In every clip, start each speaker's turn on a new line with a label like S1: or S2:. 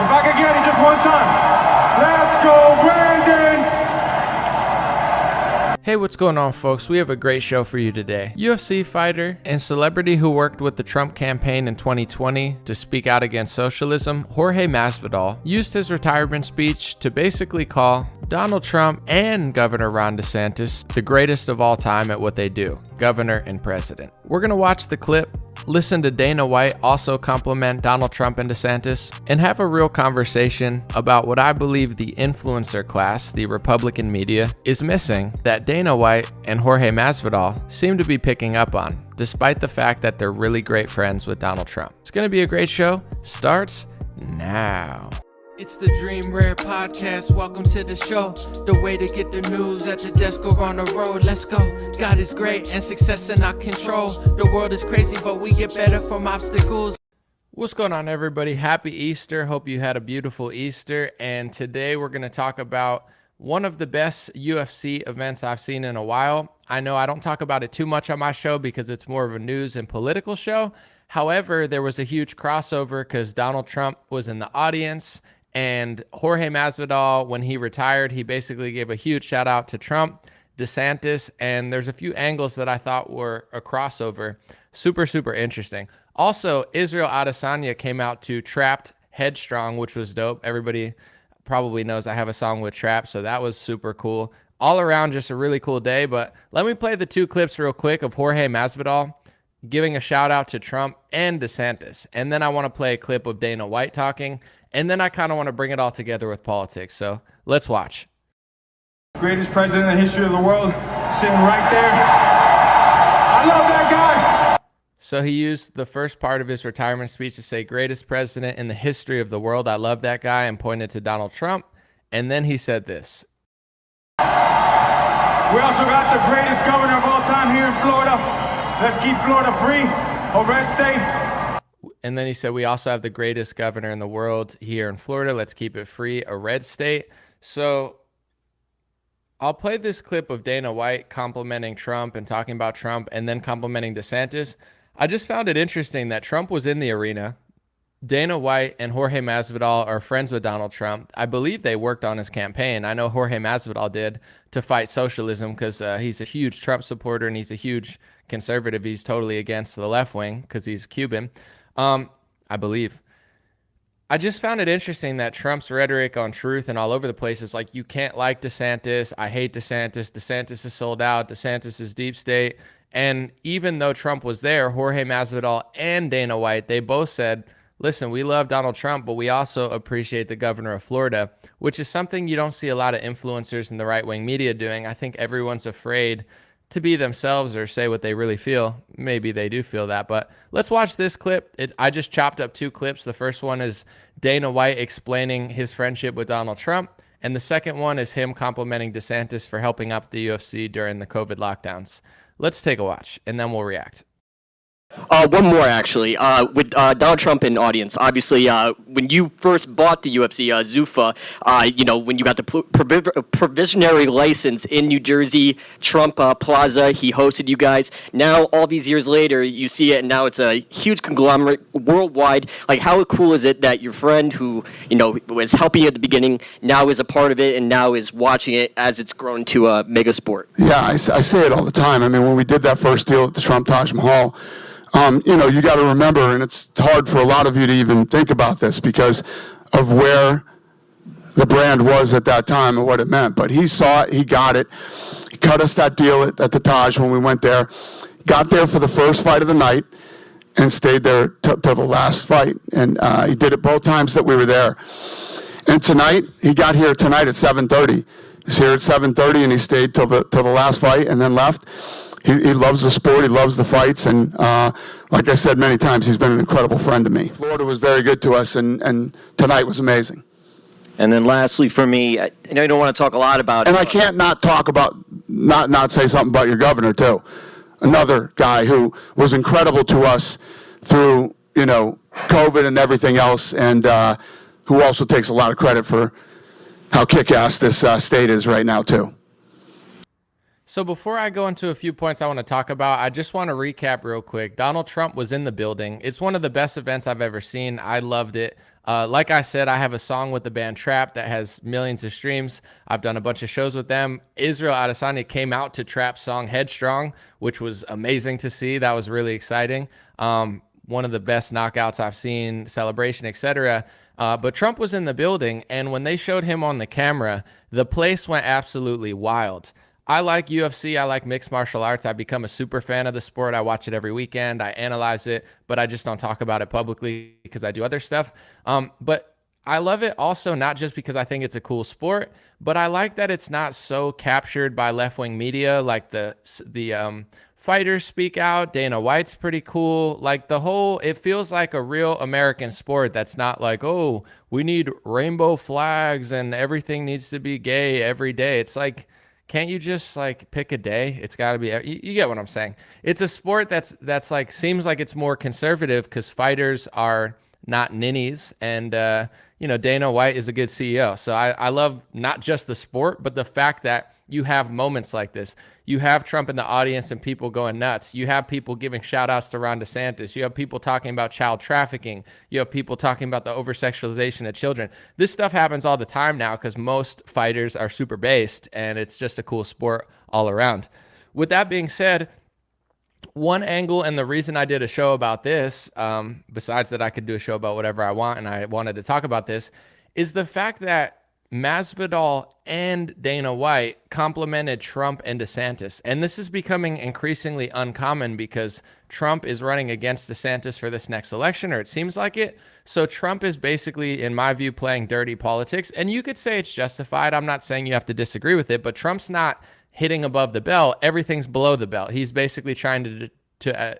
S1: If I could get it just one time. Let's go, Brandon!
S2: Hey, what's going on, folks? We have a great show for you today. UFC fighter and celebrity who worked with the Trump campaign in 2020 to speak out against socialism, Jorge Masvidal, used his retirement speech to basically call Donald Trump and Governor Ron DeSantis the greatest of all time at what they do, governor and president. We're going to watch the clip, listen to Dana White also compliment Donald Trump and DeSantis, and have a real conversation about what I believe the influencer class, the Republican media, is missing that Dana White and Jorge Masvidal seem to be picking up on, despite the fact that they're really great friends with Donald Trump. It's going to be a great show. Starts now. It's the Dream Rare Podcast. Welcome to the show. The way to get the news at the desk or on the road. Let's go. God is great and success in our control. The world is crazy, but we get better from obstacles. What's going on, everybody? Happy Easter. Hope you had a beautiful Easter. And today we're going to talk about one of the best UFC events I've seen in a while. I know I don't talk about it too much on my show because it's more of a news and political show. However, there was a huge crossover because Donald Trump was in the audience. And Jorge Masvidal, when he retired, he basically gave a huge shout out to Trump, DeSantis, and there's a few angles that I thought were a crossover. Super, super interesting. Also, Israel Adesanya came out to Trapped Headstrong, which was dope. Everybody probably knows I have a song with Trap, so that was super cool. All around, just a really cool day, but let me play the two clips real quick of Jorge Masvidal giving a shout out to Trump and DeSantis. And then I want to play a clip of Dana White talking. And then I kind of want to bring it all together with politics. So let's watch.
S1: Greatest president in the history of the world, sitting right there. I love that guy.
S2: So he used the first part of his retirement speech to say, greatest president in the history of the world. I love that guy, and pointed to Donald Trump. And then he said this.
S1: We also got the greatest governor of all time here in Florida. Let's keep Florida free, a red state.
S2: And then he said, we also have the greatest governor in the world here in Florida. Let's keep it free, a red state. So I'll play this clip of Dana White complimenting Trump and talking about Trump and then complimenting DeSantis. I just found it interesting that Trump was in the arena. Dana White and Jorge Masvidal are friends with Donald Trump. I believe they worked on his campaign. I know Jorge Masvidal did, to fight socialism because he's a huge Trump supporter and he's a huge conservative. He's totally against the left wing because he's Cuban. I believe. I just found it interesting that Trump's rhetoric on truth and all over the place is like, you can't like DeSantis. I hate DeSantis. DeSantis is sold out. DeSantis is deep state. And even though Trump was there, Jorge Masvidal and Dana White, they both said, listen, we love Donald Trump, but we also appreciate the governor of Florida, which is something you don't see a lot of influencers in the right-wing media doing. I think everyone's afraid to be themselves or say what they really feel. Maybe they do feel that, but let's watch this clip. I just chopped up two clips. The first one is Dana White explaining his friendship with Donald Trump, and the second one is him complimenting DeSantis for helping out the UFC during the COVID lockdowns. Let's take a watch, and then we'll react.
S3: One more, actually, with Donald Trump in audience. Obviously, when you first bought the UFC, Zuffa, when you got the provisionary license in New Jersey, Trump Plaza, he hosted you guys. Now, all these years later, you see it, and now it's a huge conglomerate worldwide. Like, how cool is it that your friend who, was helping you at the beginning, now is a part of it, and now is watching it as it's grown to a mega sport?
S4: Yeah, I say it all the time. I mean, when we did that first deal at the Trump Taj Mahal, you got to remember, and it's hard for a lot of you to even think about this because of where the brand was at that time and what it meant. But he saw it, he got it. He cut us that deal at the Taj when we went there. Got there for the first fight of the night and stayed there till the last fight. And he did it both times that we were there. And tonight, he got here tonight at 7:30. He's here at 7:30 and he stayed till the last fight and then left. He loves the sport. He loves the fights. And like I said many times, he's been an incredible friend to me. Florida was very good to us, and tonight was amazing.
S3: And then lastly for me, I know you don't want to talk a lot about it.
S4: And I can't not talk about, not say something about your governor, too. Another guy who was incredible to us through, COVID and everything else, and who also takes a lot of credit for how kick-ass this state is right now, too.
S2: So before I go into a few points I want to talk about, I just want to recap real quick. Donald Trump was in the building. It's one of the best events I've ever seen. I loved it. Like I said, I have a song with the band Trap that has millions of streams. I've done a bunch of shows with them. Israel Adesanya came out to Trap's song Headstrong, which was amazing to see. That was really exciting. One of the best knockouts I've seen, celebration, etc. But Trump was in the building, and when they showed him on the camera, the place went absolutely wild. I like UFC. I like mixed martial arts. I've become a super fan of the sport. I watch it every weekend. I analyze it, but I just don't talk about it publicly because I do other stuff. But I love it also not just because I think it's a cool sport, but I like that it's not so captured by left-wing media. Like the fighters speak out. Dana White's pretty cool. Like it feels like a real American sport that's not like, oh, we need rainbow flags and everything needs to be gay every day. It's like, can't you just like pick a day? It's got to be, you get what I'm saying. It's a sport that's like, seems like it's more conservative because fighters are not ninnies. And, Dana White is a good CEO. So I love not just the sport, but the fact that you have moments like this. You have Trump in the audience and people going nuts. You have people giving shout outs to Ron DeSantis. You have people talking about child trafficking. You have people talking about the over-sexualization of children. This stuff happens all the time now because most fighters are super based and it's just a cool sport all around. With that being said, one angle and the reason I did a show about this, besides that I could do a show about whatever I want and I wanted to talk about this, is the fact that Masvidal and Dana White complimented Trump and DeSantis. And this is becoming increasingly uncommon because Trump is running against DeSantis for this next election, or it seems like it. So Trump is basically, in my view, playing dirty politics. And you could say it's justified. I'm not saying you have to disagree with it, but Trump's not hitting above the belt. Everything's below the belt. He's basically trying to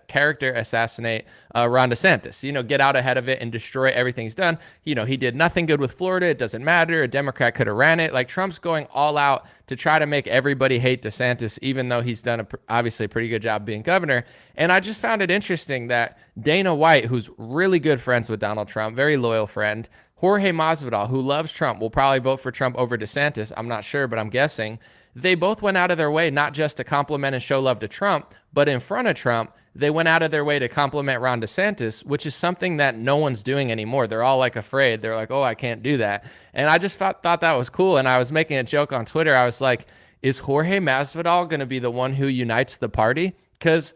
S2: character assassinate Ron DeSantis, get out ahead of it and destroy everything he's done. He did nothing good with Florida. It doesn't matter. A Democrat could have ran it. Like Trump's going all out to try to make everybody hate DeSantis, even though he's done obviously a pretty good job being governor. And I just found it interesting that Dana White, who's really good friends with Donald Trump, very loyal friend, Jorge Masvidal, who loves Trump, will probably vote for Trump over DeSantis. I'm not sure, but I'm guessing. They both went out of their way not just to compliment and show love to Trump, but in front of Trump, they went out of their way to compliment Ron DeSantis, which is something that no one's doing anymore. They're all like afraid. They're like, oh, I can't do that. And I just thought that was cool. And I was making a joke on Twitter. I was like, is Jorge Masvidal going to be the one who unites the party? Because,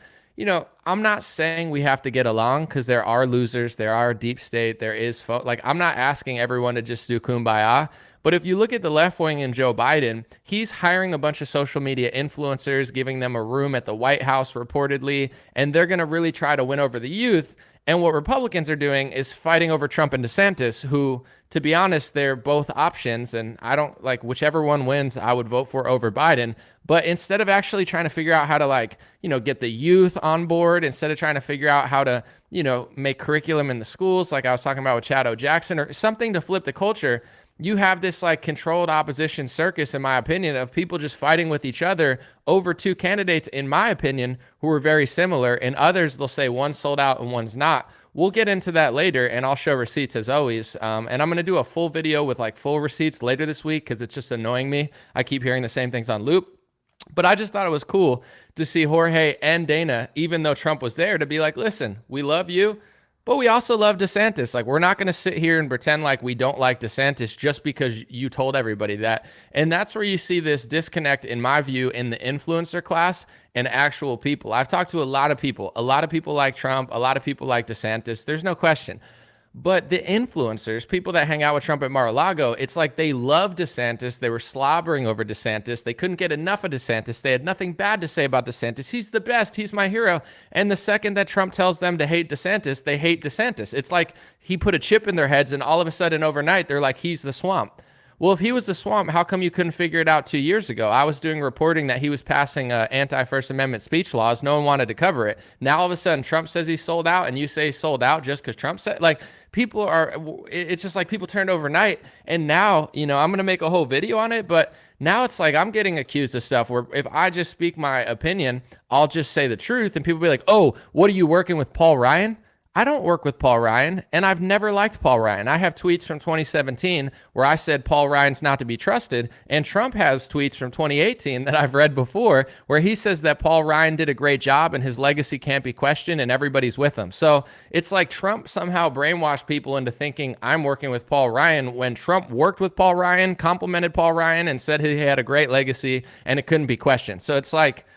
S2: I'm not saying we have to get along because there are losers. There are deep state. There is, I'm not asking everyone to just do kumbaya. But if you look at the left wing and Joe Biden, he's hiring a bunch of social media influencers, giving them a room at the White House reportedly, and they're going to really try to win over the youth. And what Republicans are doing is fighting over Trump and DeSantis, who, to be honest, they're both options. And I don't like whichever one wins, I would vote for over Biden. But instead of actually trying to figure out how to get the youth on board, instead of trying to figure out how to, make curriculum in the schools, like I was talking about with Chad O. Jackson, or something to flip the culture, you have this controlled opposition circus, in my opinion, of people just fighting with each other over two candidates, in my opinion, who are very similar. And others, they'll say one's sold out and one's not. We'll get into that later, and I'll show receipts as always. And I'm going to do a full video with full receipts later this week because it's just annoying me. I keep hearing the same things on loop. But I just thought it was cool to see Jorge and Dana, even though Trump was there, to be like, listen, we love you, but we also love DeSantis. We're not going to sit here and pretend like we don't like DeSantis just because you told everybody that. And that's where you see this disconnect, in my view, in the influencer class and actual people. I've talked to a lot of people. A lot of people like Trump. A lot of people like DeSantis. There's no question. But the influencers, people that hang out with Trump at Mar-a-Lago, it's like they love DeSantis. They were slobbering over DeSantis. They couldn't get enough of DeSantis. They had nothing bad to say about DeSantis. He's the best. He's my hero. And the second that Trump tells them to hate DeSantis, they hate DeSantis. It's like he put a chip in their heads and all of a sudden overnight, they're like, he's the swamp. Well, if he was the swamp, how come you couldn't figure it out 2 years ago? I was doing reporting that he was passing anti-First Amendment speech laws. No one wanted to cover it. Now, all of a sudden, Trump says he's sold out, and you say he's sold out just because Trump said, people are, it's just like people turned overnight. And now, I'm going to make a whole video on it, but now it's like I'm getting accused of stuff where if I just speak my opinion, I'll just say the truth, and people be like, oh, what are you working with Paul Ryan? I don't work with Paul Ryan, and I've never liked Paul Ryan. I have tweets from 2017 where I said Paul Ryan's not to be trusted, and Trump has tweets from 2018 that I've read before where he says that Paul Ryan did a great job and his legacy can't be questioned and everybody's with him. So it's like Trump somehow brainwashed people into thinking I'm working with Paul Ryan when Trump worked with Paul Ryan, complimented Paul Ryan, and said he had a great legacy and it couldn't be questioned. So it's like,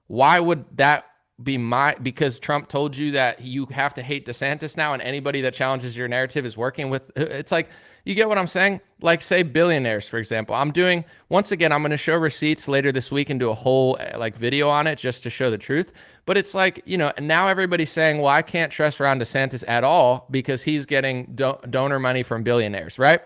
S2: why would that be because Trump told you that you have to hate DeSantis now and anybody that challenges your narrative is working with, it's like, you get what I'm saying? Like, say billionaires, for example. I'm going to show receipts later this week and do a whole like video on it just to show the truth. But it's like, now everybody's saying, well, I can't trust Ron DeSantis at all because he's getting donor money from billionaires, right?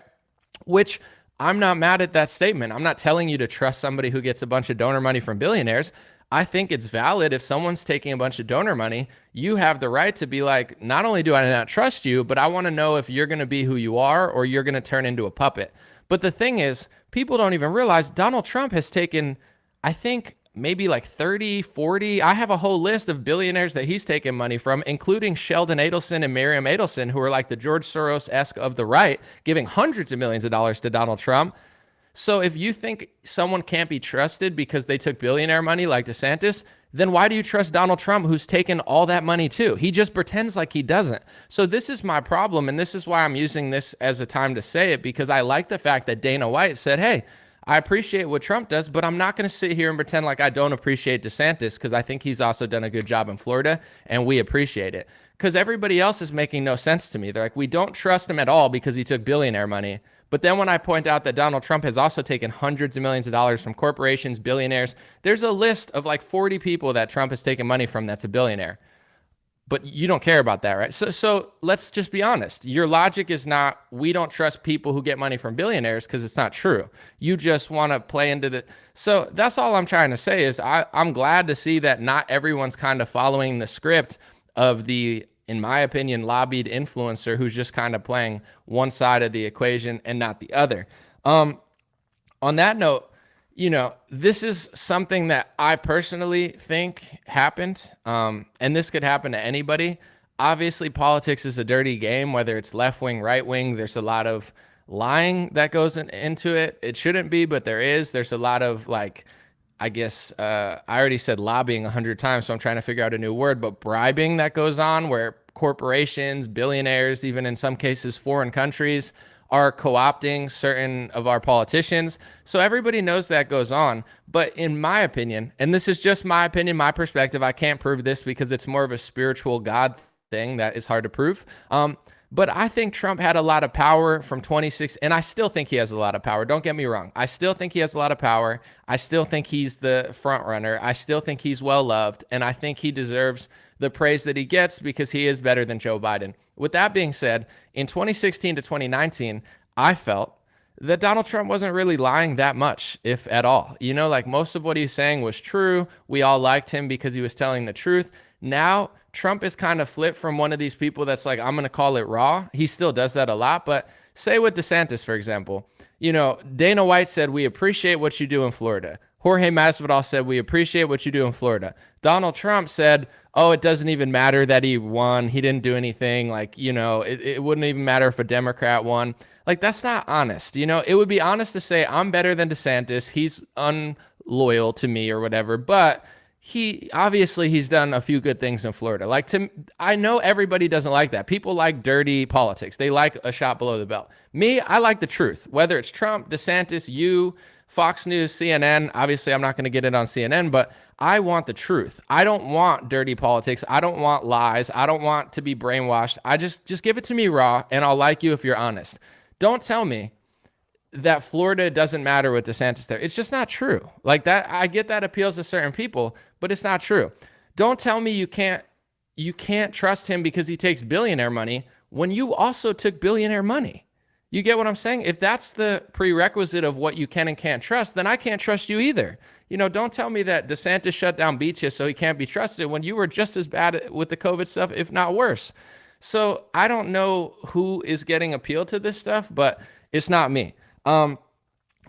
S2: Which I'm not mad at that statement. I'm not telling you to trust somebody who gets a bunch of donor money from billionaires. I think it's valid if someone's taking a bunch of donor money, you have the right to be like, not only do I not trust you, but I want to know if you're going to be who you are or you're going to turn into a puppet. But the thing is, people don't even realize Donald Trump has taken, I think, maybe like 30, 40. I have a whole list of billionaires that he's taken money from, including Sheldon Adelson and Miriam Adelson, who are like the George Soros-esque of the right, giving hundreds of millions of dollars to Donald Trump. So if you think someone can't be trusted because they took billionaire money like DeSantis, then why do you trust Donald Trump, who's taken all that money too? He just pretends like he doesn't. So this is my problem, and this is why I'm using this as a time to say it, because I like the fact that Dana White said, hey, I appreciate what Trump does, but I'm not going to sit here and pretend like I don't appreciate DeSantis, because I think he's also done a good job in Florida, and we appreciate it. Because everybody else is making no sense to me. They're like, we don't trust him at all because he took billionaire money. But then when I point out that Donald Trump has also taken hundreds of millions of dollars from corporations, billionaires, there's a list of like 40 people that Trump has taken money from that's a billionaire. But you don't care about that, right? So let's just be honest. Your logic is not, we don't trust people who get money from billionaires, because it's not true. You just want to play into the... So that's all I'm trying to say is I'm glad to see that not everyone's kind of following the script of the, in my opinion, lobbied influencer who's just kind of playing one side of the equation and not the other. On that note, this is something that I personally think happened, and this could happen to anybody. Obviously, politics is a dirty game, whether it's left-wing, right-wing. There's a lot of lying that goes into it. It shouldn't be, but there is. There's a lot of, like, I guess I already said lobbying 100 times, so I'm trying to figure out a new word, but bribing that goes on where corporations, billionaires, even in some cases foreign countries, are co-opting certain of our politicians. So everybody knows that goes on. But in my opinion, and this is just my opinion, my perspective, I can't prove this because it's more of a spiritual God thing that is hard to prove. But I think Trump had a lot of power from 26, and I still think he has a lot of power. Don't get me wrong. I still think he has a lot of power. I still think he's the front runner. I still think he's well loved, and I think he deserves the praise that he gets because he is better than Joe Biden. With that being said, in 2016 to 2019, I felt that Donald Trump wasn't really lying that much, if at all. Like most of what he was saying was true. We all liked him because he was telling the truth. Now, Trump is kind of flipped from one of these people that's like, I'm going to call it raw. He still does that a lot. But say with DeSantis, for example, Dana White said, we appreciate what you do in Florida. Jorge Masvidal said, we appreciate what you do in Florida. Donald Trump said, oh, it doesn't even matter that he won. He didn't do anything. Like, it wouldn't even matter if a Democrat won. Like, that's not honest. It would be honest to say, I'm better than DeSantis. He's unloyal to me or whatever. But he's done a few good things in Florida. I know everybody doesn't like that. People like dirty politics. They like a shot below the belt. Me, I like the truth. Whether it's Trump, DeSantis, you, Fox News, CNN. Obviously, I'm not going to get it on CNN, but I want the truth. I don't want dirty politics. I don't want lies. I don't want to be brainwashed. I just give it to me raw, and I'll like you if you're honest. Don't tell me that Florida doesn't matter with DeSantis there. It's just not true. Like that, I get that appeals to certain people, but it's not true. Don't tell me you can't trust him because he takes billionaire money when you also took billionaire money. You get what I'm saying? If that's the prerequisite of what you can and can't trust, then I can't trust you either. Don't tell me that DeSantis shut down beaches so he can't be trusted when you were just as bad with the COVID stuff, if not worse. So I don't know who is getting appealed to this stuff, but it's not me.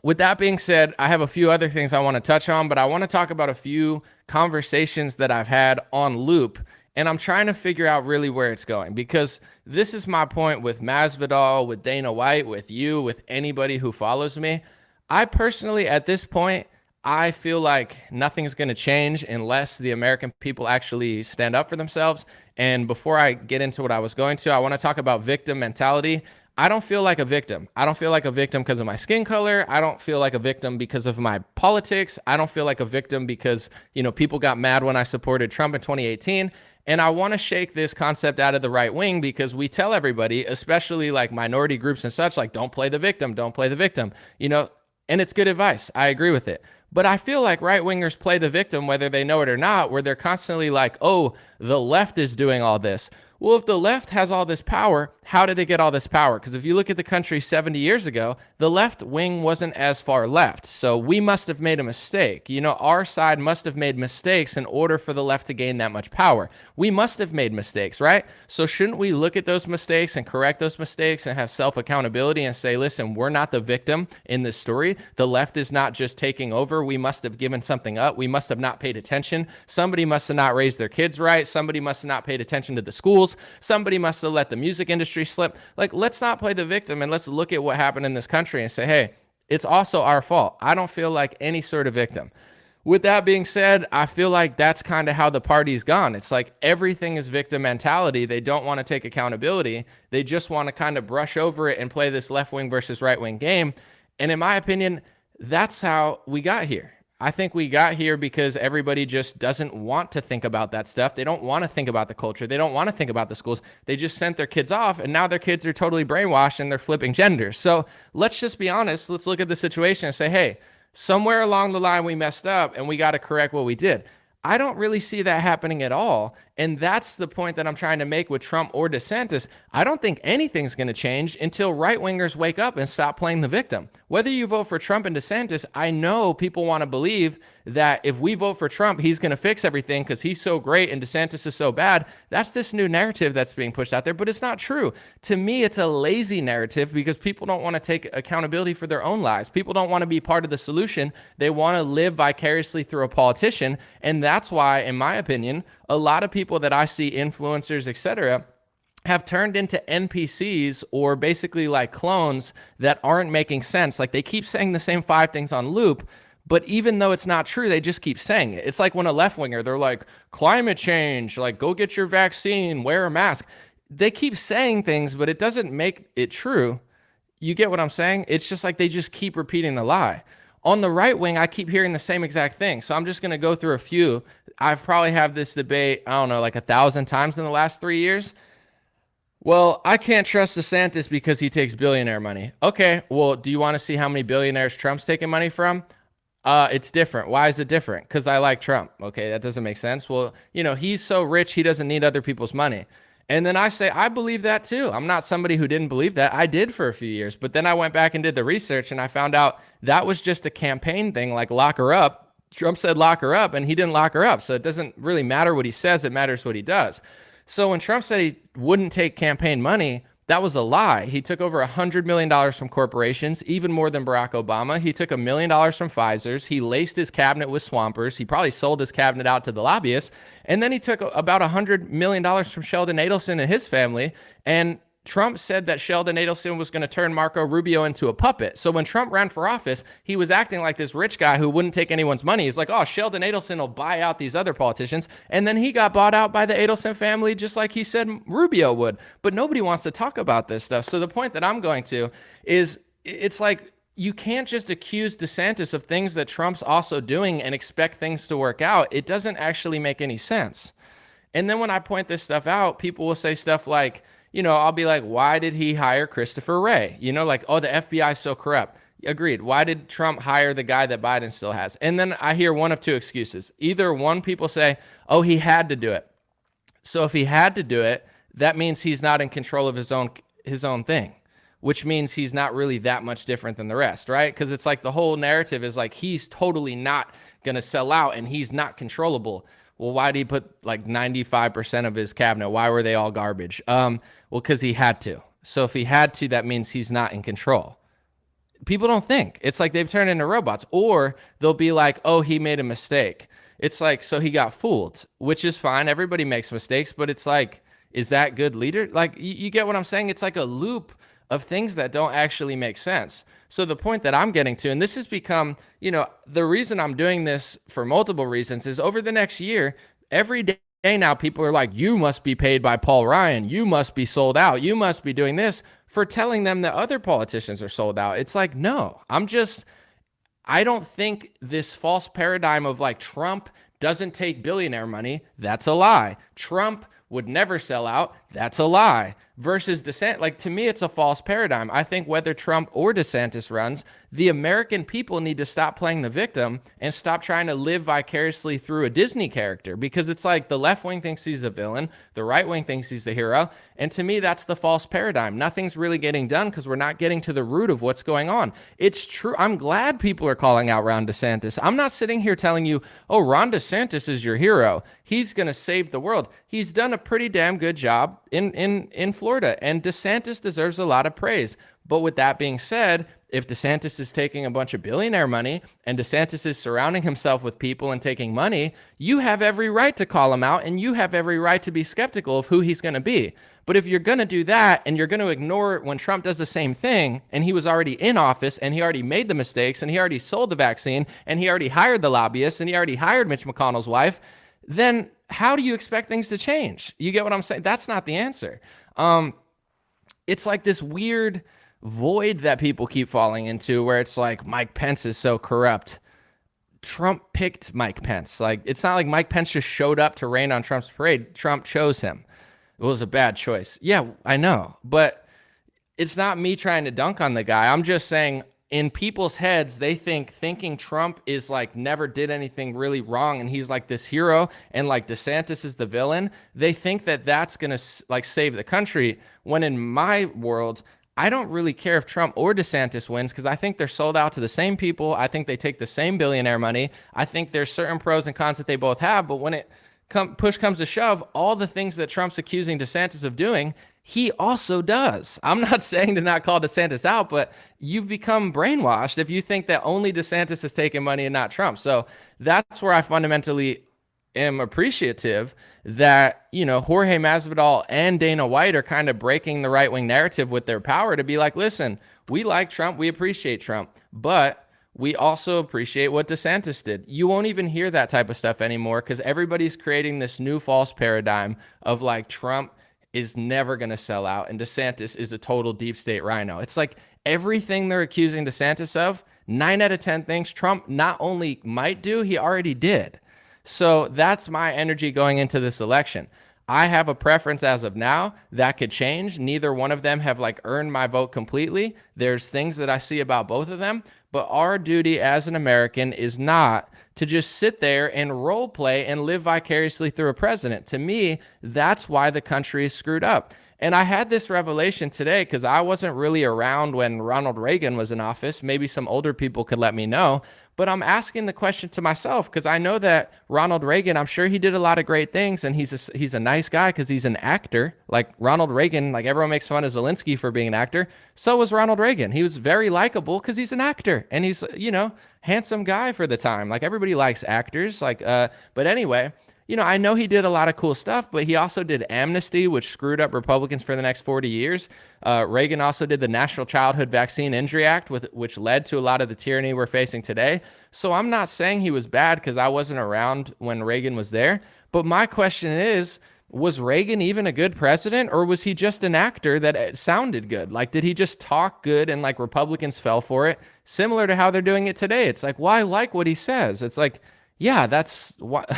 S2: With that being said, I have a few other things I want to touch on, but I want to talk about a few conversations that I've had on loop And I'm trying to figure out really where it's going, because this is my point with Masvidal, with Dana White, with you, with anybody who follows me. I personally, at this point, I feel like nothing's going to change unless the American people actually stand up for themselves. And before I get into what I was going to, I want to talk about victim mentality. I don't feel like a victim. I don't feel like a victim because of my skin color. I don't feel like a victim because of my politics. I don't feel like a victim because, people got mad when I supported Trump in 2018. And I want to shake this concept out of the right wing, because we tell everybody, especially like minority groups and such, like, don't play the victim, don't play the victim, and it's good advice. I agree with it. But I feel like right wingers play the victim, whether they know it or not, where they're constantly like, oh, the left is doing all this. Well, if the left has all this power, how did they get all this power? Because if you look at the country 70 years ago, the left wing wasn't as far left. So we must have made a mistake. Our side must have made mistakes in order for the left to gain that much power. We must have made mistakes, right? So shouldn't we look at those mistakes and correct those mistakes and have self-accountability and say, listen, we're not the victim in this story. The left is not just taking over. We must have given something up. We must have not paid attention. Somebody must have not raised their kids right. Somebody must have not paid attention to the schools. Somebody must have let the music industry slip. Like, let's not play the victim, and let's look at what happened in this country and say, hey, it's also our fault. I don't feel like any sort of victim. With that being said, I feel like that's kind of how the party's gone. It's like everything is victim mentality. They don't want to take accountability. They just want to kind of brush over it and play this left wing versus right wing game. And in my opinion, that's how we got here. I think we got here because everybody just doesn't want to think about that stuff. They don't want to think about the culture. They don't want to think about the schools. They just sent their kids off, and now their kids are totally brainwashed and they're flipping genders. So let's just be honest. Let's look at the situation and say, hey, somewhere along the line we messed up and we got to correct what we did. I don't really see that happening at all. And that's the point that I'm trying to make with Trump or DeSantis. I don't think anything's going to change until right-wingers wake up and stop playing the victim. Whether you vote for Trump and DeSantis, I know people want to believe that if we vote for Trump, he's going to fix everything because he's so great and DeSantis is so bad. That's this new narrative that's being pushed out there, but it's not true. To me, it's a lazy narrative because people don't want to take accountability for their own lives. People don't want to be part of the solution. They want to live vicariously through a politician. And that's why, in my opinion, a lot of people that I see, influencers, etc., have turned into NPCs, or basically like clones that aren't making sense. Like, they keep saying the same 5 things on loop, but even though it's not true, they just keep saying it. It's like when a left winger, they're like, climate change, like, go get your vaccine, wear a mask. They keep saying things, but it doesn't make it true. You get what I'm saying? It's just like they just keep repeating the lie. On the right wing, I keep hearing the same exact thing. So I'm just going to go through a few. I've probably had this debate, I don't know, like 1,000 times in the last 3 years. Well, I can't trust DeSantis because he takes billionaire money. Okay, well, do you want to see how many billionaires Trump's taking money from? It's different. Why is it different? Because I like Trump. Okay, that doesn't make sense. Well, he's so rich, he doesn't need other people's money. And then I say, I believe that too. I'm not somebody who didn't believe that. I did for a few years. But then I went back and did the research, and I found out that was just a campaign thing, like lock her up. Trump said lock her up, and he didn't lock her up. So it doesn't really matter what he says. It matters what he does. So when Trump said he wouldn't take campaign money, that was a lie. He took over $100 million from corporations, even more than Barack Obama. He took $1 million from Pfizer's. He laced his cabinet with swampers. He probably sold his cabinet out to the lobbyists. And then he took about $100 million from Sheldon Adelson and his family. And Trump said that Sheldon Adelson was going to turn Marco Rubio into a puppet. So when Trump ran for office, he was acting like this rich guy who wouldn't take anyone's money. He's like, oh, Sheldon Adelson will buy out these other politicians. And then he got bought out by the Adelson family, just like he said Rubio would. But nobody wants to talk about this stuff. So the point that I'm going to is, it's like, you can't just accuse DeSantis of things that Trump's also doing and expect things to work out. It doesn't actually make any sense. And then when I point this stuff out, people will say stuff like, I'll be like, why did he hire Christopher Wray? Like, oh, the FBI is so corrupt. Agreed. Why did Trump hire the guy that Biden still has? And then I hear one of two excuses. Either one, people say, oh, he had to do it. So if he had to do it, that means he's not in control of his own thing, which means he's not really that much different than the rest, right? Because it's like the whole narrative is like he's totally not going to sell out and he's not controllable. Well, why did he put like 95% of his cabinet? Why were they all garbage? Well, because he had to. So if he had to, that means he's not in control. People don't think. It's like they've turned into robots. Or they'll be like, oh, he made a mistake. It's like, so he got fooled, which is fine. Everybody makes mistakes, but it's like, is that good leader? Like, you get what I'm saying? It's like a loop of things that don't actually make sense. So the point that I'm getting to, and this has become, the reason I'm doing this for multiple reasons is over the next year, every day now people are like, you must be paid by Paul Ryan. You must be sold out. You must be doing this for telling them that other politicians are sold out. It's like, no, I don't think this false paradigm of like Trump doesn't take billionaire money. That's a lie. Trump would never sell out. That's a lie. Versus DeSantis, like to me, it's a false paradigm. I think whether Trump or DeSantis runs, the American people need to stop playing the victim and stop trying to live vicariously through a Disney character, because it's like the left wing thinks he's a villain, the right wing thinks he's the hero. And to me, that's the false paradigm. Nothing's really getting done because we're not getting to the root of what's going on. It's true. I'm glad people are calling out Ron DeSantis. I'm not sitting here telling you, oh, Ron DeSantis is your hero. He's going to save the world. He's done a pretty damn good job in Florida, and DeSantis deserves a lot of praise. But with that being said, if DeSantis is taking a bunch of billionaire money and DeSantis is surrounding himself with people and taking money, you have every right to call him out, and you have every right to be skeptical of who he's going to be. But if you're going to do that and you're going to ignore when Trump does the same thing, and he was already in office and he already made the mistakes and he already sold the vaccine and he already hired the lobbyists and he already hired Mitch McConnell's wife, then how do you expect things to change? You get what I'm saying? That's not the answer. It's like this weird void that people keep falling into where it's like Mike Pence is so corrupt. Trump picked Mike Pence. Like, it's not like Mike Pence just showed up to rain on Trump's parade. Trump chose him. It was a bad choice. Yeah, I know. But it's not me trying to dunk on the guy. I'm just saying in people's heads, they thinking Trump is like never did anything really wrong and he's like this hero and like DeSantis is the villain. They think that that's going to like save the country, when in my world, I don't really care if Trump or DeSantis wins, because I think they're sold out to the same people. I think they take the same billionaire money. I think there's certain pros and cons that they both have. But when push comes to shove, all the things that Trump's accusing DeSantis of doing, he also does. I'm not saying to not call DeSantis out, but you've become brainwashed if you think that only DeSantis is taking money and not Trump. So that's where I fundamentally am appreciative that, Jorge Masvidal and Dana White are kind of breaking the right-wing narrative with their power to be like, listen, we like Trump, we appreciate Trump, but we also appreciate what DeSantis did. You won't even hear that type of stuff anymore because everybody's creating this new false paradigm of like Trump is never going to sell out and DeSantis is a total deep state rhino. It's like everything they're accusing DeSantis of, 9 out of 10 things Trump not only might do, he already did. So that's my energy going into this election. I have a preference as of now. That could change. Neither one of them have like earned my vote completely. There's things that I see about both of them, but our duty as an American is not to just sit there and role play and live vicariously through a president. To me, that's why the country is screwed up. And I had this revelation today because I wasn't really around when Ronald Reagan was in office. Maybe some older people could let me know. But I'm asking the question to myself because I know that Ronald Reagan, I'm sure he did a lot of great things, and he's a nice guy because he's an actor. Like Ronald Reagan, like everyone makes fun of Zelensky for being an actor. So was Ronald Reagan. He was very likable because he's an actor, and he's, handsome guy for the time. Like everybody likes actors. But anyway, I know he did a lot of cool stuff, but he also did amnesty, which screwed up Republicans for the next 40 years. Reagan also did the National Childhood Vaccine Injury Act, which led to a lot of the tyranny we're facing today. So I'm not saying he was bad because I wasn't around when Reagan was there. But my question is, was Reagan even a good president, or was he just an actor that sounded good? Like, did he just talk good and like Republicans fell for it? Similar to how they're doing it today. It's like, well, I like what he says. It's like, yeah, that's what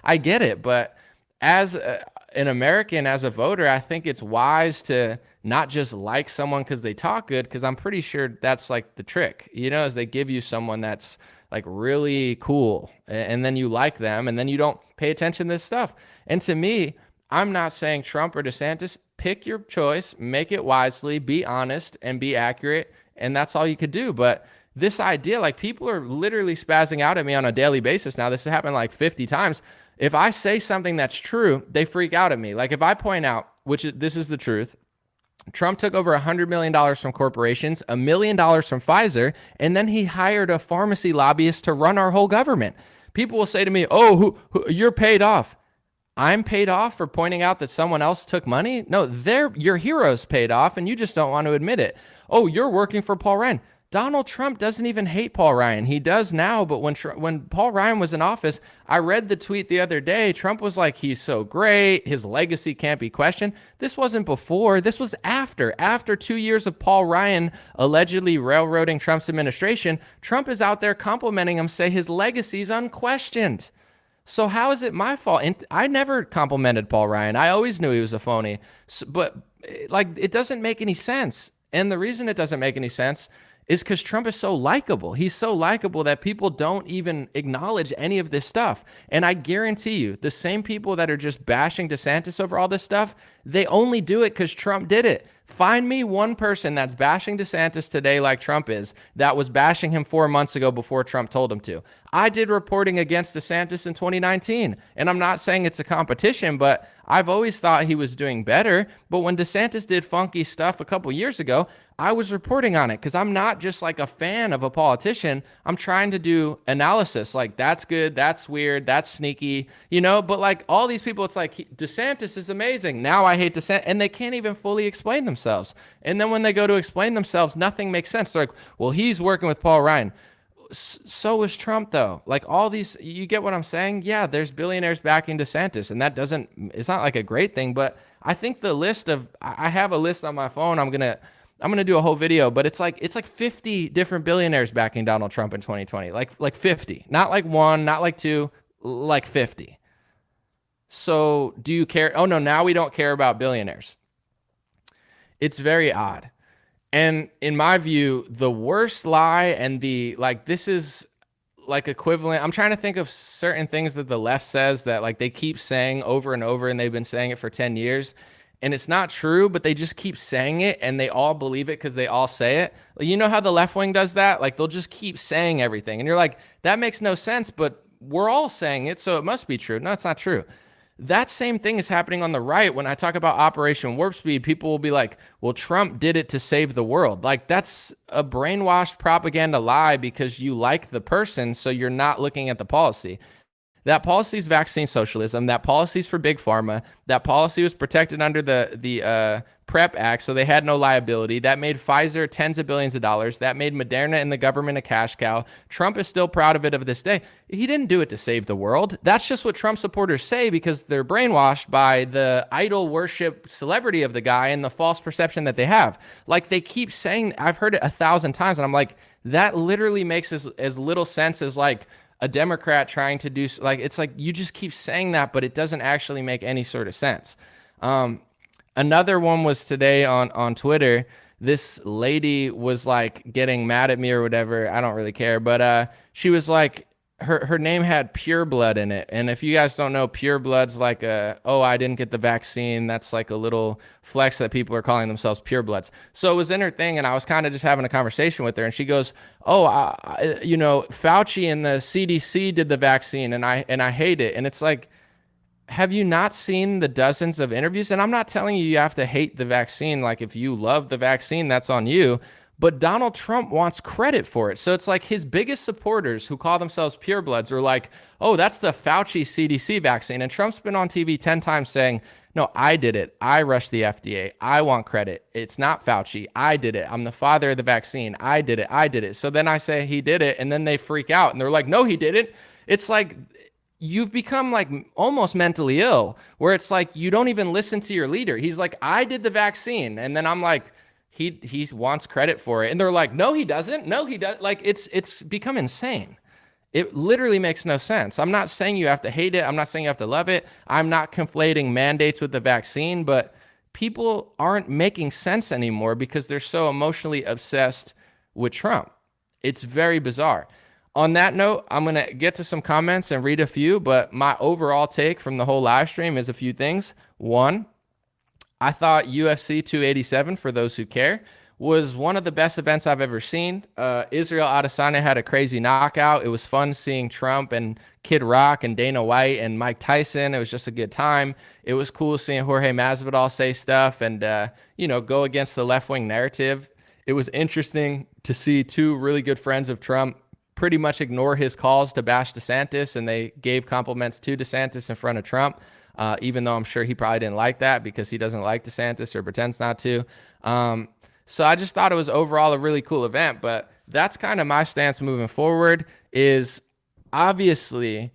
S2: I get it. But as an American, as a voter, I think it's wise to not just like someone because they talk good, because I'm pretty sure that's like the trick, is they give you someone that's like really cool and then you like them and then you don't pay attention to this stuff. And to me, I'm not saying Trump or DeSantis. Pick your choice, make it wisely, be honest and be accurate. And that's all you could do. But this idea, like people are literally spazzing out at me on a daily basis now. This has happened like 50 times. If I say something that's true, they freak out at me. Like if I point out, this is the truth, Trump took over $100 million from corporations, $1 million from Pfizer, and then he hired a pharmacy lobbyist to run our whole government. People will say to me, oh, you're paid off. I'm paid off for pointing out that someone else took money? No, your hero's paid off, and you just don't want to admit it. Oh, you're working for Paul Ryan. Donald Trump doesn't even hate Paul Ryan. He does now, but when Paul Ryan was in office, I read the tweet the other day. Trump was like, he's so great. His legacy can't be questioned. This wasn't before. This was after. After 2 years of Paul Ryan allegedly railroading Trump's administration, Trump is out there complimenting him, say his legacy's unquestioned. So how is it my fault? And I never complimented Paul Ryan. I always knew he was a phony. But like, it doesn't make any sense. And the reason it doesn't make any sense is because Trump is so likable. He's so likable that people don't even acknowledge any of this stuff. And I guarantee you, the same people that are just bashing DeSantis over all this stuff, they only do it because Trump did it. Find me one person that's bashing DeSantis today like Trump is, that was bashing him 4 months ago before Trump told him to. I did reporting against DeSantis in 2019, and I'm not saying it's a competition, but I've always thought he was doing better. But when DeSantis did funky stuff a couple years ago, I was reporting on it because I'm not just like a fan of a politician. I'm trying to do analysis. Like, that's good, that's weird, that's sneaky, but like all these people, it's like DeSantis is amazing. Now I hate DeSantis, and they can't even fully explain themselves. And then when they go to explain themselves, nothing makes sense. They're like, well, he's working with Paul Ryan. So was Trump, though. Like, all these, you get what I'm saying? Yeah, there's billionaires backing DeSantis, and it's not like a great thing, but I think I have a list on my phone. I'm gonna do a whole video, but it's like 50 different billionaires backing Donald Trump in 2020. Like 50, not like one, not like two, like 50. So do you care? Oh no, now we don't care about billionaires. It's very odd. And in my view, the worst lie and this is like equivalent. I'm trying to think of certain things that the left says that like they keep saying over and over, and they've been saying it for 10 years. And it's not true, but they just keep saying it, and they all believe it because they all say it. You know how the left wing does that? Like, they'll just keep saying everything. And you're like, that makes no sense, but we're all saying it, so it must be true. No, it's not true. That same thing is happening on the right. When I talk about Operation Warp Speed, people will be like, well, Trump did it to save the world. Like, that's a brainwashed propaganda lie because you like the person, so you're not looking at the policy. That policy is vaccine socialism. That policy is for big pharma. That policy was protected under the PrEP Act, so they had no liability. That made Pfizer tens of billions of dollars. That made Moderna and the government a cash cow. Trump is still proud of it of this day. He didn't do it to save the world. That's just what Trump supporters say because they're brainwashed by the idol worship celebrity of the guy and the false perception that they have. Like, they keep saying, I've heard it 1,000 times, and I'm like, that literally makes as little sense as like a Democrat trying to do, like, it's like you just keep saying that, but it doesn't actually make any sort of sense. Another one was today on Twitter. This lady was like getting mad at me or whatever. I don't really care, but she was like, her name had Pure Blood in it. And if you guys don't know, Pure Blood's like I didn't get the vaccine. That's like a little flex that people are calling themselves Pure Bloods. So it was in her thing, and I was kind of just having a conversation with her, and she goes, Fauci and the CDC did the vaccine, and I hate it. And it's like, have you not seen the dozens of interviews? And I'm not telling you have to hate the vaccine. Like, if you love the vaccine, that's on you. But Donald Trump wants credit for it. So it's like his biggest supporters who call themselves purebloods are like, oh, that's the Fauci CDC vaccine. And Trump's been on TV 10 times saying, no, I did it. I rushed the FDA. I want credit. It's not Fauci. I did it. I'm the father of the vaccine. I did it. I did it. So then I say he did it, and then they freak out and they're like, no, he didn't. It's like you've become like almost mentally ill, where it's like you don't even listen to your leader. He's like, I did the vaccine. And then I'm like, he wants credit for it. And they're like, no, he doesn't. No, he does. Like, it's become insane. It literally makes no sense. I'm not saying you have to hate it. I'm not saying you have to love it. I'm not conflating mandates with the vaccine, but people aren't making sense anymore because they're so emotionally obsessed with Trump. It's very bizarre. On that note, I'm going to get to some comments and read a few, but my overall take from the whole live stream is a few things. One, I thought UFC 287, for those who care, was one of the best events I've ever seen. Israel Adesanya had a crazy knockout. It was fun seeing Trump and Kid Rock and Dana White and Mike Tyson. It was just a good time. It was cool seeing Jorge Masvidal say stuff and, go against the left-wing narrative. It was interesting to see two really good friends of Trump pretty much ignore his calls to bash DeSantis, and they gave compliments to DeSantis in front of Trump, even though I'm sure he probably didn't like that because he doesn't like DeSantis or pretends not to. So I just thought it was overall a really cool event, but that's kind of my stance moving forward is obviously,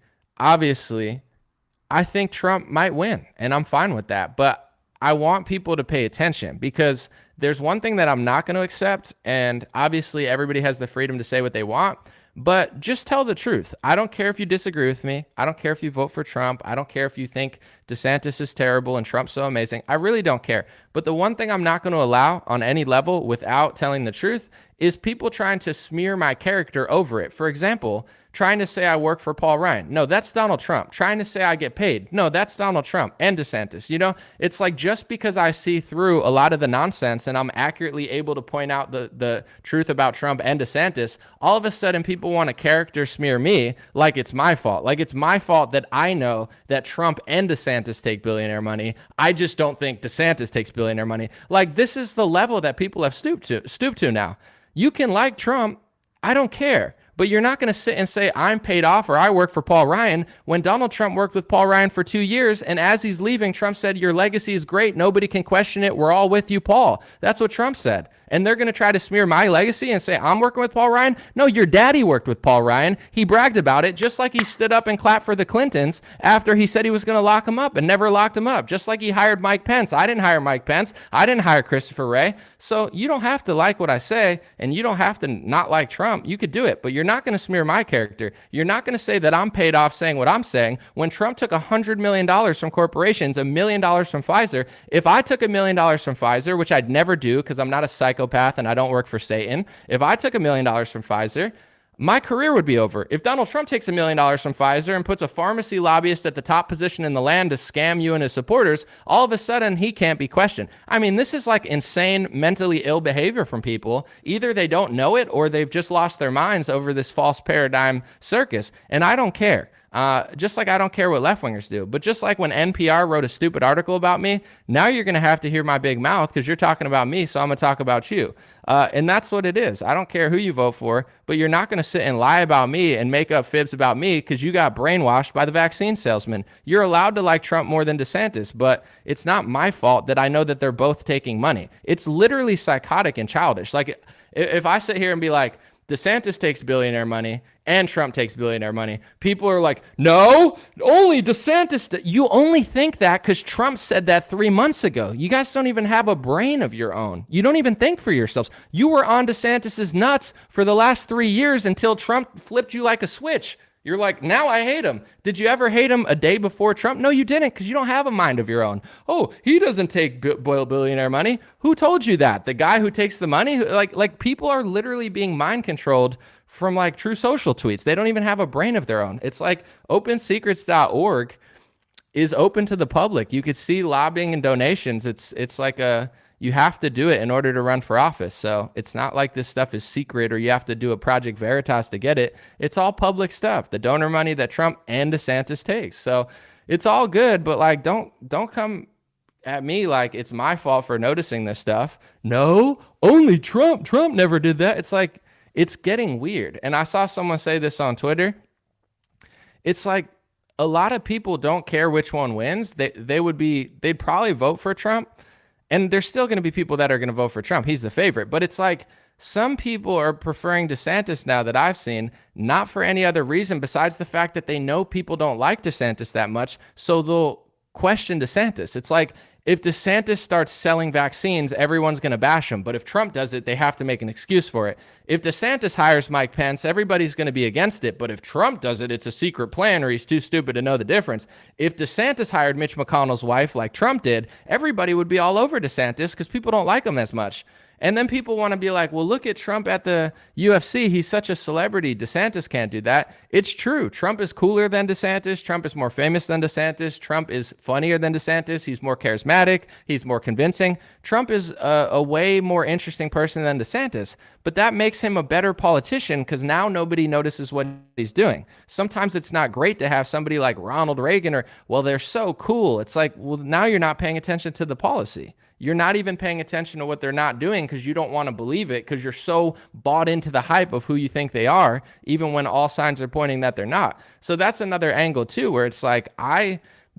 S2: I think Trump might win, and I'm fine with that, but I want people to pay attention because there's one thing that I'm not going to accept, and obviously everybody has the freedom to say what they want, but just tell the truth. I don't care if you disagree with me. I don't care if you vote for Trump. I don't care if you think DeSantis is terrible and Trump's so amazing. I really don't care. But the one thing I'm not going to allow on any level without telling the truth is people trying to smear my character over it. For example, trying to say I work for Paul Ryan. No, that's Donald Trump. Trying to say I get paid. No, that's Donald Trump and DeSantis. You know, it's like just because I see through a lot of the nonsense and I'm accurately able to point out the truth about Trump and DeSantis, all of a sudden people want to character smear me like it's my fault. Like it's my fault that I know that Trump and DeSantis take billionaire money. I just don't think DeSantis takes billionaire money. Like this is the level that people have stooped to now. You can like Trump. I don't care. But you're not going to sit and say, I'm paid off or I work for Paul Ryan when Donald Trump worked with Paul Ryan for 2 years. And as he's leaving, Trump said, your legacy is great. Nobody can question it. We're all with you, Paul. That's what Trump said. And they're going to try to smear my legacy and say, I'm working with Paul Ryan. No, your daddy worked with Paul Ryan. He bragged about it, just like he stood up and clapped for the Clintons after he said he was going to lock him up and never locked him up. Just like he hired Mike Pence. I didn't hire Mike Pence. I didn't hire Christopher Wray. So you don't have to like what I say and you don't have to not like Trump. You could do it, but you're not going to smear my character. You're not going to say that I'm paid off saying what I'm saying when Trump took $100 million from corporations, $1 million from Pfizer. If I took $1 million from Pfizer, which I'd never do because I'm not a psychopath and I don't work for Satan, if I took $1 million from Pfizer, my career would be over. If Donald Trump takes $1 million from Pfizer and puts a pharmacy lobbyist at the top position in the land to scam you and his supporters, all of a sudden he can't be questioned. I mean, this is like insane, mentally ill behavior from people. Either they don't know it or they've just lost their minds over this false paradigm circus. And I don't care. Just like I don't care what left-wingers do. But just like when NPR wrote a stupid article about me, now you're going to have to hear my big mouth because you're talking about me, so I'm going to talk about you. And that's what it is. I don't care who you vote for, but you're not going to sit and lie about me and make up fibs about me because you got brainwashed by the vaccine salesman. You're allowed to like Trump more than DeSantis, but it's not my fault that I know that they're both taking money. It's literally psychotic and childish. Like if I sit here and be like, DeSantis takes billionaire money and Trump takes billionaire money, people are like, no, only DeSantis. You only think that because Trump said that 3 months ago. You guys don't even have a brain of your own. You don't even think for yourselves. You were on DeSantis's nuts for the last 3 years until Trump flipped you like a switch. You're like, now I hate him. Did you ever hate him a day before Trump? No, you didn't, because you don't have a mind of your own. Oh, he doesn't take billionaire money. Who told you that? The guy who takes the money? Like people are literally being mind controlled from like True Social tweets. They don't even have a brain of their own. It's like opensecrets.org is open to the public. You could see lobbying and donations. It's like you have to do it in order to run for office. So it's not like this stuff is secret or you have to do a Project Veritas to get it. It's all public stuff, the donor money that Trump and DeSantis takes. So it's all good, but like, don't come at me like it's my fault for noticing this stuff. No, only Trump. Trump never did that. It's like, it's getting weird. And I saw someone say this on Twitter. It's like a lot of people don't care which one wins. They'd probably vote for Trump. And there's still going to be people that are going to vote for Trump. He's the favorite. But it's like some people are preferring DeSantis now that I've seen, not for any other reason besides the fact that they know people don't like DeSantis that much, so they'll question DeSantis. It's like if DeSantis starts selling vaccines, everyone's going to bash him. But if Trump does it, they have to make an excuse for it. If DeSantis hires Mike Pence, everybody's going to be against it. But if Trump does it, it's a secret plan or he's too stupid to know the difference. If DeSantis hired Mitch McConnell's wife like Trump did, everybody would be all over DeSantis because people don't like him as much. And then people want to be like, well, look at Trump at the UFC. He's such a celebrity. DeSantis can't do that. It's true. Trump is cooler than DeSantis. Trump is more famous than DeSantis. Trump is funnier than DeSantis. He's more charismatic. He's more convincing. Trump is a way more interesting person than DeSantis. But that makes him a better politician because now nobody notices what he's doing. Sometimes it's not great to have somebody like Ronald Reagan or, well, they're so cool. It's like, well, now you're not paying attention to the policy. You're not even paying attention to what they're not doing because you don't want to believe it because you're so bought into the hype of who you think they are, even when all signs are pointing that they're not. So that's another angle too, where it's like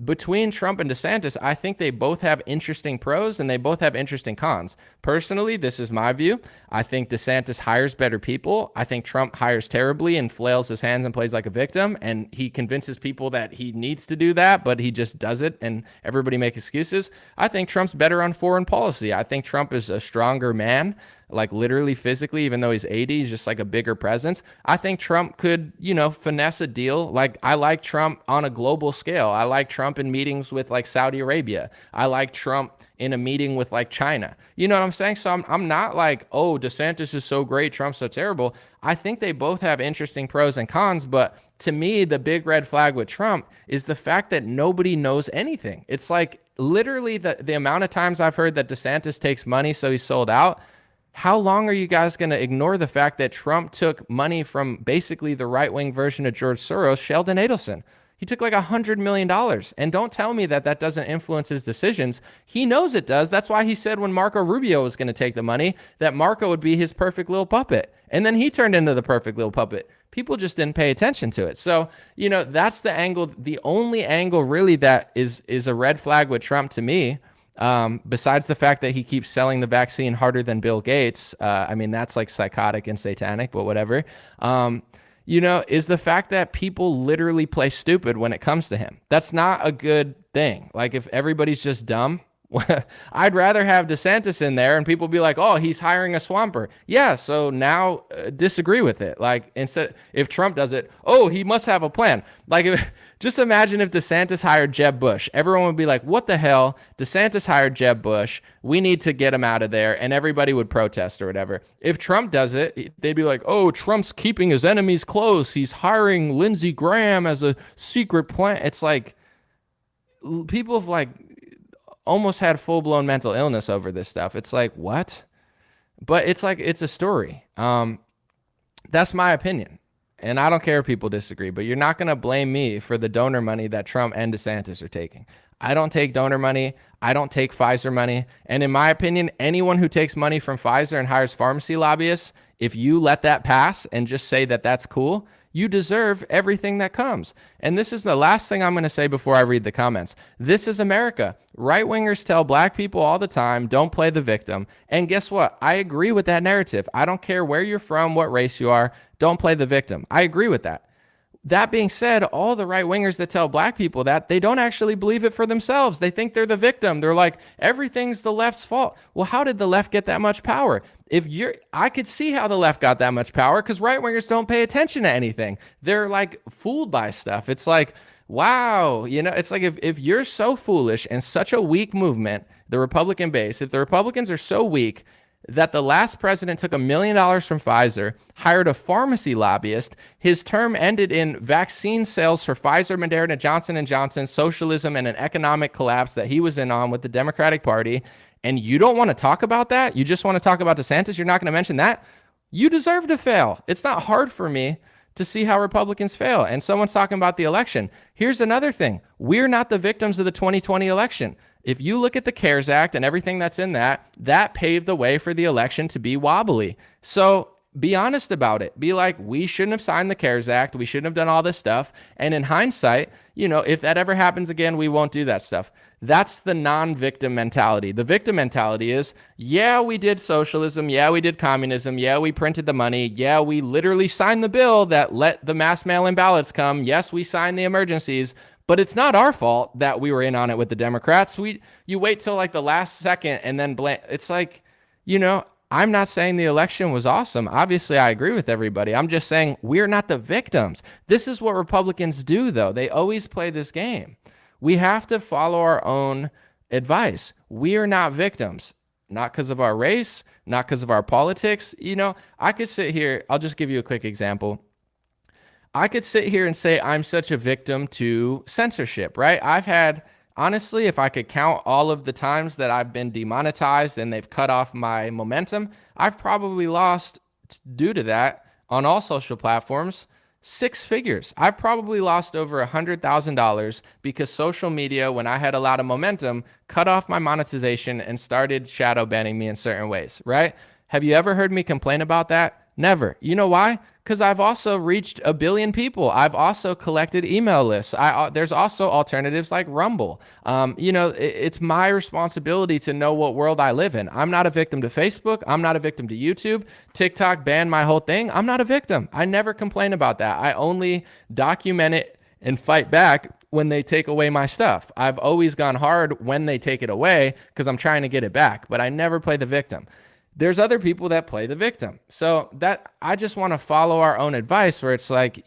S2: between Trump and DeSantis, I think they both have interesting pros and they both have interesting cons. Personally, this is my view. I think DeSantis hires better people. I think Trump hires terribly and flails his hands and plays like a victim. And he convinces people that he needs to do that, but he just does it and everybody makes excuses. I think Trump's better on foreign policy. I think Trump is a stronger man, like literally physically, even though he's 80, he's just like a bigger presence. I think Trump could, finesse a deal. Like, I like Trump on a global scale. I like Trump in meetings with like Saudi Arabia. I like Trump in a meeting with like China. You know what I'm saying? So I'm not like, oh, DeSantis is so great, Trump's so terrible. I think they both have interesting pros and cons, but to me, the big red flag with Trump is the fact that nobody knows anything. It's like literally the amount of times I've heard that DeSantis takes money, so he's sold out. How long are you guys going to ignore the fact that Trump took money from basically the right-wing version of George Soros, Sheldon Adelson? He took like $100 million. And don't tell me that doesn't influence his decisions. He knows it does. That's why he said when Marco Rubio was going to take the money, that Marco would be his perfect little puppet. And then he turned into the perfect little puppet. People just didn't pay attention to it. So, that's the angle, the only angle really that is a red flag with Trump to me. Besides the fact that he keeps selling the vaccine harder than Bill Gates, I mean, that's like psychotic and satanic, but whatever, is the fact that people literally play stupid when it comes to him. That's not a good thing. Like, if everybody's just dumb, I'd rather have DeSantis in there and people be like, oh, he's hiring a swamper. Yeah, so now disagree with it. Like, instead, if Trump does it, oh, he must have a plan. Like, just imagine if DeSantis hired Jeb Bush. Everyone would be like, what the hell? DeSantis hired Jeb Bush. We need to get him out of there. And everybody would protest or whatever. If Trump does it, they'd be like, oh, Trump's keeping his enemies close. He's hiring Lindsey Graham as a secret plan. It's like, people have like almost had full-blown mental illness over this stuff. It's like, what? But it's like, it's a story. That's my opinion. And I don't care if people disagree, but you're not going to blame me for the donor money that Trump and DeSantis are taking. I don't take donor money. I don't take Pfizer money. And in my opinion, anyone who takes money from Pfizer and hires pharmacy lobbyists, if you let that pass and just say that that's cool, you deserve everything that comes. And this is the last thing I'm going to say before I read the comments. This is America. Right-wingers tell black people all the time, don't play the victim. And guess what? I agree with that narrative. I don't care where you're from, what race you are, don't play the victim. I agree with that. That being said, all the right-wingers that tell black people that, they don't actually believe it for themselves. They think they're the victim. They're like, everything's the left's fault. Well, how did the left get that much power? I could see how the left got that much power because right-wingers don't pay attention to anything. They're like fooled by stuff. It's like, wow, it's like if you're so foolish and such a weak movement, the Republican base, if the Republicans are so weak that the last president took $1 million from Pfizer, hired a pharmacy lobbyist, his term ended in vaccine sales for Pfizer, Moderna, Johnson & Johnson, socialism, and an economic collapse that he was in on with the Democratic Party, and you don't want to talk about that? You just want to talk about DeSantis? You're not going to mention that? You deserve to fail. It's not hard for me to see how Republicans fail. And someone's talking about the election. Here's another thing. We're not the victims of the 2020 election. If you look at the CARES Act and everything that's in that paved the way for the election to be wobbly. So be honest about it. Be like, we shouldn't have signed the CARES Act. We shouldn't have done all this stuff. And in hindsight, if that ever happens again, we won't do that stuff. That's the non-victim mentality. The victim mentality is, yeah, we did socialism. Yeah, we did communism. Yeah, we printed the money. Yeah, we literally signed the bill that let the mass mail-in ballots come. Yes, we signed the emergencies. But it's not our fault that we were in on it with the Democrats. You wait till like the last second and then blame. It's like, I'm not saying the election was awesome. Obviously, I agree with everybody. I'm just saying we're not the victims. This is what Republicans do, though. They always play this game. We have to follow our own advice. We are not victims, not because of our race, not because of our politics. I could sit here. I'll just give you a quick example. I could sit here and say I'm such a victim to censorship, right? I've had, honestly, if I could count all of the times that I've been demonetized and they've cut off my momentum, I've probably lost, due to that, on all social platforms, Six figures. I've probably lost over $100,000 because social media, when I had a lot of momentum, cut off my monetization and started shadow banning me in certain ways, right? Have you ever heard me complain about that? Never. You know why? Because I've also reached 1 billion people. I've also collected email lists. There's also alternatives like Rumble. It's my responsibility to know what world I live in. I'm not a victim to Facebook. I'm not a victim to YouTube. TikTok banned my whole thing. I'm not a victim. I never complain about that. I only document it and fight back when they take away my stuff. I've always gone hard when they take it away because I'm trying to get it back, but I never play the victim. There's other people that play the victim. So that I just want to follow our own advice where it's like,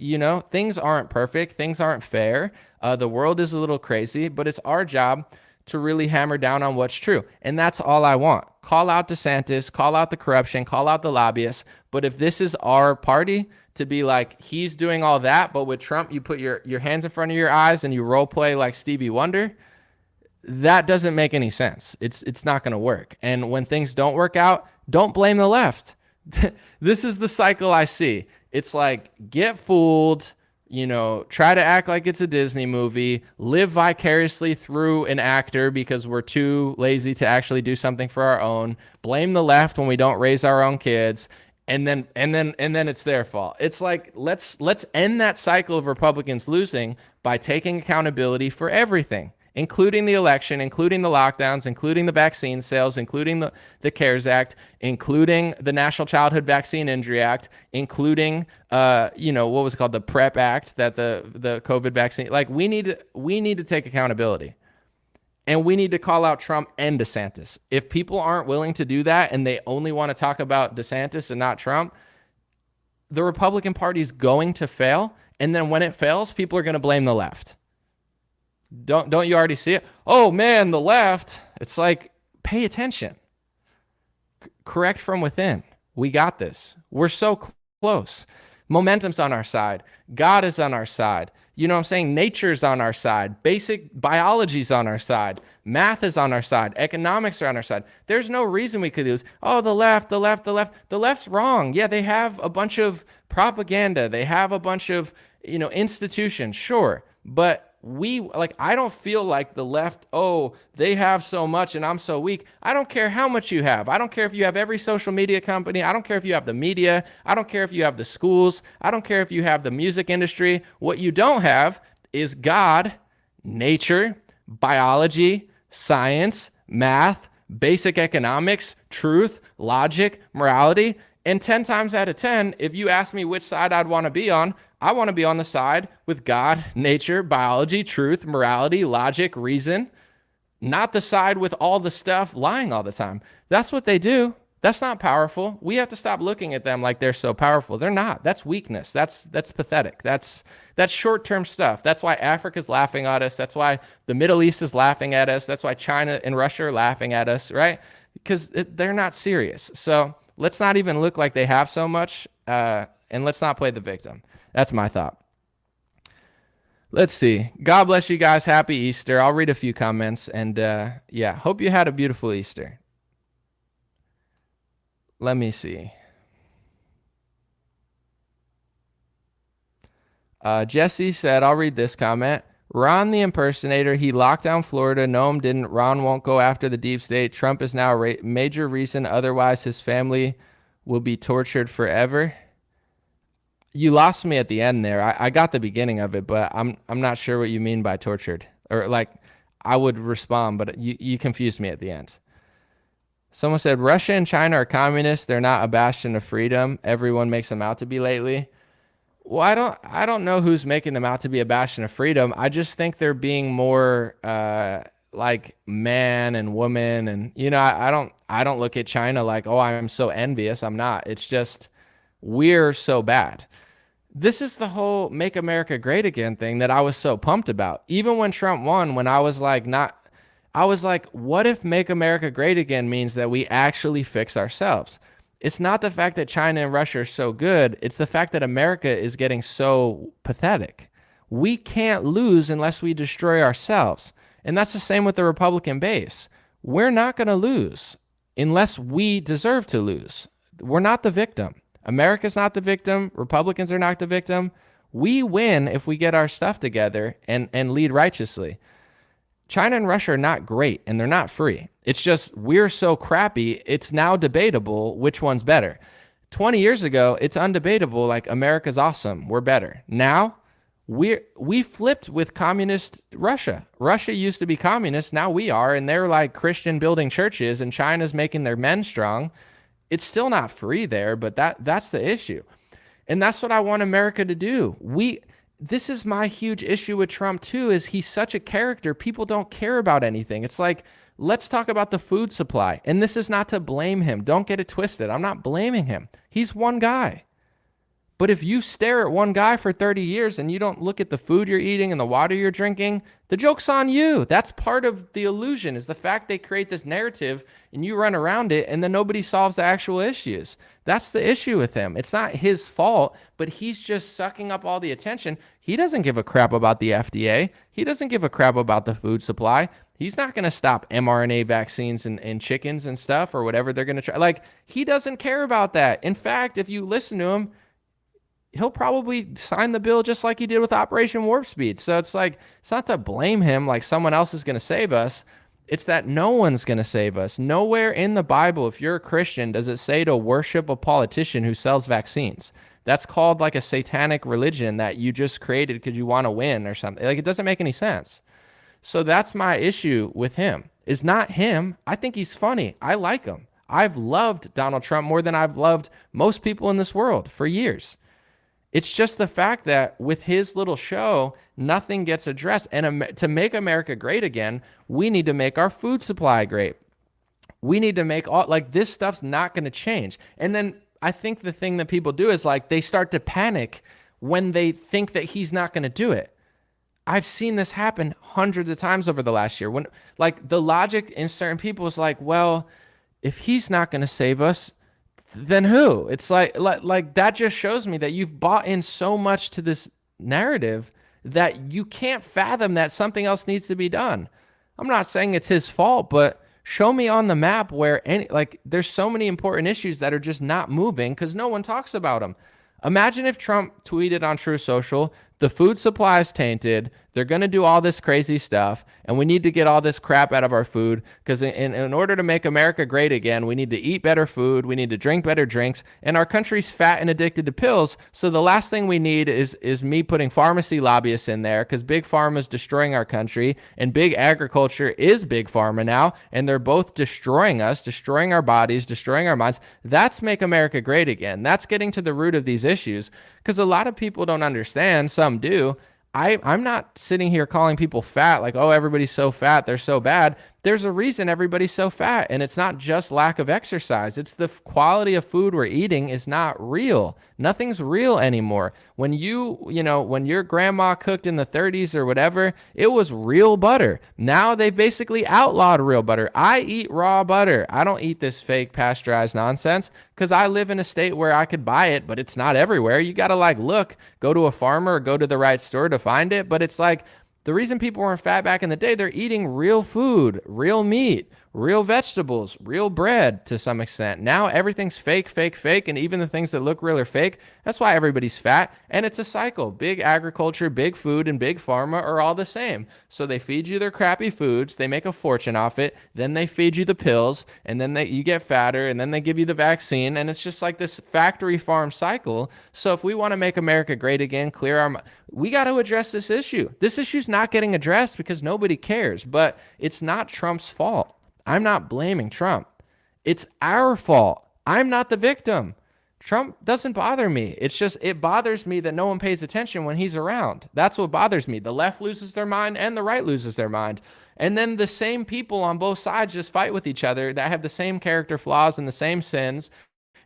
S2: things aren't perfect. Things aren't fair. The world is a little crazy, but it's our job to really hammer down on what's true. And that's all I want. Call out DeSantis, call out the corruption, call out the lobbyists. But if this is our party to be like, he's doing all that, but with Trump, you put your hands in front of your eyes and you role play like Stevie Wonder, that doesn't make any sense. It's not going to work. And when things don't work out, don't blame the left. This is the cycle I see. It's like, get fooled, try to act like it's a Disney movie, live vicariously through an actor because we're too lazy to actually do something for our own, blame the left when we don't raise our own kids, and then it's their fault. It's like, let's end that cycle of Republicans losing by taking accountability for everything, including the election, including the lockdowns, including the vaccine sales, including the CARES Act, including the National Childhood Vaccine Injury Act, including, what was called the PrEP Act, that the COVID vaccine, like we need to take accountability. And we need to call out Trump and DeSantis. If people aren't willing to do that and they only want to talk about DeSantis and not Trump, the Republican Party is going to fail. And then when it fails, people are going to blame the left. Don't you already see it? Oh man, the left. It's like, pay attention. Correct from within. We got this. We're so close. Momentum's on our side. God is on our side. You know what I'm saying? Nature's on our side. Basic biology's on our side. Math is on our side. Economics are on our side. There's no reason we could lose. Oh, the left. The left's wrong. Yeah, they have a bunch of propaganda. They have a bunch of, institutions. Sure. But I don't feel like the left, they have so much and I'm so weak. I don't care how much you have. I don't care if you have every social media company. I don't care if you have the media. I don't care if you have the schools. I don't care if you have the music industry. What you don't have is God, nature, biology, science, math, basic economics, truth, logic, morality. And 10 times out of 10, if you ask me which side I'd want to be on, I want to be on the side with God, nature, biology, truth, morality, logic, reason, not the side with all the stuff lying all the time. That's what they do. That's not powerful. We have to stop looking at them like they're so powerful. They're not. That's weakness. That's pathetic. That's short-term stuff. That's why Africa's laughing at us. That's why the Middle East is laughing at us. That's why China and Russia are laughing at us, right? Because they're not serious. So let's not even look like they have so much, and let's not play the victim. That's my thought. Let's see. God bless you guys. Happy Easter. I'll read a few comments. And hope you had a beautiful Easter. Let me see. Jesse said, I'll read this comment. Ron the impersonator, he locked down Florida. Noam didn't. Ron won't go after the deep state. Trump is now a major reason. Otherwise, his family will be tortured forever. You lost me at the end there. I got the beginning of it, but I'm not sure what you mean by tortured. Or like, I would respond, but you confused me at the end. Someone said, Russia and China are communists. They're not a bastion of freedom. Everyone makes them out to be lately. Well, I don't know who's making them out to be a bastion of freedom. I just think they're being more like man and woman. And, I don't look at China like, oh, I'm so envious. I'm not. It's just, we're so bad. This is the whole Make America Great Again thing that I was so pumped about. Even when Trump won, when I was like, what if Make America Great Again means that we actually fix ourselves? It's not the fact that China and Russia are so good. It's the fact that America is getting so pathetic. We can't lose unless we destroy ourselves. And that's the same with the Republican base. We're not going to lose unless we deserve to lose. We're not the victim. America's not the victim. Republicans are not the victim. We win if we get our stuff together and lead righteously. China and Russia are not great, and they're not free. It's just we're so crappy, it's now debatable which one's better. 20 years ago, it's undebatable, like America's awesome, we're better. Now, we flipped with communist Russia. Russia used to be communist, now we are, and they're like Christian building churches, and China's making their men strong. It's still not free there, but that's the issue. And that's what I want America to do. This is my huge issue with Trump too, is he's such a character. People don't care about anything. It's like, let's talk about the food supply. And this is not to blame him. Don't get it twisted. I'm not blaming him. He's one guy. But if you stare at one guy for 30 years and you don't look at the food you're eating and the water you're drinking, the joke's on you. That's part of the illusion, is the fact they create this narrative and you run around it and then nobody solves the actual issues. That's the issue with him. It's not his fault, but he's just sucking up all the attention. He doesn't give a crap about the FDA. He doesn't give a crap about the food supply. He's not going to stop mRNA vaccines and chickens and stuff or whatever they're going to try. Like, he doesn't care about that. In fact, if you listen to him, he'll probably sign the bill just like he did with Operation Warp Speed. So it's like, it's not to blame him like someone else is going to save us. It's that no one's going to save us. Nowhere in the Bible, if you're a Christian, does it say to worship a politician who sells vaccines. That's called like a satanic religion that you just created because you want to win or something. Like, it doesn't make any sense. So that's my issue with him, is not him. I think he's funny. I like him. I've loved Donald Trump more than I've loved most people in this world for years. It's just the fact that with his little show, nothing gets addressed. And to make America great again, we need to make our food supply great. We need to make this stuff's not going to change. And then I think the thing that people do is like, they start to panic when they think that he's not going to do it. I've seen this happen hundreds of times over the last year. When like the logic in certain people is like, well, if he's not going to save us, then who? It's like that just shows me that you've bought in so much to this narrative that you can't fathom that something else needs to be done. I'm not saying it's his fault, but show me on the map where there's so many important issues that are just not moving because no one talks about them. Imagine if Trump tweeted on True Social, the food supply is tainted, they're going to do all this crazy stuff, and we need to get all this crap out of our food because in order to make America great again, we need to eat better food, we need to drink better drinks, and our country's fat and addicted to pills, so the last thing we need is me putting pharmacy lobbyists in there because Big Pharma is destroying our country, and big agriculture is Big Pharma now, and they're both destroying us, destroying our bodies, destroying our minds. That's make America great again. That's getting to the root of these issues because a lot of people don't understand, some do. I'm not sitting here calling people fat like, oh, everybody's so fat, they're so bad. There's a reason everybody's so fat, and it's not just lack of exercise. It's the quality of food we're eating is not real. Nothing's real anymore. When when your grandma cooked in the 30s or whatever, it was real butter. Now they've basically outlawed real butter. I eat raw butter. I don't eat this fake pasteurized nonsense because I live in a state where I could buy it, but it's not everywhere. You got to go to a farmer or go to the right store to find it. But it's like, the reason people weren't fat back in the day, they're eating real food, real meat, real vegetables, real bread to some extent. Now everything's fake, fake, fake, and even the things that look real are fake. That's why everybody's fat, and it's a cycle. Big agriculture, big food, and big pharma are all the same. So they feed you their crappy foods, they make a fortune off it, then they feed you the pills, and then you get fatter, and then they give you the vaccine, and it's just like this factory farm cycle. So if we want to make America great again, we got to address this issue. This issue's not getting addressed because nobody cares, but it's not Trump's fault. I'm not blaming Trump. It's our fault. I'm not the victim. Trump doesn't bother me. It's just, it bothers me that no one pays attention when he's around. That's what bothers me. The left loses their mind and the right loses their mind. And then the same people on both sides just fight with each other that have the same character flaws and the same sins.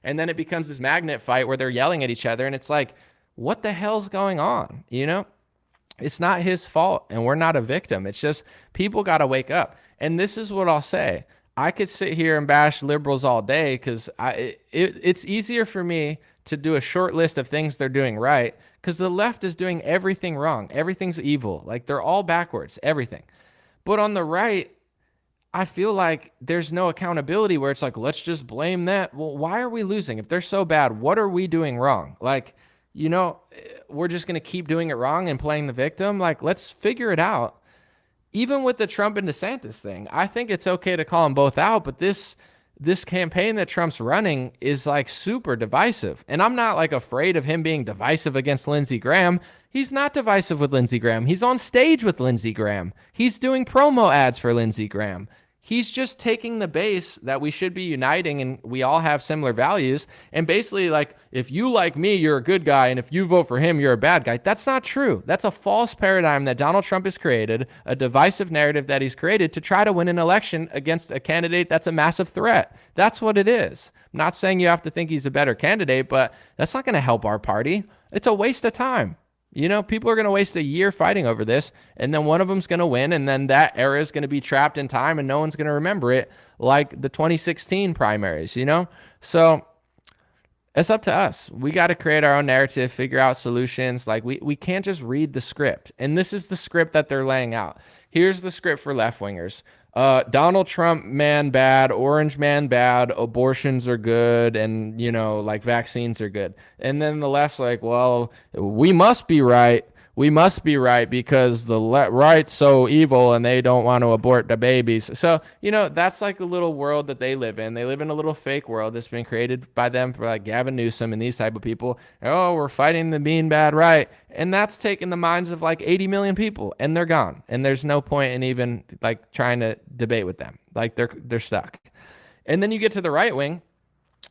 S2: And then it becomes this magnet fight where they're yelling at each other. And it's like, what the hell's going on? It's not his fault and we're not a victim. It's just people got to wake up. And this is what I'll say. I could sit here and bash liberals all day because it's easier for me to do a short list of things they're doing right because the left is doing everything wrong. Everything's evil. Like they're all backwards, everything. But on the right, I feel like there's no accountability where it's like, let's just blame that. Well, why are we losing? If they're so bad, what are we doing wrong? Like, we're just going to keep doing it wrong and playing the victim. Like, let's figure it out. Even with the Trump and DeSantis thing, I think it's okay to call them both out, but this campaign that Trump's running is like super divisive. And I'm not like afraid of him being divisive against Lindsey Graham. He's not divisive with Lindsey Graham. He's on stage with Lindsey Graham. He's doing promo ads for Lindsey Graham. He's just taking the base that we should be uniting and we all have similar values. And basically, like, if you like me, you're a good guy. And if you vote for him, you're a bad guy. That's not true. That's a false paradigm that Donald Trump has created, a divisive narrative that he's created to try to win an election against a candidate that's a massive threat. That's what it is. I'm not saying you have to think he's a better candidate, but that's not going to help our party. It's a waste of time. You know, people are going to waste a year fighting over this, and then one of them's going to win, and then that era is going to be trapped in time, and no one's going to remember it like the 2016 primaries, you know? So it's up to us. We got to create our own narrative, figure out solutions. Like, we can't just read the script. And this is the script that they're laying out. Here's the script for left-wingers. Donald Trump, man, bad. Orange man, bad. Abortions are good. And, you know, like, vaccines are good. And then the left's like, well, we must be right. We must be right because the right's so evil and they don't want to abort the babies. So, you know, that's like the little world that they live in. They live in a little fake world that's been created by them for like Gavin Newsom and these type of people. Oh, we're fighting the mean, bad, right. And that's taken the minds of like 80 million people and they're gone. And there's no point in even like trying to debate with them. Like they're stuck. And then you get to the right wing.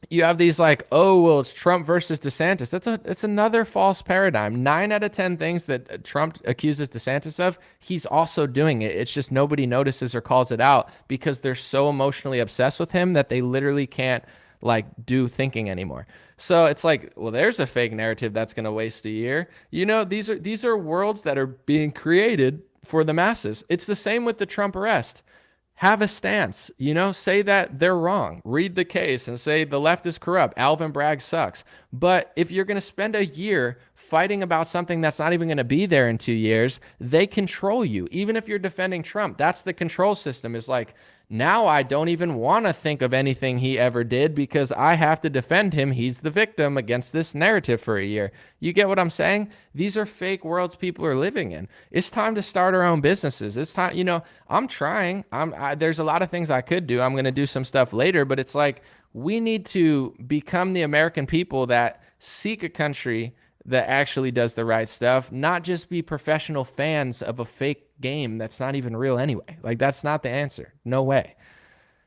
S2: You have these like, oh, well, it's Trump versus DeSantis. It's another false paradigm. 9 out of 10 things that Trump accuses DeSantis of, he's also doing it. It's just nobody notices or calls it out because they're so emotionally obsessed with him that they literally can't like do thinking anymore. So it's like, well, there's a fake narrative that's going to waste a year. You know, these are worlds that are being created for the masses. It's the same with the Trump arrest. Have a stance, you know, say that they're wrong, read the case and say the left is corrupt. Alvin Bragg sucks. But if you're going to spend a year fighting about something that's not even going to be there in 2 years, they control you. Even if you're defending Trump, that's the control system is like, now I don't even want to think of anything he ever did because I have to defend him. He's the victim against this narrative for a year. You get what I'm saying? These are fake worlds people are living in. It's time to start our own businesses. It's time, you know, I'm trying. There's a lot of things I could do. I'm going to do some stuff later, but it's like we need to become the American people that seek a country that actually does the right stuff, not just be professional fans of a fake game that's not even real anyway. Like, that's not the answer. No way.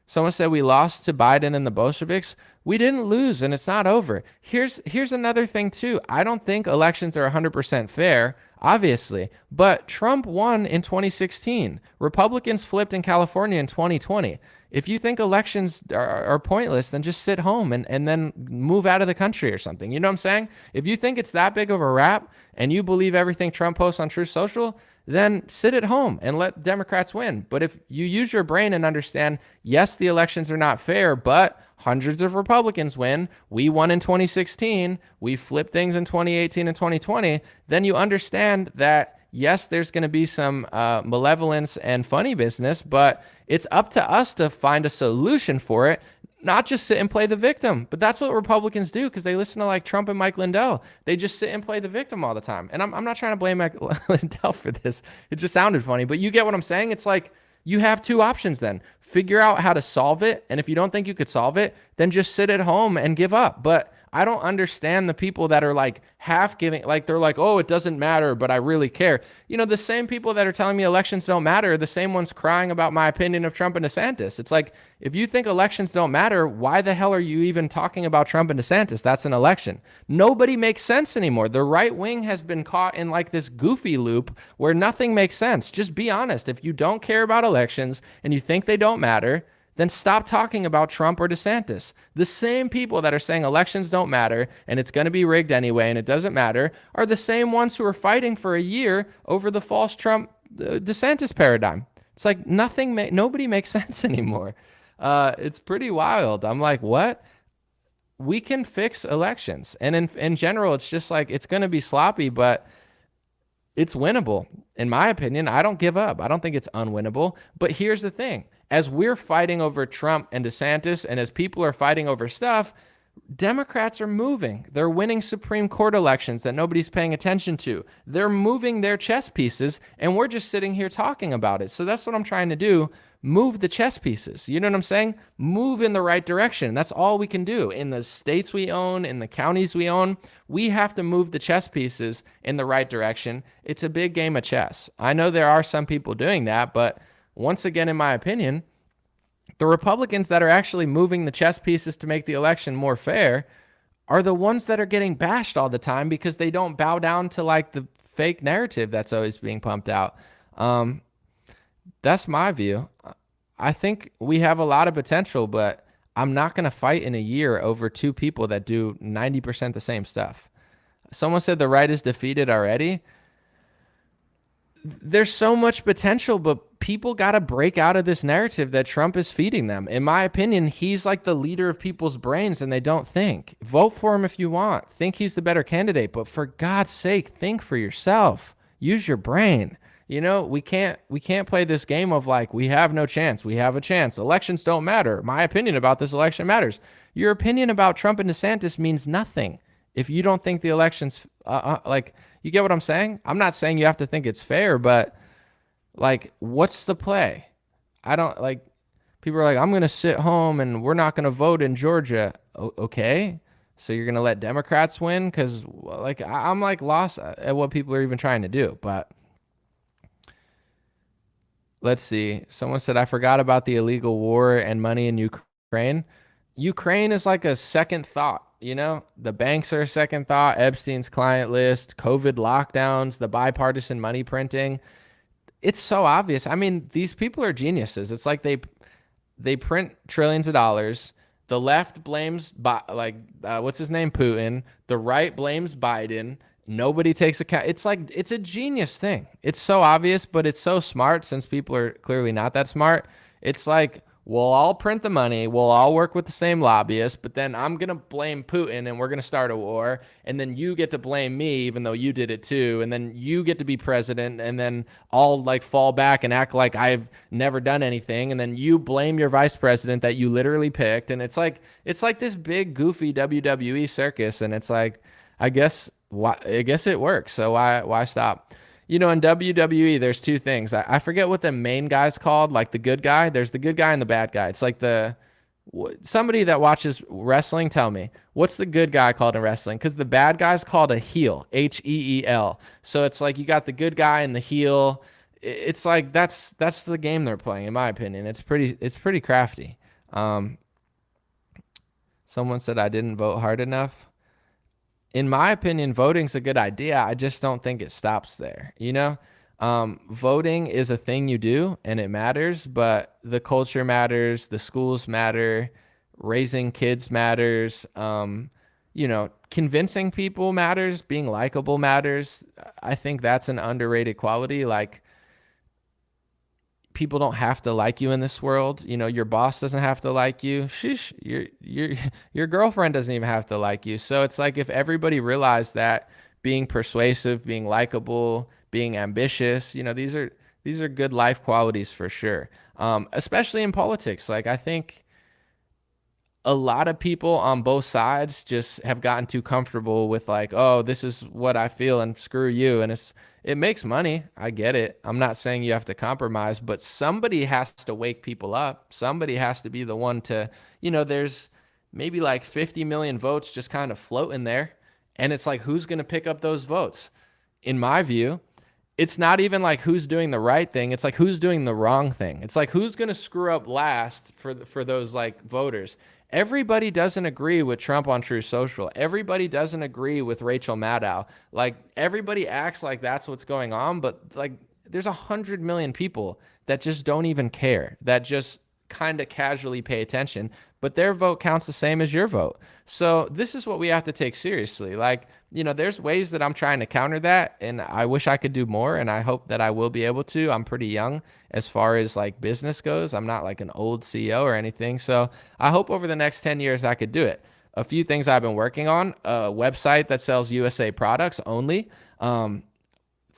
S2: Someone said we lost to Biden and the Bolsheviks. We didn't lose, and it's not over. Here's another thing, too. I don't think elections are 100% fair, obviously, but Trump won in 2016. Republicans flipped in California in 2020. If you think elections are pointless, then just sit home and then move out of the country or something. You know what I'm saying? If you think it's that big of a rap and you believe everything Trump posts on Truth Social, then sit at home and let Democrats win. But if you use your brain and understand, yes, the elections are not fair, but hundreds of Republicans win. We won in 2016. We flipped things in 2018 and 2020. Then you understand that, yes, there's going to be some malevolence and funny business, but it's up to us to find a solution for it, not just sit and play the victim. But that's what Republicans do because they listen to like Trump and Mike Lindell. They just sit and play the victim all the time. And I'm not trying to blame Mike Lindell for this. It just sounded funny. But you get what I'm saying? It's like you have two options then. Figure out how to solve it. And if you don't think you could solve it, then just sit at home and give up. But I don't understand the people that are like half giving, like they're like, oh, it doesn't matter, but I really care. You know, the same people that are telling me elections don't matter are the same ones crying about my opinion of Trump and DeSantis. It's like, if you think elections don't matter, why the hell are you even talking about Trump and DeSantis? That's an election. Nobody makes sense anymore. The right wing has been caught in like this goofy loop where nothing makes sense. Just be honest. If you don't care about elections and you think they don't matter, then stop talking about Trump or DeSantis. The same people that are saying elections don't matter and it's going to be rigged anyway and it doesn't matter are the same ones who are fighting for a year over the false Trump DeSantis paradigm. It's like nobody makes sense anymore. It's pretty wild. I'm like, what? We can fix elections. And in general, it's just like, it's going to be sloppy, but it's winnable. In my opinion, I don't give up. I don't think it's unwinnable. But here's the thing. As we're fighting over Trump and DeSantis, and as people are fighting over stuff, Democrats are moving. They're winning Supreme Court elections that nobody's paying attention to. They're moving their chess pieces, and we're just sitting here talking about it. So that's what I'm trying to do. Move the chess pieces. You know what I'm saying? Move in the right direction. That's all we can do. In the states we own, in the counties we own, we have to move the chess pieces in the right direction. It's a big game of chess. I know there are some people doing that, but once again, in my opinion, the Republicans that are actually moving the chess pieces to make the election more fair are the ones that are getting bashed all the time because they don't bow down to like the fake narrative that's always being pumped out. That's my view. I think we have a lot of potential, but I'm not going to fight in a year over two people that do 90% the same stuff. Someone said the right is defeated already. There's so much potential, but people got to break out of this narrative that Trump is feeding them. In my opinion, he's like the leader of people's brains and they don't think. Vote for him if you want. Think he's the better candidate, but for God's sake, think for yourself. Use your brain. You know, we can't play this game of like, we have no chance. We have a chance. Elections don't matter. My opinion about this election matters. Your opinion about Trump and DeSantis means nothing if you don't think the election's like, you get what I'm saying? I'm not saying you have to think it's fair, but like, what's the play? I don't like, people are like, I'm going to sit home and we're not going to vote in Georgia. Okay. So you're going to let Democrats win? Cause like, I'm like lost at what people are even trying to do, but let's see. Someone said, I forgot about the illegal war and money in Ukraine. Ukraine is like a second thought. You know, the banks are a second thought, Epstein's client list, COVID lockdowns, the bipartisan money printing. It's so obvious. I mean, these people are geniuses. It's like they print trillions of dollars. The left blames, what's his name? Putin. The right blames Biden. Nobody takes account. It's like, it's a genius thing. It's so obvious, but it's so smart since people are clearly not that smart. It's like, we'll all print the money. We'll all work with the same lobbyists, but then I'm going to blame Putin and we're going to start a war. And then you get to blame me, even though you did it too. And then you get to be president and then I'll like fall back and act like I've never done anything. And then you blame your vice president that you literally picked. And it's like this big goofy WWE circus. And it's like, I guess it works. So why stop? You know, in WWE, there's two things. I forget what the main guy's called, like the good guy. There's the good guy and the bad guy. It's like somebody that watches wrestling, tell me, what's the good guy called in wrestling? Because the bad guy's called a heel, Heel. So it's like you got the good guy and the heel. It's like that's the game they're playing, in my opinion. It's pretty crafty. Someone said I didn't vote hard enough. In my opinion, voting's a good idea. I just don't think it stops there. You know, voting is a thing you do and it matters, but the culture matters, the schools matter, raising kids matters. You know, convincing people matters, being likable matters. I think that's an underrated quality. Like, people don't have to like you in this world. You know, your boss doesn't have to like you. Sheesh, your girlfriend doesn't even have to like you. So it's like if everybody realized that being persuasive, being likable, being ambitious, you know, these are good life qualities for sure. Especially in politics. Like, I think a lot of people on both sides just have gotten too comfortable with like, oh, this is what I feel and screw you. And it makes money. I get it. I'm not saying you have to compromise, but somebody has to wake people up. Somebody has to be the one to, you know, there's maybe like 50 million votes just kind of floating there. And it's like, who's going to pick up those votes? In my view, it's not even like who's doing the right thing. It's like who's doing the wrong thing. It's like who's going to screw up last for those like voters. Everybody doesn't agree with Trump on True Social. Everybody doesn't agree with Rachel Maddow. Like, everybody acts like that's what's going on, but like there's 100 million people that just don't even care, that just kind of casually pay attention, but their vote counts the same as your vote. So this is what we have to take seriously. Like, you know, there's ways that I'm trying to counter that, and I wish I could do more, and I hope that I will be able to. I'm pretty young as far as like business goes. I'm not like an old CEO or anything. So I hope over the next 10 years I could do it. A few things I've been working on: a website that sells USA products only.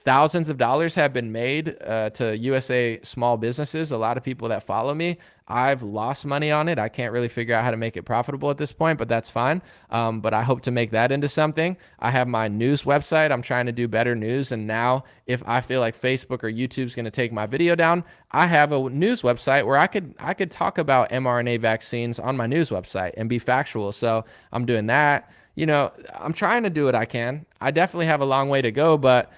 S2: thousands of dollars have been made to USA small businesses. A lot of people that follow me, I've lost money on it. I can't really figure out how to make it profitable at this point, but that's fine. But I hope to make that into something. I have my news website. I'm trying to do better news. And now if I feel like Facebook or YouTube's going to take my video down, I have a news website where I could talk about mRNA vaccines on my news website and be factual. So I'm doing that. You know, I'm trying to do what I can. I definitely have a long way to go, but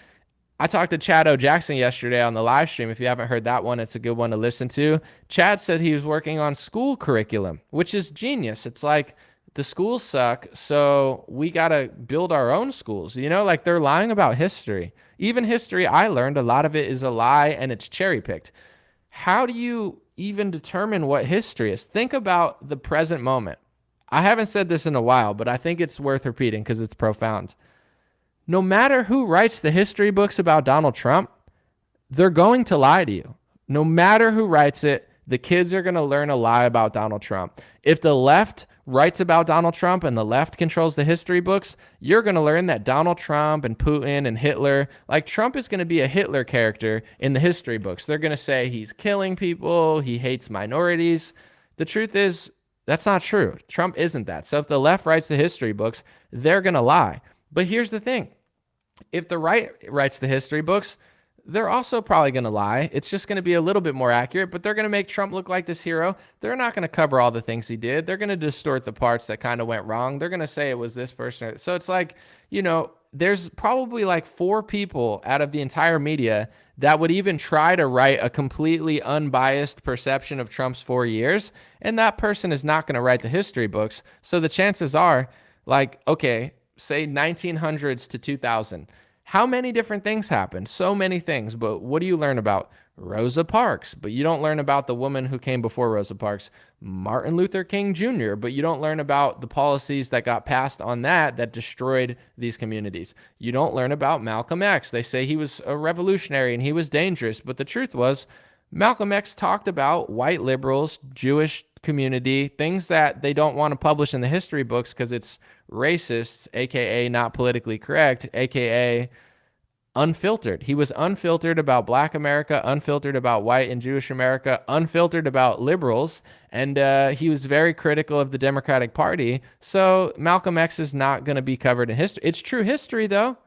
S2: I talked to Chad O. Jackson yesterday on the live stream. If you haven't heard that one, it's a good one to listen to. Chad said he was working on school curriculum, which is genius. It's like the schools suck, so we got to build our own schools. You know, like they're lying about history. Even history I learned, a lot of it is a lie and it's cherry picked. How do you even determine what history is? Think about the present moment. I haven't said this in a while, but I think it's worth repeating because it's profound. No matter who writes the history books about Donald Trump, they're going to lie to you. No matter who writes it, the kids are going to learn a lie about Donald Trump. If the left writes about Donald Trump and the left controls the history books, you're going to learn that Donald Trump and Putin and Hitler, like Trump is going to be a Hitler character in the history books. They're going to say he's killing people, he hates minorities. The truth is, that's not true. Trump isn't that. So if the left writes the history books, they're going to lie. But here's the thing. If the right writes the history books, they're also probably going to lie. It's just going to be a little bit more accurate, but they're going to make Trump look like this hero. They're not going to cover all the things he did. They're going to distort the parts that kind of went wrong. They're going to say it was this person. So it's like, you know, there's probably like 4 people out of the entire media that would even try to write a completely unbiased perception of Trump's 4 years. And that person is not going to write the history books. So the chances are like, okay, say 1900s to 2000. How many different things happened? So many things. But what do you learn about? Rosa Parks. But you don't learn about the woman who came before Rosa Parks. Martin Luther King Jr. But you don't learn about the policies that got passed on that destroyed these communities. You don't learn about Malcolm X. They say he was a revolutionary and he was dangerous. But the truth was, Malcolm X talked about white liberals, Jewish community, things that they don't want to publish in the history books because it's racist, aka not politically correct, aka unfiltered. He was unfiltered about Black America, unfiltered about white and Jewish America, unfiltered about liberals, and he was very critical of the Democratic Party. So Malcolm X is not going to be covered in history. It's true history, though.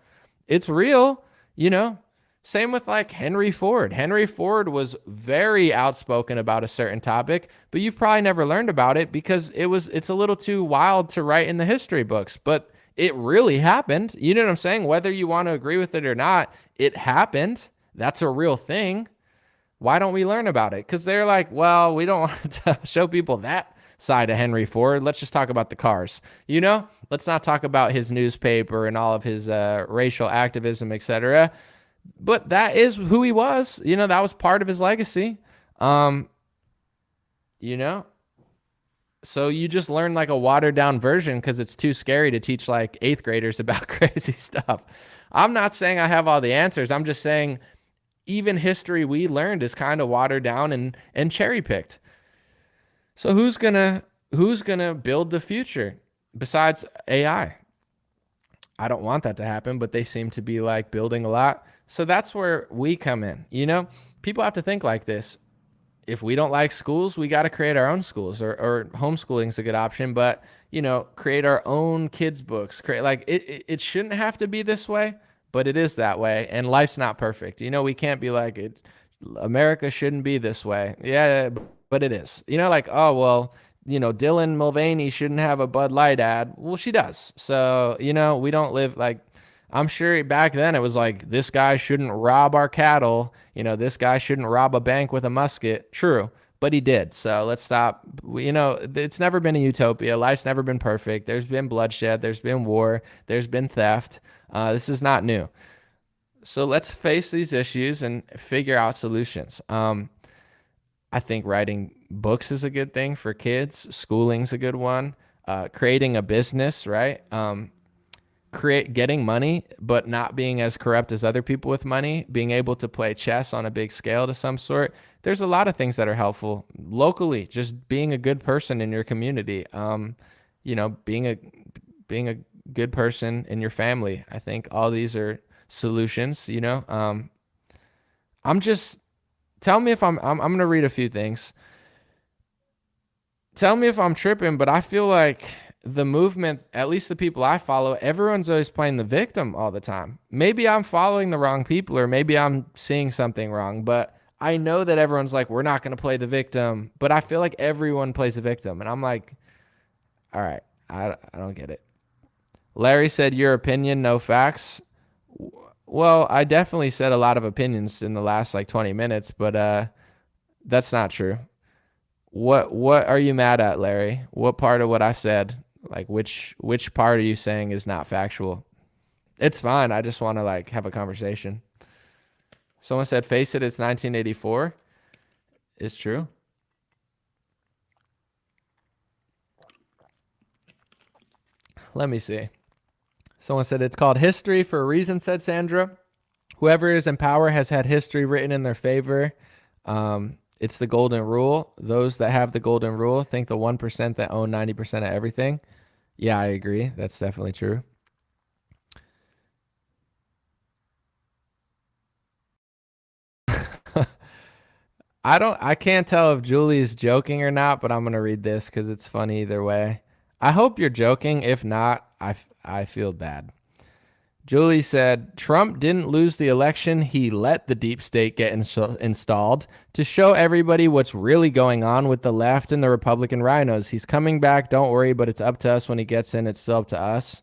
S2: It's real, you know. Same with like Henry Ford. Henry Ford was very outspoken about a certain topic, but you've probably never learned about it because it's a little too wild to write in the history books, but it really happened. You know what I'm saying? Whether you want to agree with it or not, it happened. That's a real thing. Why don't we learn about it? Because they're like, well, we don't want to show people that side of Henry Ford. Let's just talk about the cars. You know, let's not talk about his newspaper and all of his racial activism, etc. But that is who he was. You know, that was part of his legacy. You know, so you just learn like a watered down version because it's too scary to teach like 8th graders about crazy stuff. I'm not saying I have all the answers. I'm just saying even history we learned is kind of watered down and cherry picked. So who's gonna build the future besides AI? I don't want that to happen, but they seem to be like building a lot. So that's where we come in. You know, people have to think like this. If we don't like schools, we got to create our own schools, or homeschooling is a good option, but, you know, create our own kids' books. Create like it shouldn't have to be this way, but it is that way. And life's not perfect. You know, we can't be like America shouldn't be this way. Yeah, but it is. You know, like, oh, well, you know, Dylan Mulvaney shouldn't have a Bud Light ad. Well, she does. So, you know, we don't live like, I'm sure back then it was like, this guy shouldn't rob our cattle. You know, this guy shouldn't rob a bank with a musket. True, but he did. So let's stop. You know, it's never been a utopia. Life's never been perfect. There's been bloodshed. There's been war. There's been theft. This is not new. So let's face these issues and figure out solutions. I think writing books is a good thing for kids. Schooling's a good one. Creating a business, right? Getting money, but not being as corrupt as other people with money, being able to play chess on a big scale to some sort. There's a lot of things that are helpful locally, just being a good person in your community. You know, being a good person in your family. I think all these are solutions, you know. Tell me if I'm going to read a few things. Tell me if I'm tripping, but I feel like the movement, at least the people I follow, everyone's always playing the victim all the time. Maybe I'm following the wrong people, or maybe I'm seeing something wrong, but I know that everyone's like, we're not going to play the victim, but I feel like everyone plays the victim. And I'm like, all right, I don't get it. Larry said, your opinion, no facts. Well, I definitely said a lot of opinions in the last like 20 minutes, but that's not true. What are you mad at, Larry? What part of what I said? Like which part are you saying is not factual? It's fine. I just want to like have a conversation. Someone said, face it, it's 1984. It's true. Let me see. Someone said, it's called history for a reason, said Sandra. Whoever is in power has had history written in their favor. It's the golden rule. Those that have the golden rule think the 1% that own 90% of everything. Yeah, I agree. That's definitely true. I can't tell if Julie's joking or not, but I'm going to read this because it's funny either way. I hope you're joking. If not, I feel bad. Julie said, Trump didn't lose the election. He let the deep state get installed to show everybody what's really going on with the left and the Republican rhinos. He's coming back. Don't worry, but it's up to us when he gets in. It's still up to us.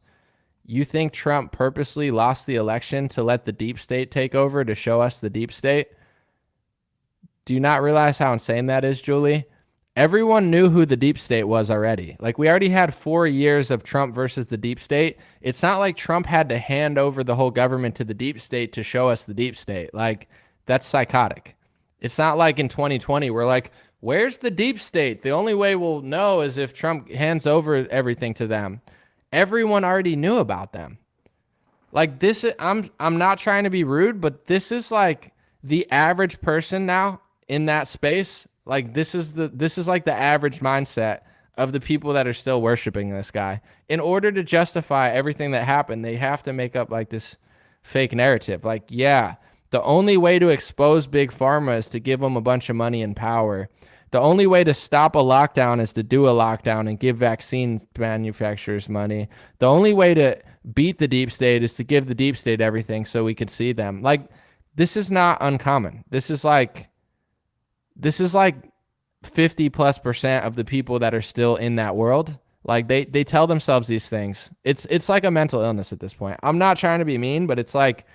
S2: You think Trump purposely lost the election to let the deep state take over to show us the deep state? Do you not realize how insane that is, Julie? Everyone knew who the deep state was already. Like, we already had 4 years of Trump versus the deep state. It's not like Trump had to hand over the whole government to the deep state to show us the deep state. Like, that's psychotic. It's not like in 2020, we're like, where's the deep state? The only way we'll know is if Trump hands over everything to them. Everyone already knew about them. Like, this, I'm not trying to be rude, but this is like the average person now in that space. Like, this is like the average mindset of the people that are still worshiping this guy. In order to justify everything that happened, they have to make up like this fake narrative. Like, yeah, the only way to expose Big Pharma is to give them a bunch of money and power. The only way to stop a lockdown is to do a lockdown and give vaccine manufacturers money. The only way to beat the deep state is to give the deep state everything so we could see them. Like, this is not uncommon. This is like 50+% of the people that are still in that world. Like, they tell themselves these things. It's like a mental illness at this point. I'm not trying to be mean, but it's like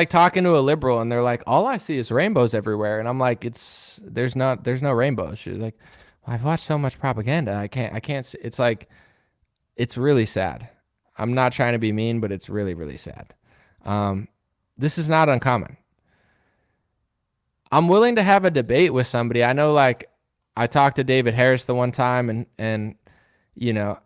S2: talking to a liberal and they're like, all I see is rainbows everywhere. And I'm like, there's no rainbows. She's like, I've watched so much propaganda. I can't see. It's like, it's really sad. I'm not trying to be mean, but it's really, really sad. This is not uncommon. I'm willing to have a debate with somebody. I know, like, I talked to David Harris the one time and you know,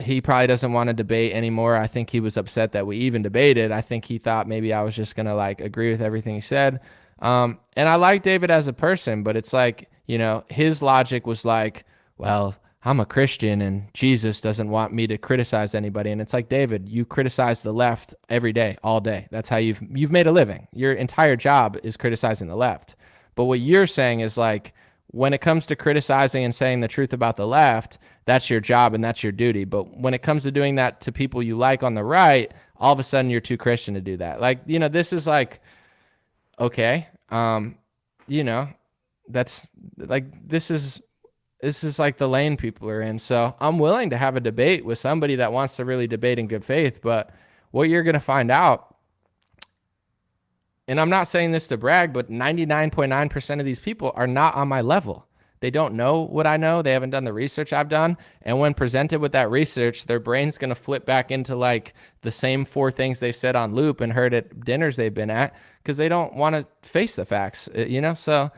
S2: he probably doesn't want to debate anymore. I think he was upset that we even debated. I think he thought maybe I was just going to like agree with everything he said. And I like David as a person, but it's like, you know, his logic was like, well, I'm a Christian and Jesus doesn't want me to criticize anybody. And it's like, David, you criticize the left every day, all day. That's how you've made a living. Your entire job is criticizing the left. But what you're saying is like, when it comes to criticizing and saying the truth about the left, that's your job and that's your duty. But when it comes to doing that to people you like on the right, all of a sudden you're too Christian to do that. Like, you know, this is like, okay, you know, that's like, this is like the lane people are in. So I'm willing to have a debate with somebody that wants to really debate in good faith. But what you're going to find out, and I'm not saying this to brag, but 99.9% of these people are not on my level. They don't know what I know. They haven't done the research I've done. And when presented with that research, their brain's going to flip back into like the same 4 things they've said on loop and heard at dinners they've been at, because they don't want to face the facts, you know? So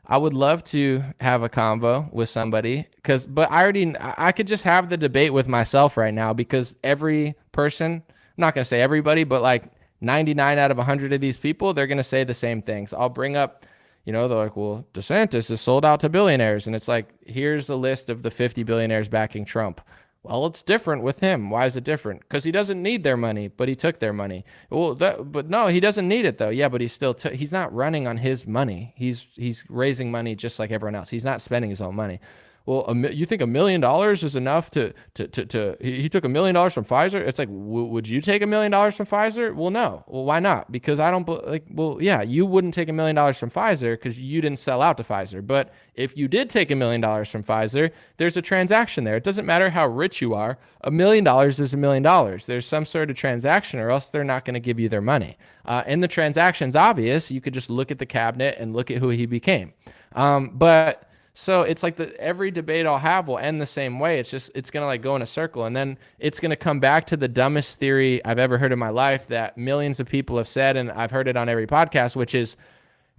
S2: I would love to have a convo with somebody, but I could just have the debate with myself right now, because every person, I'm not going to say everybody, but like 99 out of 100 of these people, they're going to say the same things. I'll bring up, you know, they're like, well, DeSantis is sold out to billionaires. And it's like, here's the list of the 50 billionaires backing Trump. Well, it's different with him. Why is it different? Because he doesn't need their money, but he took their money. Well, but no, he doesn't need it though. Yeah, but he's still he's not running on his money. He's raising money just like everyone else. He's not spending his own money. Well, you think $1 million is enough to he took $1 million from Pfizer? It's like, would you take $1 million from Pfizer? Well, no. Well, why not? Because I don't like. Well, yeah, you wouldn't take $1 million from Pfizer because you didn't sell out to Pfizer. But if you did take $1 million from Pfizer, there's a transaction there. It doesn't matter how rich you are. $1 million is $1 million. There's some sort of transaction, or else they're not going to give you their money. And the transaction's obvious. You could just look at the cabinet and look at who he became. But so it's like every debate I'll have will end the same way. It's going to like go in a circle, and then it's going to come back to the dumbest theory I've ever heard in my life that millions of people have said, and I've heard it on every podcast, which is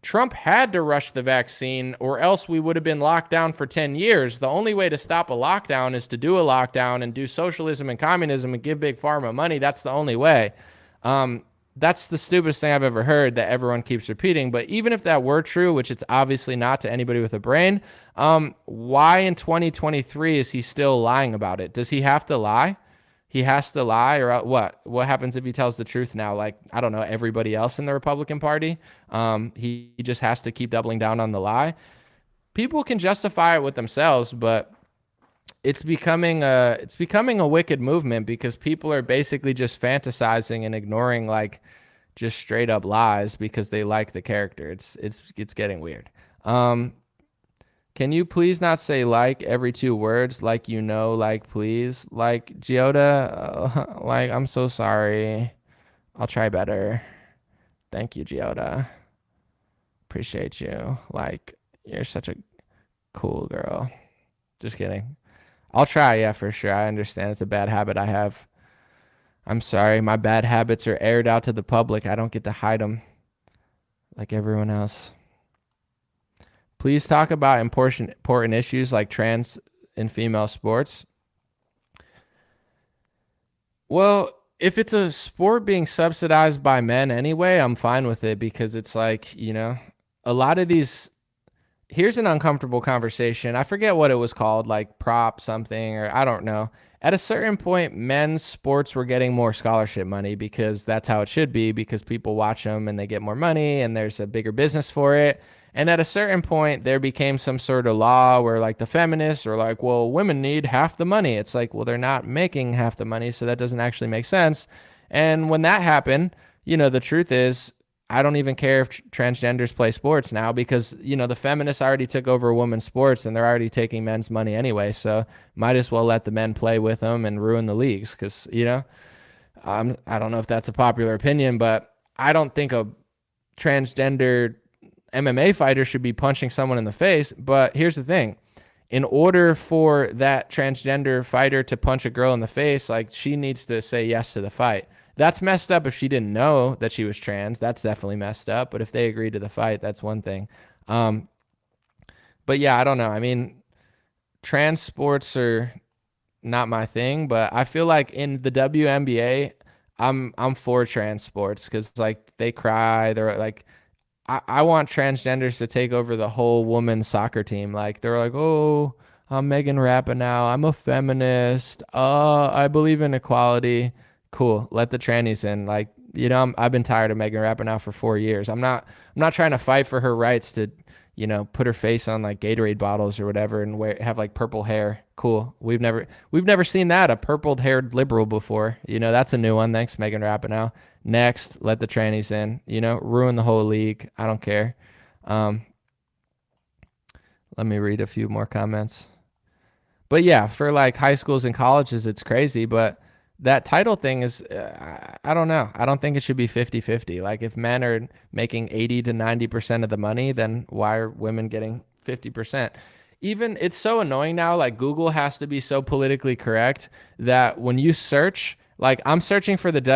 S2: Trump had to rush the vaccine or else we would have been locked down for 10 years. The only way to stop a lockdown is to do a lockdown and do socialism and communism and give big pharma money. That's the only way. That's the stupidest thing I've ever heard that everyone keeps repeating. But even if that were true, which it's obviously not to anybody with a brain, why in 2023 is he still lying about it? Does he have to lie? He has to lie, or what? What happens if he tells the truth now? Like, I don't know, everybody else in the Republican Party? He just has to keep doubling down on the lie. People can justify it with themselves, but it's becoming a wicked movement because people are basically just fantasizing and ignoring like just straight up lies because they like the character. It's getting weird. Can you please not say like every 2 words? Like, like, please, like Giota, like, I'm so sorry. I'll try better. Thank you, Giota. Appreciate you. Like, you're such a cool girl. Just kidding. I'll try, yeah, for sure. I understand it's a bad habit I have. I'm sorry. My bad habits are aired out to the public. I don't get to hide them like everyone else. Please talk about important issues like trans and female sports. Well, if it's a sport being subsidized by men anyway, I'm fine with it because it's like, a lot of these... Here's an uncomfortable conversation. I forget what it was called, like prop something, or I don't know. At a certain point, men's sports were getting more scholarship money because that's how it should be, because people watch them and they get more money and there's a bigger business for it. And at a certain point, there became some sort of law where like the feminists are like, well, women need half the money. It's like, well, they're not making half the money, so that doesn't actually make sense. And when that happened, the truth is, I don't even care if transgenders play sports now because, the feminists already took over women's sports and they're already taking men's money anyway. So might as well let the men play with them and ruin the leagues because, I don't know if that's a popular opinion, but I don't think a transgender MMA fighter should be punching someone in the face. But here's the thing. In order for that transgender fighter to punch a girl in the face, like, she needs to say yes to the fight. That's messed up if she didn't know that she was trans. That's definitely messed up. But if they agreed to the fight, that's one thing. But yeah, I don't know. I mean, trans sports are not my thing, but I feel like in the WNBA, I'm for trans sports because like they cry. They're like, I want transgenders to take over the whole women's soccer team. Like they're like, oh, I'm Megan Rapinoe. I'm a feminist. I believe in equality. Cool. Let the trannies in. Like, I've been tired of Megan Rapinoe for 4 years. I'm not trying to fight for her rights to, put her face on like Gatorade bottles or whatever and have like purple hair. Cool. We've never seen that, a purple haired liberal before. That's a new one. Thanks, Megan Rapinoe. Next, let the trannies in, ruin the whole league. I don't care. Let me read a few more comments. But yeah, for like high schools and colleges, it's crazy, but that title thing is, I don't know. I don't think it should be 50-50. Like if men are making 80 to 90% of the money, then why are women getting 50%? Even it's so annoying now. Like Google has to be so politically correct that when you search, like I'm searching for the the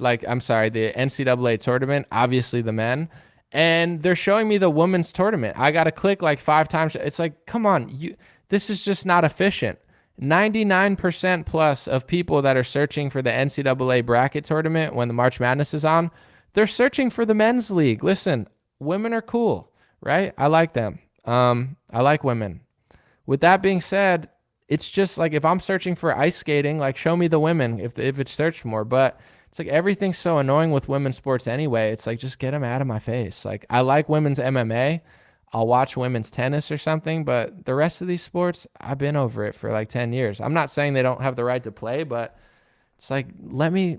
S2: NCAA tournament, obviously the men, and they're showing me the women's tournament. I got to click like 5 times. It's like, come on, this is just not efficient. 99% plus of people that are searching for the NCAA bracket tournament when the March Madness is on, they're searching for the men's league. Listen, women are cool, right? I like them. I like women. With that being said, It's just like if I'm searching for ice skating, like show me the women if it's searched more. But it's like everything's so annoying with women's sports anyway. It's like just get them out of my face. Like I like women's MMA. I'll watch women's tennis or something, but the rest of these sports, I've been over it for like 10 years. I'm not saying they don't have the right to play, but it's like let me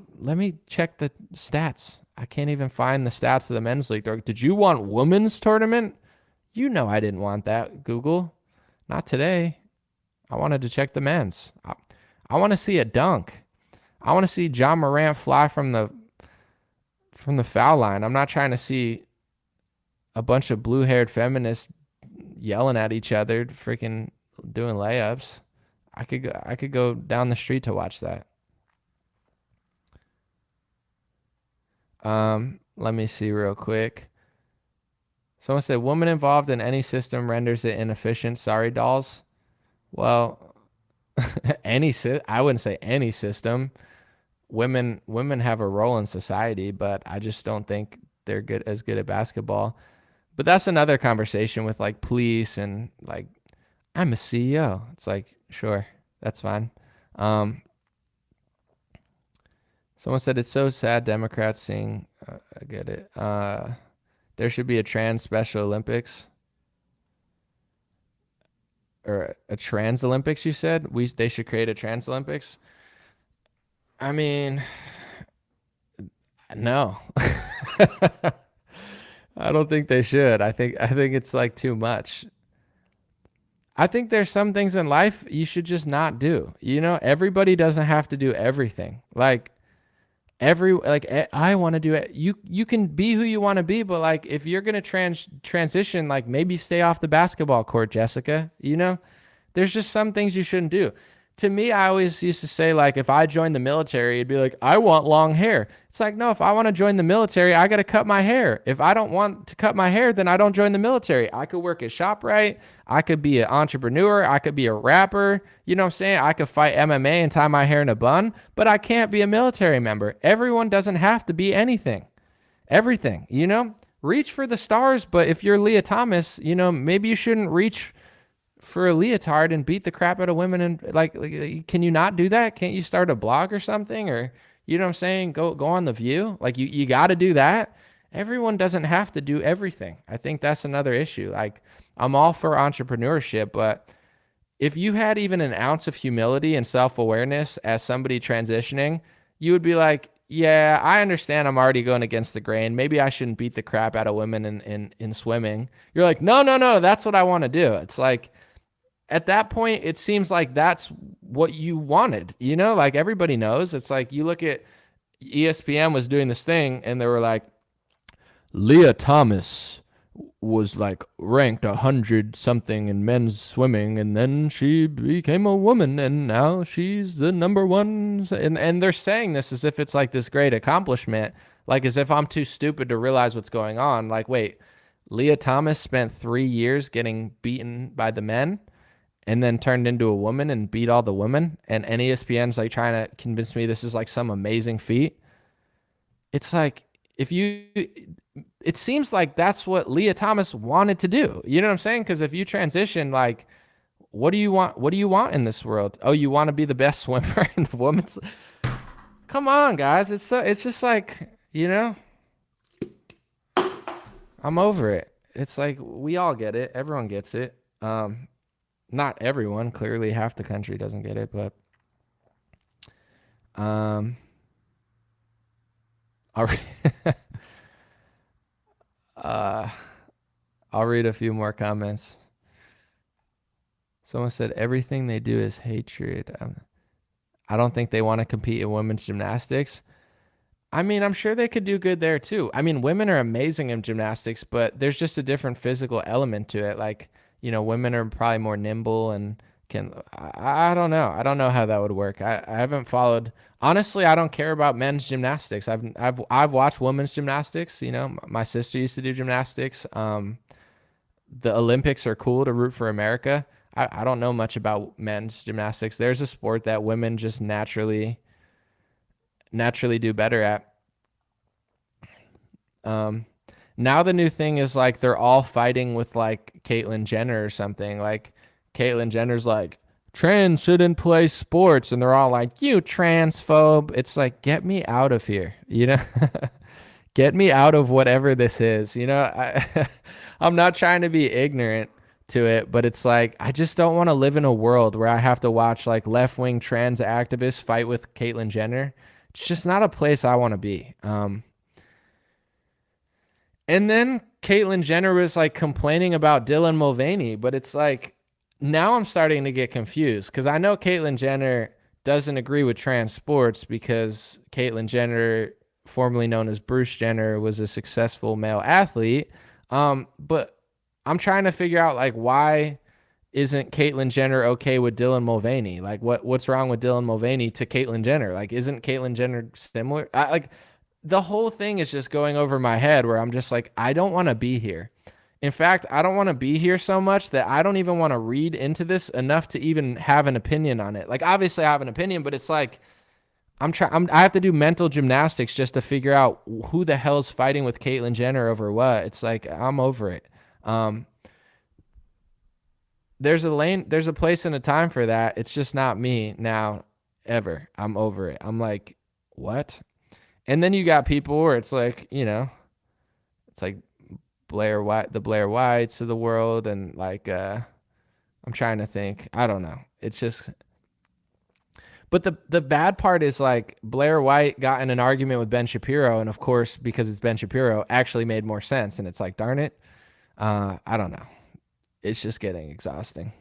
S2: check the stats. I can't even find the stats of the men's league. Did you want women's tournament? You know I didn't want that, Google. Not today. I wanted to check the men's. I want to see a dunk. I want to see John Morant fly from the foul line. I'm not trying to see a bunch of blue-haired feminists yelling at each other, freaking doing layups. I could go down the street to watch that. Let me see real quick. Someone said, woman involved in any system renders it inefficient. Sorry, dolls. Well, I wouldn't say any system. Women have a role in society, but I just don't think they're as good at basketball. But that's another conversation with like police and like, I'm a CEO. It's like, sure, that's fine. Someone said it's so sad Democrats seeing, I get it. There should be a trans Special Olympics. Or a trans Olympics, you said? They should create a trans Olympics? I mean, no. I don't think they should. I think it's like too much. I think there's some things in life you should just not do. You know, everybody doesn't have to do everything. Like I want to do it. You can be who you want to be, but like if you're going to transition, like maybe stay off the basketball court, Jessica, you know? There's just some things you shouldn't do. To me, I always used to say like if I joined the military, it'd be like I want long hair. It's like no, if I want to join the military, I got to cut my hair. If I don't want to cut my hair, then I don't join the military. I could work at ShopRite. I could be an entrepreneur. I could be a rapper. You know what I'm saying? I could fight MMA and tie my hair in a bun, but I can't be a military member. Everyone doesn't have to be anything. Everything, you know? Reach for the stars, but if you're Leah Thomas, you know, maybe you shouldn't reach for a leotard and beat the crap out of women. And like can you not do that? Can't you start a blog or something? Or, you know what I'm saying? Go on The View. Like you got to do that. Everyone doesn't have to do everything. I think that's another issue. Like I'm all for entrepreneurship, but if you had even an ounce of humility and self-awareness as somebody transitioning, you would be like, yeah, I understand I'm already going against the grain. Maybe I shouldn't beat the crap out of women in swimming. You're like, no, that's what I want to do. It's like, at that point, it seems like that's what you wanted, you know, like everybody knows. It's like you look at ESPN was doing this thing and they were like, Leah Thomas was like ranked 100 something in men's swimming. And then she became a woman and now she's the number one. And they're saying this as if it's like this great accomplishment, like as if I'm too stupid to realize what's going on. Like, wait, Leah Thomas spent 3 years getting beaten by the men and then turned into a woman and beat all the women. And ESPN's like trying to convince me this is like some amazing feat. It's like, it seems like that's what Leah Thomas wanted to do. You know what I'm saying? Because if you transition, like, what do you want? What do you want in this world? Oh, you want to be the best swimmer in the women's? Come on, guys. It's just like, you know, I'm over it. It's like, we all get it. Everyone gets it. Not everyone, clearly half the country doesn't get it, but I'll read a few more comments. Someone said everything they do is hatred. I don't think they want to compete in women's gymnastics. I mean, I'm sure they could do good there too. I mean, women are amazing in gymnastics, but there's just a different physical element to it. Like, you know, women are probably more nimble and I don't know. I don't know how that would work. I haven't followed. Honestly, I don't care about men's gymnastics. I've watched women's gymnastics. You know, my sister used to do gymnastics. The Olympics are cool to root for America. I don't know much about men's gymnastics. There's a sport that women just naturally do better at. Now the new thing is like they're all fighting with like Caitlyn Jenner or something. Like Caitlyn Jenner's like, trans shouldn't play sports, and they're all like, you transphobe. It's like, get me out of here, you know? Get me out of whatever this is, you know? I'm not trying to be ignorant to it, but it's like, I just don't want to live in a world where I have to watch like left-wing trans activists fight with Caitlyn Jenner. It's just not a place I want to be. And then Caitlyn Jenner was like complaining about Dylan Mulvaney, but it's like, now I'm starting to get confused because I know Caitlyn Jenner doesn't agree with trans sports because Caitlyn Jenner, formerly known as Bruce Jenner, was a successful male athlete. But I'm trying to figure out like, why isn't Caitlyn Jenner okay with Dylan Mulvaney? Like what's wrong with Dylan Mulvaney to Caitlyn Jenner? Like, isn't Caitlyn Jenner similar? The whole thing is just going over my head where I'm just like, I don't want to be here. In fact, I don't want to be here so much that I don't even want to read into this enough to even have an opinion on it. Like, obviously I have an opinion, but it's like, I have to do mental gymnastics just to figure out who the hell's fighting with Caitlyn Jenner over what. It's like, I'm over it. There's a place and a time for that. It's just not me now, ever. I'm over it. I'm like, what? And then you got people where it's like, you know, it's like the Blair Whites of the world. And like, I'm trying to think, I don't know. It's just, but the bad part is like Blair White got in an argument with Ben Shapiro. And of course, because it's Ben Shapiro, actually made more sense. And it's like, darn it. I don't know. It's just getting exhausting.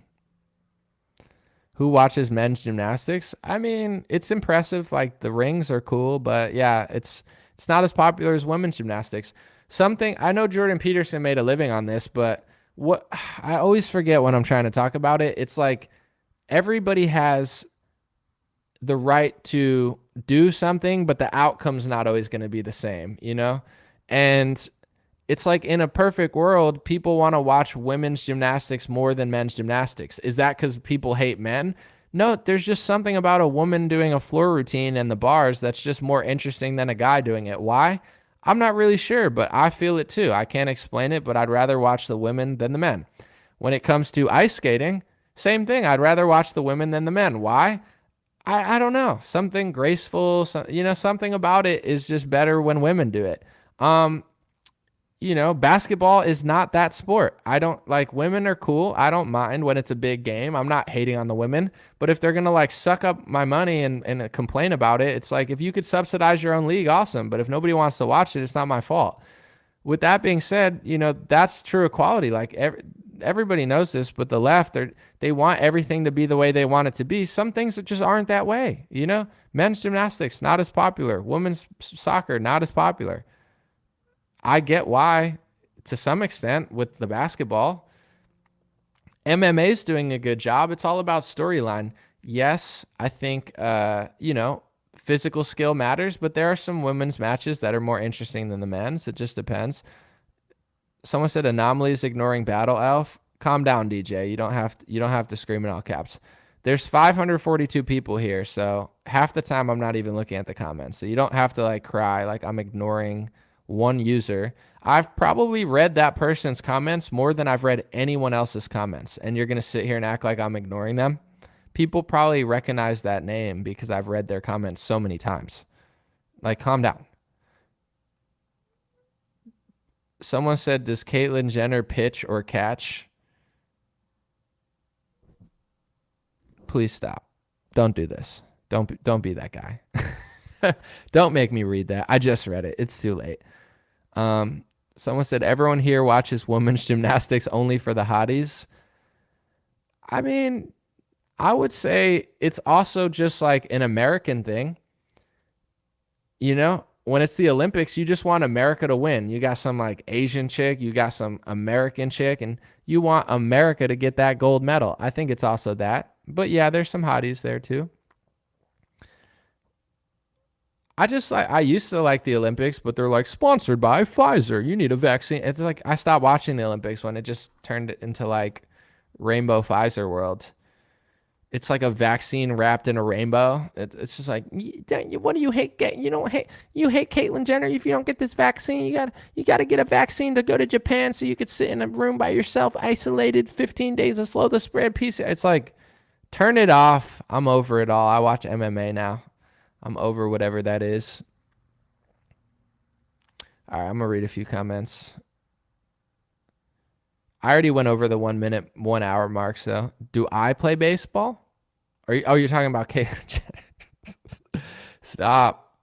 S2: Who watches men's gymnastics? I mean, it's impressive. Like the rings are cool, but yeah, it's not as popular as women's gymnastics. Something I know Jordan Peterson made a living on this, but what I always forget when I'm trying to talk about it, it's like everybody has the right to do something, but the outcome's not always going to be the same, you know? And it's like in a perfect world, people want to watch women's gymnastics more than men's gymnastics. Is that because people hate men? No, there's just something about a woman doing a floor routine in the bars that's just more interesting than a guy doing it. Why? I'm not really sure, but I feel it too. I can't explain it, but I'd rather watch the women than the men. When it comes to ice skating, same thing. I'd rather watch the women than the men. Why? I don't know. Something graceful, something about it is just better when women do it. Basketball is not that sport. I don't like, women are cool. I don't mind when it's a big game. I'm not hating on the women, but if they're going to like suck up my money and complain about it, it's like, if you could subsidize your own league, awesome. But if nobody wants to watch it, it's not my fault. With that being said, that's true equality. Like everybody knows this, but the left, they want everything to be the way they want it to be. Some things that just aren't that way. Men's gymnastics, not as popular. Women's soccer, not as popular. I get why, to some extent, with the basketball. MMA is doing a good job. It's all about storyline. Yes, I think, physical skill matters, but there are some women's matches that are more interesting than the men's. It just depends. Someone said Anomaly's ignoring Battle Elf. Calm down, DJ. You don't have to scream in all caps. There's 542 people here, so half the time I'm not even looking at the comments. So you don't have to like cry like I'm ignoring one user. I've probably read that person's comments more than I've read anyone else's comments, and you're going to sit here and act like I'm ignoring them. People probably recognize that name because I've read their comments so many times. Like, calm down. Someone said, does Caitlyn Jenner pitch or catch? Please stop. Don't do this. Don't be that guy. Don't make me read that. I just read it. It's too late. Someone said, everyone here watches women's gymnastics only for the hotties. I mean, I would say it's also just like an American thing. When it's the Olympics, you just want America to win. You got some like Asian chick, you got some American chick, and you want America to get that gold medal. I think it's also that. But yeah, there's some hotties there too. I used to like the Olympics, but they're like sponsored by Pfizer. You need a vaccine. It's like I stopped watching the Olympics when it just turned it into like rainbow Pfizer world. It's like a vaccine wrapped in a rainbow. It's just like, what do you hate? You hate Caitlyn Jenner if you don't get this vaccine. You got to get a vaccine to go to Japan so you could sit in a room by yourself, isolated, 15 days to slow the spread. Peace. It's like, Turn it off. I'm over it all. I watch MMA now. I'm over whatever that is. All right, I'm going to read a few comments. I already went over the 1 minute, 1 hour mark. So, do I play baseball? You're talking about Caitlyn Jenner. Stop.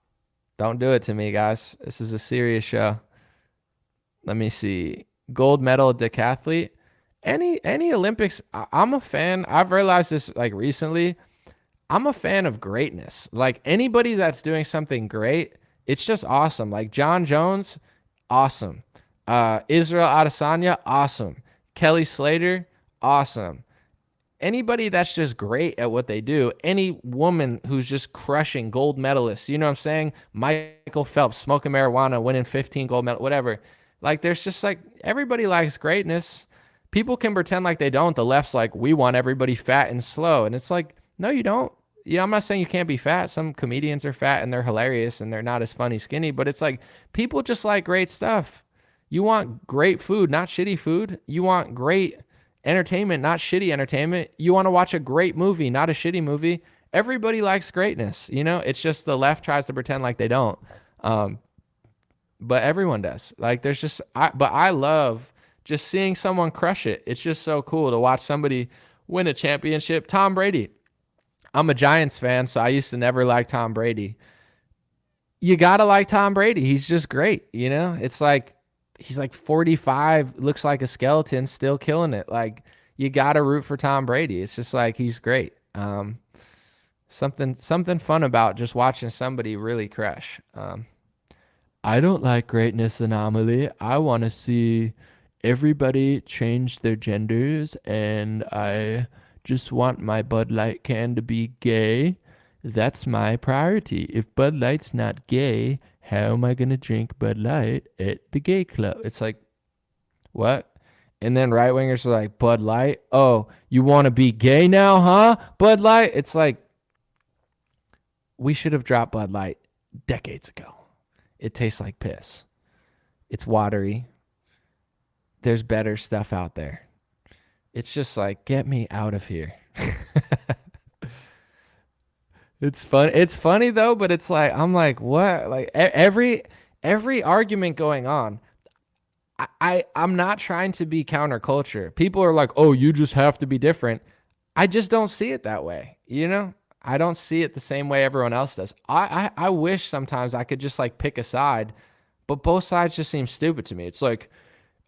S2: Don't do it to me, guys. This is a serious show. Let me see. Gold medal decathlete. Any Olympics, I'm a fan. I've realized this like recently. I'm a fan of greatness. Like anybody that's doing something great, it's just awesome. Like John Jones, awesome. Israel Adesanya, awesome. Kelly Slater, awesome. Anybody that's just great at what they do, any woman who's just crushing gold medalists, you know what I'm saying? Michael Phelps, smoking marijuana, winning 15 gold medals, whatever. Like there's just like, everybody likes greatness. People can pretend like they don't. The left's like, we want everybody fat and slow. And it's like, no, you don't. Yeah, I'm not saying you can't be fat. Some comedians are fat and they're hilarious and they're not as funny skinny, but it's like people just like great stuff. You want great food, not shitty food. You want great entertainment, not shitty entertainment. You want to watch a great movie, not a shitty movie. Everybody likes greatness, you know? It's just the left tries to pretend like they don't. But everyone does. Like there's just, but I love just seeing someone crush it. It's just so cool to watch somebody win a championship. Tom Brady. I'm a Giants fan, so I used to never like Tom Brady. You got to like Tom Brady. He's just great, you know? It's like, he's like 45, looks like a skeleton, still killing it. Like, you got to root for Tom Brady. It's just like, he's great. Something fun about just watching somebody really crush. I don't like greatness anomaly. I want to see everybody change their genders, and I just want my Bud Light can to be gay. That's my priority. If Bud Light's not gay, how am I going to drink Bud Light at the gay club? It's like, what? And then right-wingers are like, Bud Light? Oh, you want to be gay now, huh? Bud Light? It's like, we should have dropped Bud Light decades ago. It tastes like piss. It's watery. There's better stuff out there. It's just like, get me out of here. It's fun. It's funny though, but it's like, I'm like, what? Like every argument going on, I'm not trying to be counterculture. People are like, oh, you just have to be different. I just don't see it that way. You know, I don't see it the same way everyone else does. I wish sometimes I could just like pick a side, but both sides just seem stupid to me. It's like,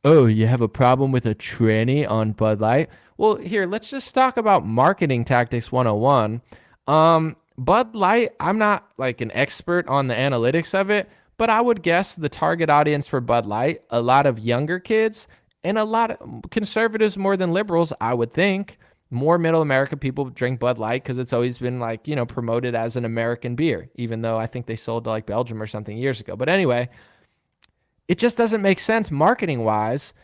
S2: oh, you have a problem with a tranny on Bud Light? Well, here, let's just talk about marketing tactics 101. Bud Light, I'm not like an expert on the analytics of it, but I would guess the target audience for Bud Light, a lot of younger kids and a lot of conservatives more than liberals, I would think. More middle America people drink Bud Light because it's always been like, you know, promoted as an American beer, even though I think they sold to like Belgium or something years ago. But anyway, it just doesn't make sense marketing wise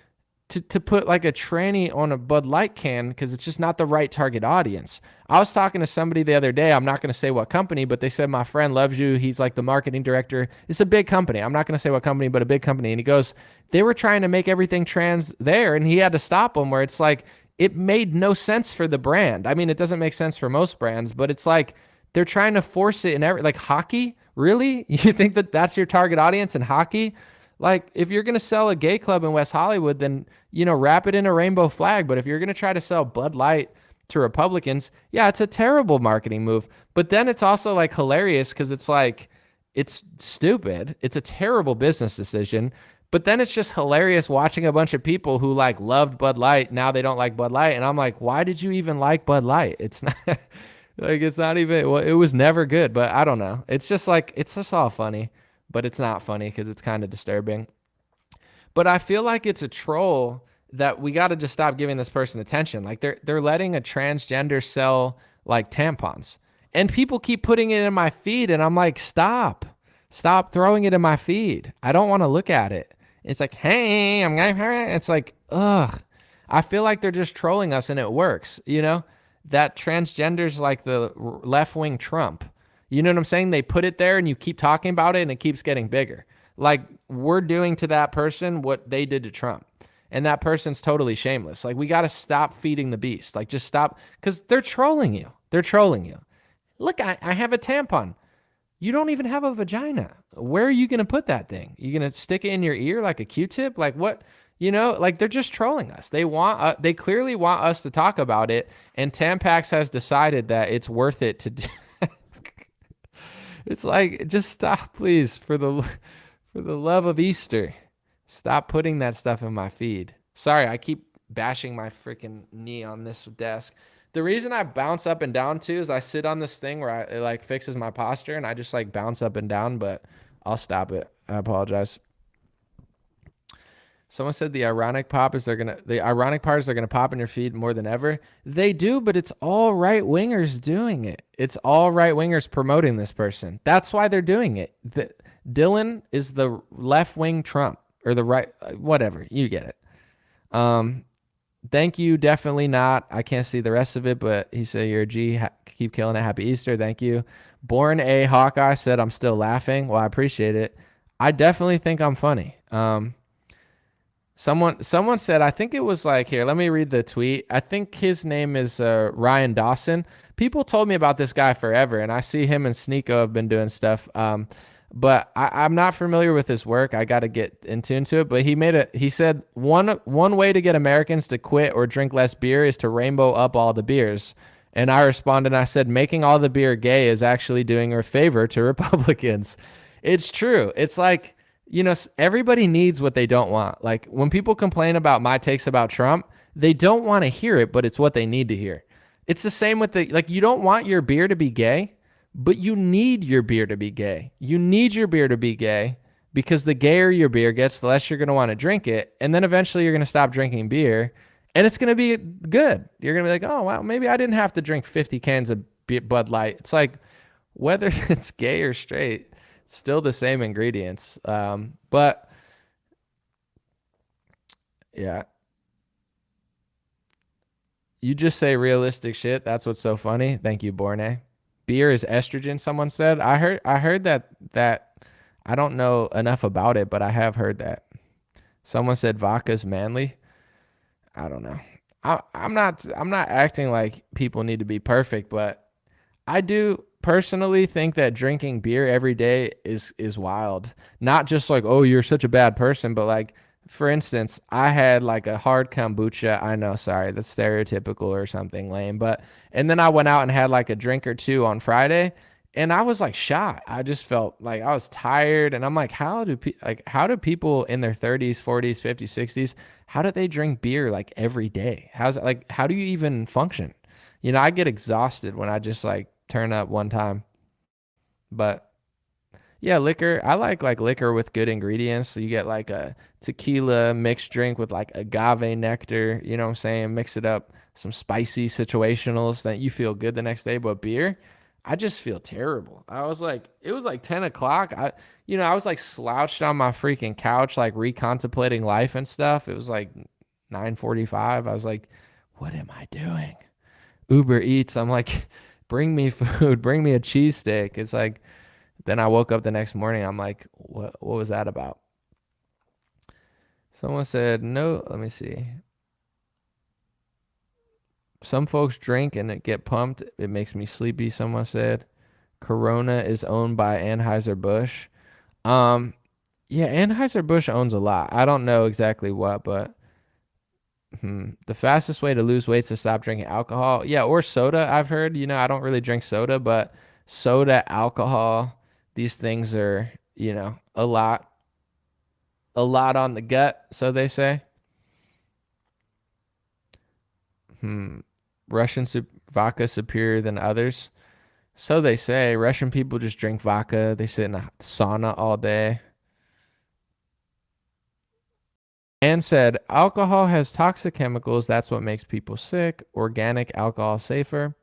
S2: to put like a tranny on a Bud Light can because it's just not the right target audience. I was talking to somebody the other day. I'm not going to say what company, but they said, my friend loves you. He's like the marketing director. It's a big company. I'm not going to say what company, but a big company. And he goes, they were trying to make everything trans there, and he had to stop them, where it's like, it made no sense for the brand. I mean, it doesn't make sense for most brands, but it's like they're trying to force it in like hockey. Really? You think that that's your target audience in hockey? Like, if you're going to sell a gay club in West Hollywood, then, you know, wrap it in a rainbow flag. But if you're going to try to sell Bud Light to Republicans, yeah, it's a terrible marketing move. But then it's also like hilarious because it's like, it's stupid. It's a terrible business decision. But then it's just hilarious watching a bunch of people who like loved Bud Light. Now they don't like Bud Light. And I'm like, why did you even like Bud Light? It's not like, it's not even, well, it was never good, but I don't know. It's just like, it's just all funny. But it's not funny because it's kind of disturbing. But I feel like it's a troll that we got to just stop giving this person attention. Like they're letting a transgender sell like tampons, and people keep putting it in my feed, and I'm like, stop throwing it in my feed. I don't want to look at it. It's like, hey, I'm gonna. It's like, ugh. I feel like they're just trolling us, and it works. You know, that transgender's like the left-wing Trump. You know what I'm saying? They put it there and you keep talking about it and it keeps getting bigger. Like we're doing to that person what they did to Trump. and that person's totally shameless. Like, we got to stop feeding the beast. Like, just stop, because they're trolling you. They're trolling you. Look, I have a tampon. You don't even have a vagina. Where are you going to put that thing? You going to stick it in your ear like a Q-tip? Like, what? You know, like, they're just trolling us. They clearly want us to talk about it, and Tampax has decided that it's worth it to do. It's like, just stop, please, for the love of Easter. Stop putting that stuff in my feed. Sorry, I keep bashing my freaking knee on this desk. The reason I bounce up and down too is I sit on this thing where it like fixes my posture, and I just like bounce up and down, but I'll stop it. I apologize. Someone said the ironic part is they're gonna pop in your feed more than ever. They do, but it's all right wingers doing it. It's all right wingers promoting this person. That's why they're doing it. Dylan is the left wing Trump, or the right, whatever. You get it. Thank you. Definitely not. I can't see the rest of it, but he said you're a G. Keep killing it. Happy Easter. Thank you. Born a Hawkeye said I'm still laughing. Well, I appreciate it. I definitely think I'm funny. Someone said, I think it was like, here, let me read the tweet. I think his name is Ryan Dawson. People told me about this guy forever, and I see him and Sneeko have been doing stuff. But I'm not familiar with his work. I got to get into it. But he said one way to get Americans to quit or drink less beer is to rainbow up all the beers. And I responded and I said, making all the beer gay is actually doing a favor to Republicans. It's true. It's like, you know, everybody needs what they don't want. Like, when people complain about my takes about Trump, they don't want to hear it, but it's what they need to hear. It's the same with like, you don't want your beer to be gay, but you need your beer to be gay. You need your beer to be gay, because the gayer your beer gets, the less you're going to want to drink it. And then eventually you're going to stop drinking beer, and it's going to be good. You're going to be like, oh, wow, maybe I didn't have to drink 50 cans of Bud Light. It's like, whether it's gay or straight, still the same ingredients. But yeah, you just say realistic shit. That's what's so funny. Thank you, Borne. Beer is estrogen, someone said. I heard that I don't know enough about it, but I have heard that. Someone said vodka's manly. I don't know. I'm not acting like people need to be perfect, but I do personally think that drinking beer every day is wild. Not just like, oh, you're such a bad person, but like, for instance, I had like a hard kombucha. I know, sorry, that's stereotypical or something lame, and then I went out and had like a drink or two on Friday, and I was like shot. I just felt like I was tired, and I'm like, how do people in their 30s, 40s, 50s, 60s, how do they drink beer like every day? How's it, like, how do you even function? You know, I get exhausted when I just like turn up one time. But yeah, liquor, I like liquor with good ingredients. So you get like a tequila mixed drink with like agave nectar, you know what I'm saying? Mix it up, some spicy situationals that you feel good the next day. But beer, I just feel terrible. It was like 10 o'clock. I was like slouched on my freaking couch, like recontemplating life and stuff. It was like 9:45. I was like, what am I doing? Uber Eats. I'm like, bring me food, bring me a cheesesteak. It's like, then I woke up the next morning. I'm like, what was that about? Someone said, no, let me see. Some folks drink and it get pumped. It makes me sleepy, someone said. Corona is owned by Anheuser-Busch. Yeah, Anheuser-Busch owns a lot. I don't know exactly what, but the fastest way to lose weight is to stop drinking alcohol. Yeah, or soda, I've heard. You know, I don't really drink soda, but soda, alcohol, these things are, you know, a lot on the gut, so they say. Russian vodka superior than others. So they say. Russian people just drink vodka. They sit in a sauna all day. And said, alcohol has toxic chemicals. That's what makes people sick. Organic alcohol safer.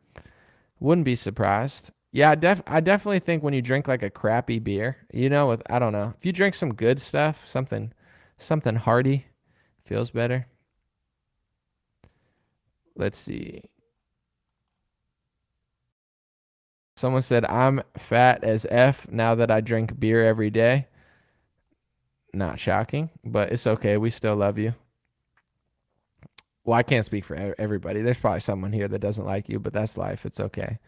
S2: Wouldn't be surprised. Yeah, I definitely think when you drink like a crappy beer, you know, I don't know. If you drink some good stuff, something hearty, feels better. Let's see. Someone said, I'm fat as F now that I drink beer every day. Not shocking, but it's okay. We still love you. Well, I can't speak for everybody. There's probably someone here that doesn't like you, but that's life. It's okay.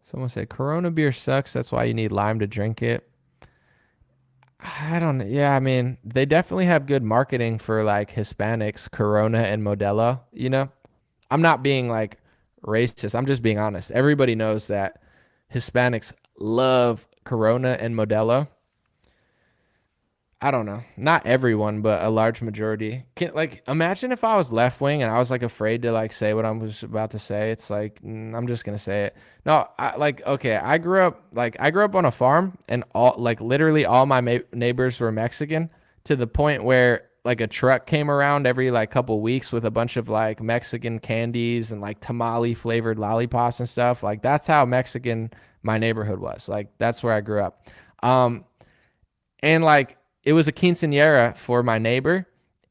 S2: Someone said Corona beer sucks. That's why you need lime to drink it. I don't. Yeah, I mean, they definitely have good marketing for like Hispanics, Corona and Modelo. You know, I'm not being like racist. I'm just being honest. Everybody knows that Hispanics love Corona and Modelo. I don't know. Not everyone, but a large majority. Like, imagine if I was left wing and I was like afraid to like say what I was about to say. It's like, I'm just gonna say it. No, okay. I grew up on a farm, and all like literally all my neighbors were Mexican, to the point where like a truck came around every like couple weeks with a bunch of like Mexican candies and like tamale flavored lollipops and stuff. Like, that's how Mexican my neighborhood was. Like, that's where I grew up. And like, it was a quinceañera for my neighbor,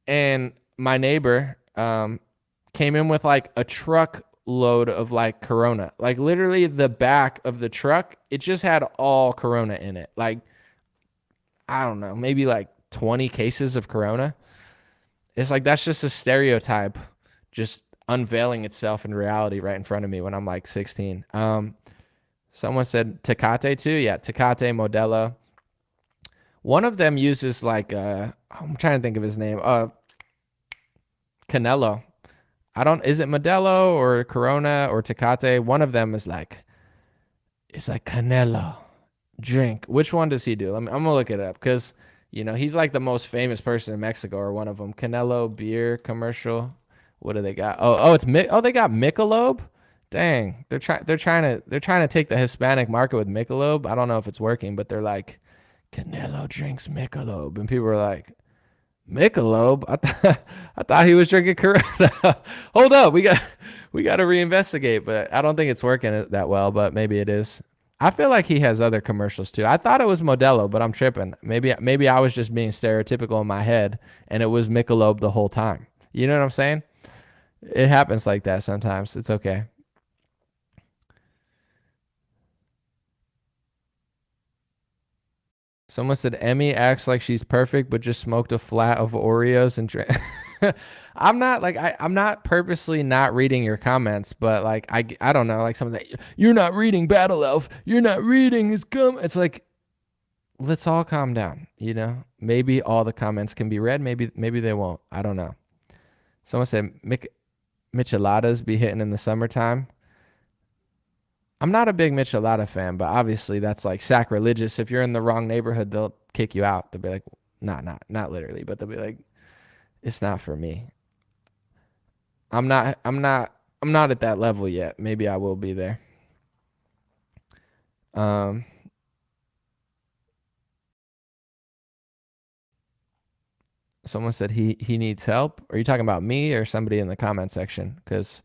S2: and my neighbor came in with like a truck load of like Corona. Like, literally the back of the truck, it just had all Corona in it. Like, I don't know, maybe like 20 cases of Corona. It's like, that's just a stereotype just unveiling itself in reality right in front of me when I'm like 16. Someone said Tecate too. Yeah, Tecate, Modelo. One of them uses like I'm trying to think of his name. Canelo. Is it Modelo or Corona or Tecate? One of them is like, it's like Canelo drink. Which one does he do? I'm gonna look it up, because he's like the most famous person in Mexico, or one of them. Canelo beer commercial. What do they got? They got Michelob. Dang, they're trying to take the Hispanic market with Michelob. I don't know if it's working, but they're like, Canelo drinks Michelob, and people are like, Michelob? I thought he was drinking Corona. Hold up, we got to reinvestigate, but I don't think it's working that well, but maybe it is. I feel like he has other commercials too. I thought it was Modelo, but I'm tripping. Maybe I was just being stereotypical in my head, and it was Michelob the whole time. You know what I'm saying? It happens like that sometimes. It's okay. Someone said Emmy acts like she's perfect, but just smoked a flat of Oreos and drank. I'm not purposely not reading your comments, but like, I don't know, like something that you're not reading Battle Elf. You're not reading his It's like, let's all calm down. Maybe all the comments can be read. Maybe they won't. I don't know. Someone said micheladas be hitting in the summertime. I'm not a big Michelada fan, but obviously that's like sacrilegious. If you're in the wrong neighborhood, they'll kick you out. They'll be like, not literally, but they'll be like, it's not for me. I'm not at that level yet. Maybe I will be there. Someone said he needs help. Are you talking about me or somebody in the comment section? Because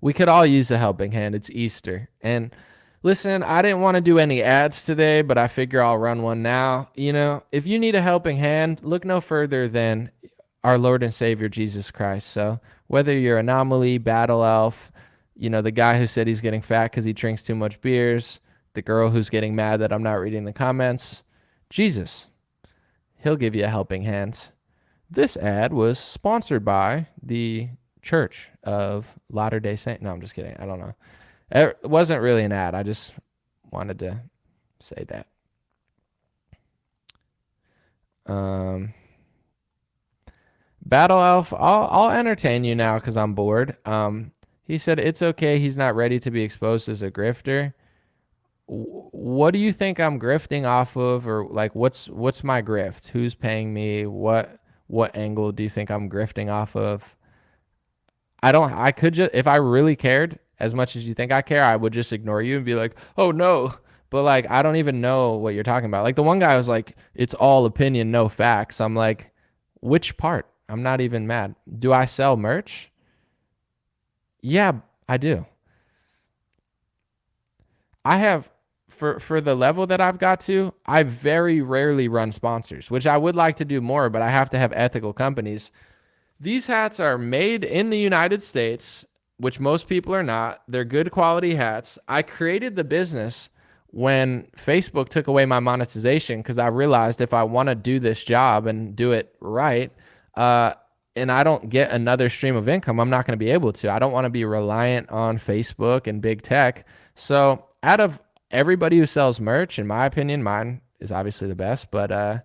S2: we could all use a helping hand. It's Easter. And listen, I didn't want to do any ads today, but I figure I'll run one now. If you need a helping hand, look no further than our Lord and Savior, Jesus Christ. So whether you're Anomaly, Battle Elf, the guy who said he's getting fat because he drinks too much beers, the girl who's getting mad that I'm not reading the comments, Jesus, he'll give you a helping hand. This ad was sponsored by the Church of Latter-day Saints. No, I'm just kidding. I don't know. It wasn't really an ad. I just wanted to say that. Battle Elf, I'll entertain you now because I'm bored. He said it's okay. He's not ready to be exposed as a grifter. What do you think I'm grifting off of, or like what's my grift? Who's paying me? What angle do you think I'm grifting off of? I could just, if I really cared as much as you think I care, I would just ignore you and be like, oh no. But like, I don't even know what you're talking about. Like, the one guy was like, it's all opinion, no facts. I'm like, which part? I'm not even mad. Do I sell merch? Yeah, I do. I have, for the level that I've got to, I very rarely run sponsors, which I would like to do more, but I have to have ethical companies. These hats are made in the United States, which most people are not. They're good quality hats. I created the business when Facebook took away my monetization, because I realized if I want to do this job and do it right, and I don't get another stream of income, I'm not going to be able to. I don't want to be reliant on Facebook and big tech. So out of everybody who sells merch, in my opinion, mine is obviously the best, but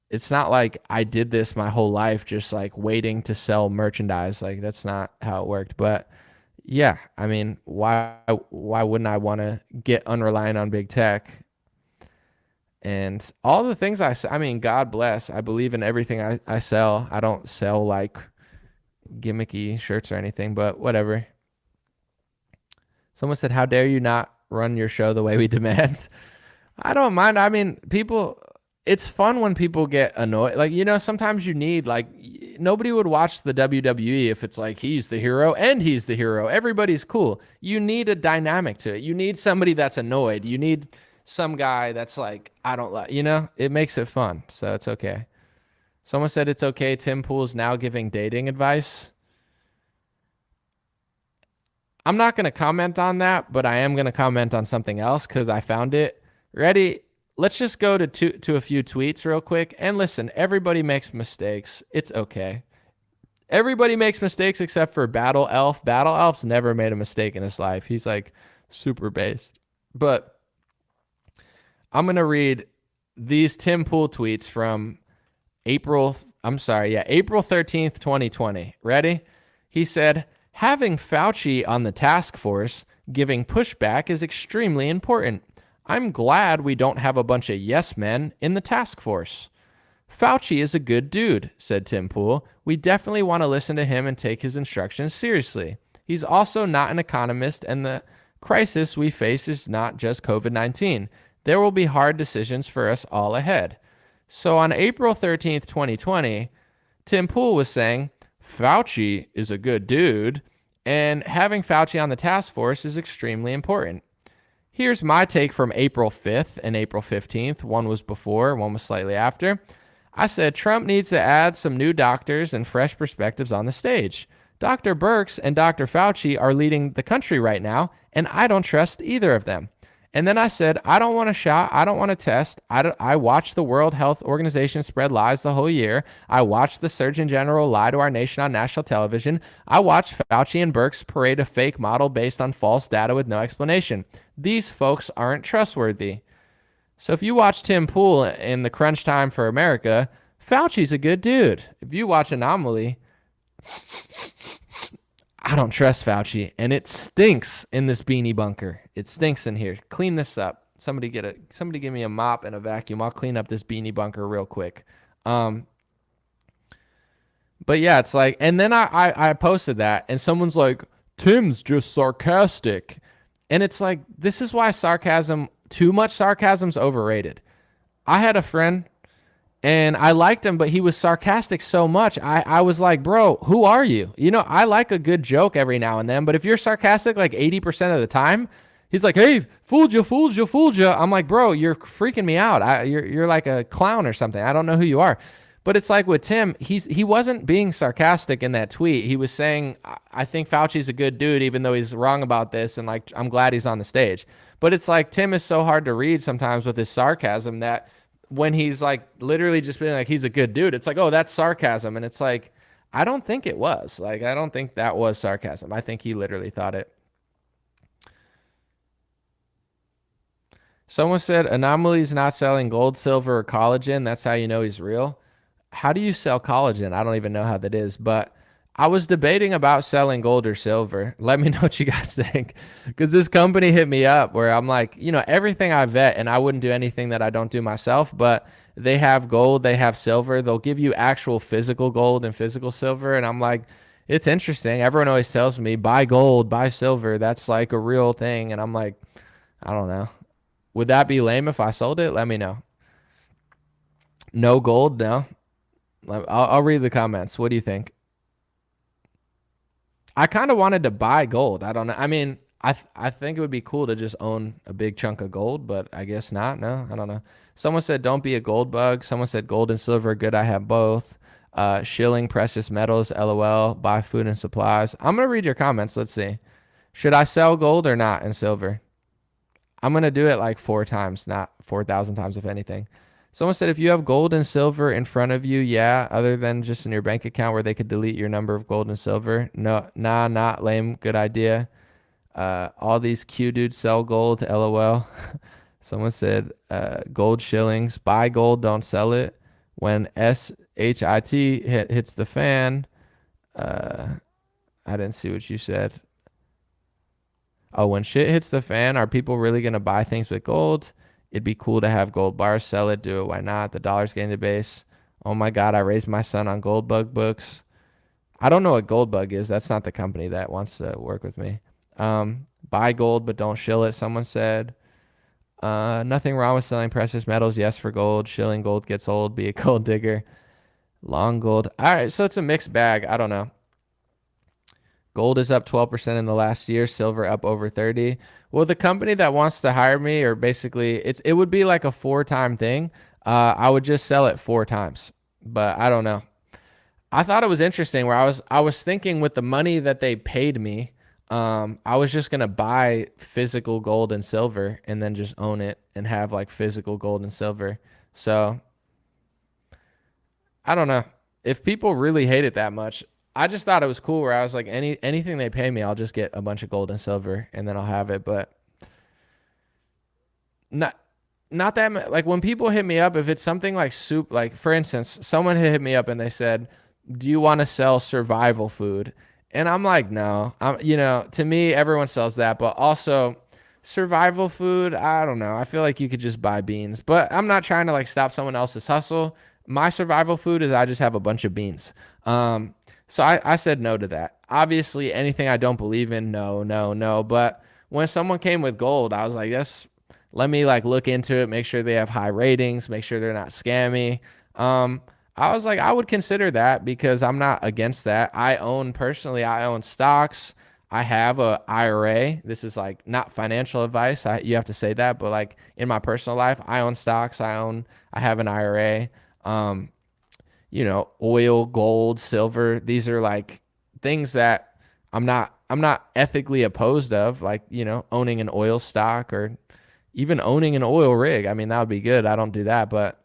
S2: it's not like I did this my whole life just like waiting to sell merchandise. Like that's not how it worked. But yeah, I mean, why wouldn't I want to get unreliant on big tech? And all the things I mean, God bless. I believe in everything I sell. I don't sell like gimmicky shirts or anything, but whatever. Someone said, how dare you not run your show the way we demand? I don't mind. I mean, it's fun when people get annoyed. Like, sometimes you need, like, nobody would watch the WWE if it's like, he's the hero and he's the hero. Everybody's cool. You need a dynamic to it. You need somebody that's annoyed. You need some guy that's like, I don't like, it makes it fun. So it's okay. Someone said it's okay. Tim Pool's now giving dating advice. I'm not going to comment on that, but I am going to comment on something else because I found it. Ready? Let's just go to a few tweets real quick. And listen, everybody makes mistakes. It's okay. Everybody makes mistakes except for Battle Elf. Battle Elf's never made a mistake in his life. He's like super based. But I'm going to read these Tim Pool tweets from April 13th, 2020. Ready? He said, having Fauci on the task force giving pushback is extremely important. I'm glad we don't have a bunch of yes men in the task force. Fauci is a good dude, said Tim Pool. We definitely want to listen to him and take his instructions seriously. He's also not an economist, and the crisis we face is not just COVID-19. There will be hard decisions for us all ahead. So on April 13th, 2020, Tim Pool was saying, Fauci is a good dude, and having Fauci on the task force is extremely important. Here's my take from April 5th and April 15th. One was before, one was slightly after. I said, Trump needs to add some new doctors and fresh perspectives on the stage. Dr. Birx and Dr. Fauci are leading the country right now, and I don't trust either of them. And then I said, I don't want to shot. I don't want to test. I watched the World Health Organization spread lies the whole year. I watched the Surgeon General lie to our nation on national television. I watched Fauci and Birx parade a fake model based on false data with no explanation. These folks aren't trustworthy. So if you watch Tim Pool in the Crunch Time for America, Fauci's a good dude. If you watch Anomaly, I don't trust Fauci, and it stinks in this beanie bunker. It stinks in here. Clean this up. Somebody give me a mop and a vacuum. I'll clean up this beanie bunker real quick. But yeah, it's like, and then I posted that, and someone's like, Tim's just sarcastic. And it's like, this is why too much sarcasm's overrated. I had a friend, and I liked him, but he was sarcastic so much. I was like, bro, who are you? I like a good joke every now and then, but if you're sarcastic like 80% of the time, he's like, hey, fooled you. I'm like, bro, you're freaking me out. You're like a clown or something. I don't know who you are. But it's like with Tim, he wasn't being sarcastic in that tweet. He was saying, I think Fauci's a good dude, even though he's wrong about this, and like, I'm glad he's on the stage. But it's like, Tim is so hard to read sometimes with his sarcasm that when he's like literally just being like, he's a good dude, it's like, oh, that's sarcasm. And it's like, I don't think it was. Like, I don't think that was sarcasm. I think he literally thought it. Someone said, Anomaly's not selling gold, silver, or collagen. That's how you know he's real. How do you sell collagen? I don't even know how that is, but I was debating about selling gold or silver. Let me know what you guys think, because this company hit me up where I'm like, everything I vet, and I wouldn't do anything that I don't do myself, but they have gold, they have silver. They'll give you actual physical gold and physical silver. And I'm like, it's interesting. Everyone always tells me, buy gold, buy silver. That's like a real thing. And I'm like, I don't know. Would that be lame if I sold it? Let me know. No gold? No. I'll read the comments. What do you think? I kind of wanted to buy gold. I don't know. I mean, I think it would be cool to just own a big chunk of gold, but I guess not. No, I don't know. Someone said, don't be a gold bug. Someone said, gold and silver are good. I have both. Shilling, precious metals, LOL, buy food and supplies. I'm going to read your comments. Let's see. Should I sell gold or not and silver? I'm going to do it like 4 times, not 4,000 times, if anything. Someone said if you have gold and silver in front of you, yeah, other than just in your bank account where they could delete your number of gold and silver. No, nah, not lame. Good idea. All these Q dudes sell gold, LOL. Someone said gold shillings. Buy gold, don't sell it. When SHIT hits the fan, I didn't see what you said. Oh, when shit hits the fan, are people really going to buy things with gold? It'd be cool to have gold bars, sell it, do it. Why not? The dollar's getting the base. Oh my God, I raised my son on Gold Bug books. I don't know what Gold Bug is. That's not the company that wants to work with me. Buy gold, but don't shill it, someone said. Nothing wrong with selling precious metals. Yes, for gold. Shilling gold gets old. Be a gold digger. Long gold. All right, so it's a mixed bag. I don't know. Gold is up 12% in the last year. Silver up over 30. Well, the company that wants to hire me, or basically it would be like a 4-time thing. I would just sell it 4 times, but I don't know. I thought it was interesting where I was thinking with the money that they paid me, I was just gonna buy physical gold and silver and then just own it and have like physical gold and silver. So I don't know if people really hate it that much. I just thought it was cool where I was like, anything they pay me, I'll just get a bunch of gold and silver and then I'll have it. But not that like when people hit me up, if it's something like soup, like for instance, someone hit me up and they said, do you want to sell survival food? And I'm like, no, to me, everyone sells that, but also survival food, I don't know. I feel like you could just buy beans, but I'm not trying to like stop someone else's hustle. My survival food is I just have a bunch of beans. So I said no to that. Obviously, anything I don't believe in, no. But when someone came with gold, I was like, yes, let me like look into it, make sure they have high ratings, make sure they're not scammy. I was like, I would consider that because I'm not against that. I own stocks. I have a IRA. This is like not financial advice. You have to say that, but like in my personal life, I own stocks. I have an IRA. Oil, gold, silver. These are like things that I'm not ethically opposed of, like, owning an oil stock or even owning an oil rig. I mean, that would be good. I don't do that, but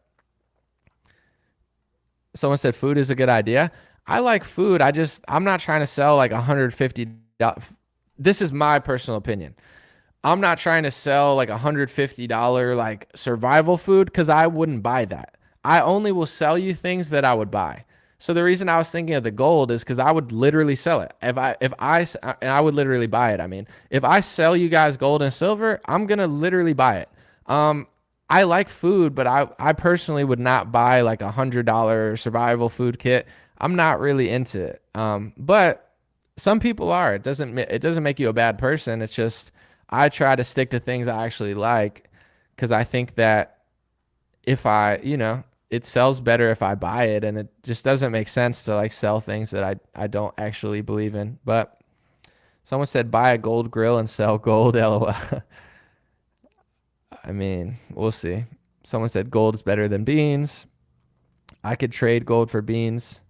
S2: someone said food is a good idea. I like food. I'm not trying to sell like $150. This is my personal opinion. I'm not trying to sell like $150 like survival food because I wouldn't buy that. I only will sell you things that I would buy. So the reason I was thinking of the gold is because I would literally sell it. And I would literally buy it. I mean, if I sell you guys gold and silver, I'm going to literally buy it. I like food, but I personally would not buy like $100 survival food kit. I'm not really into it. But some people are. It doesn't make you a bad person. It's just I try to stick to things I actually like because I think that if it sells better if I buy it, and it just doesn't make sense to like sell things that I don't actually believe in. But someone said buy a gold grill and sell gold, LOL. I mean, we'll see. Someone said gold is better than beans. I could trade gold for beans.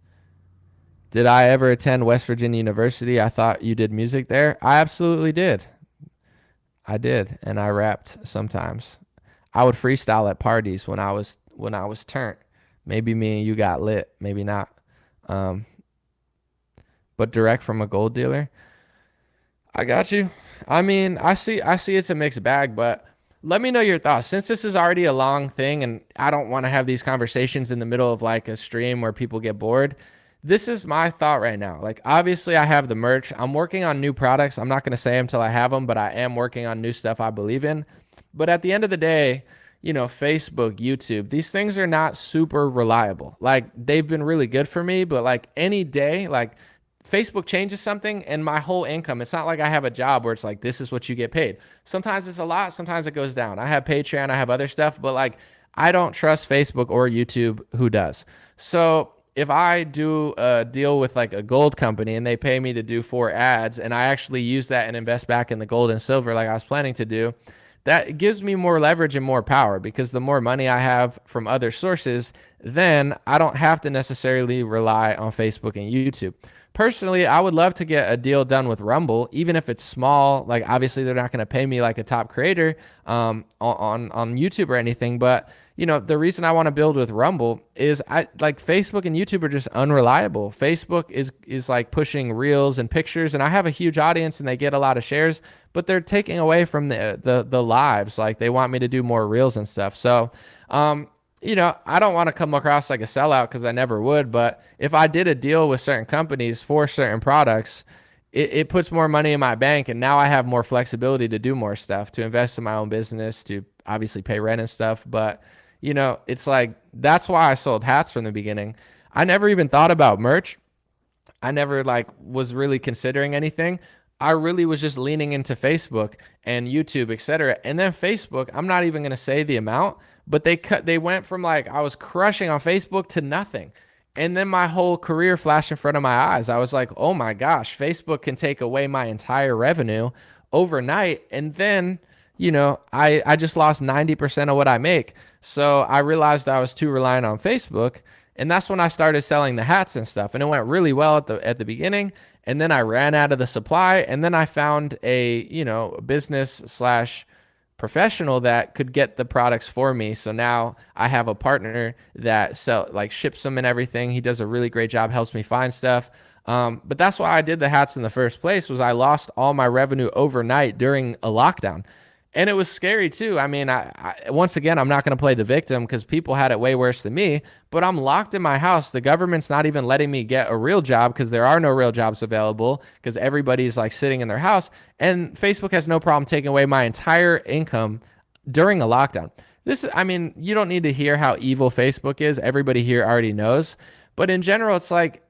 S2: Did I ever attend West Virginia University? I thought you did music there. I absolutely did. I did, and I rapped sometimes. I would freestyle at parties when I was turned. Maybe me and you got lit, maybe not. But direct from a gold dealer. I got you. I mean, I see it's a mixed bag, but let me know your thoughts. Since this is already a long thing and I don't want to have these conversations in the middle of like a stream where people get bored, this is my thought right now. Like, obviously I have the merch. I'm working on new products. I'm not going to say them till I have them, but I am working on new stuff I believe in. But at the end of the day, Facebook, YouTube, these things are not super reliable. Like, they've been really good for me, but like any day, like Facebook changes something and my whole income, it's not like I have a job where it's like, this is what you get paid. Sometimes it's a lot, sometimes it goes down. I have Patreon, I have other stuff, but like, I don't trust Facebook or YouTube. Who does? So if I do a deal with like a gold company and they pay me to do 4 ads and I actually use that and invest back in the gold and silver like I was planning to do, that gives me more leverage and more power, because the more money I have from other sources, then I don't have to necessarily rely on Facebook and YouTube. Personally, I would love to get a deal done with Rumble, even if it's small. Like, obviously they're not going to pay me like a top creator on YouTube or anything, but the reason I want to build with Rumble is I like Facebook and YouTube are just unreliable. Facebook is like pushing reels and pictures, and I have a huge audience and they get a lot of shares, but they're taking away from the lives. Like they want me to do more reels and stuff. So, I don't want to come across like a sellout because I never would, but if I did a deal with certain companies for certain products, it puts more money in my bank, and now I have more flexibility to do more stuff, to invest in my own business, to obviously pay rent and stuff. But it's like, that's why I sold hats from the beginning. I never even thought about merch. I never like was really considering anything. I really was just leaning into Facebook and YouTube, etc. And then Facebook, I'm not even going to say the amount, but they went from like, I was crushing on Facebook to nothing. And then my whole career flashed in front of my eyes. I was like, oh my gosh, Facebook can take away my entire revenue overnight. And then, I just lost 90% of what I make. So I realized I was too reliant on Facebook. And that's when I started selling the hats and stuff. And it went really well at the beginning. And then I ran out of the supply. And then I found a, business / professional that could get the products for me. So now I have a partner that ships them and everything. He does a really great job, helps me find stuff. But that's why I did the hats in the first place, was I lost all my revenue overnight during a lockdown. And it was scary too. I mean, I once again, I'm not going to play the victim because people had it way worse than me, but I'm locked in my house. The government's not even letting me get a real job because there are no real jobs available because everybody's like sitting in their house. And Facebook has no problem taking away my entire income during a lockdown. You don't need to hear how evil Facebook is. Everybody here already knows. But in general, it's like,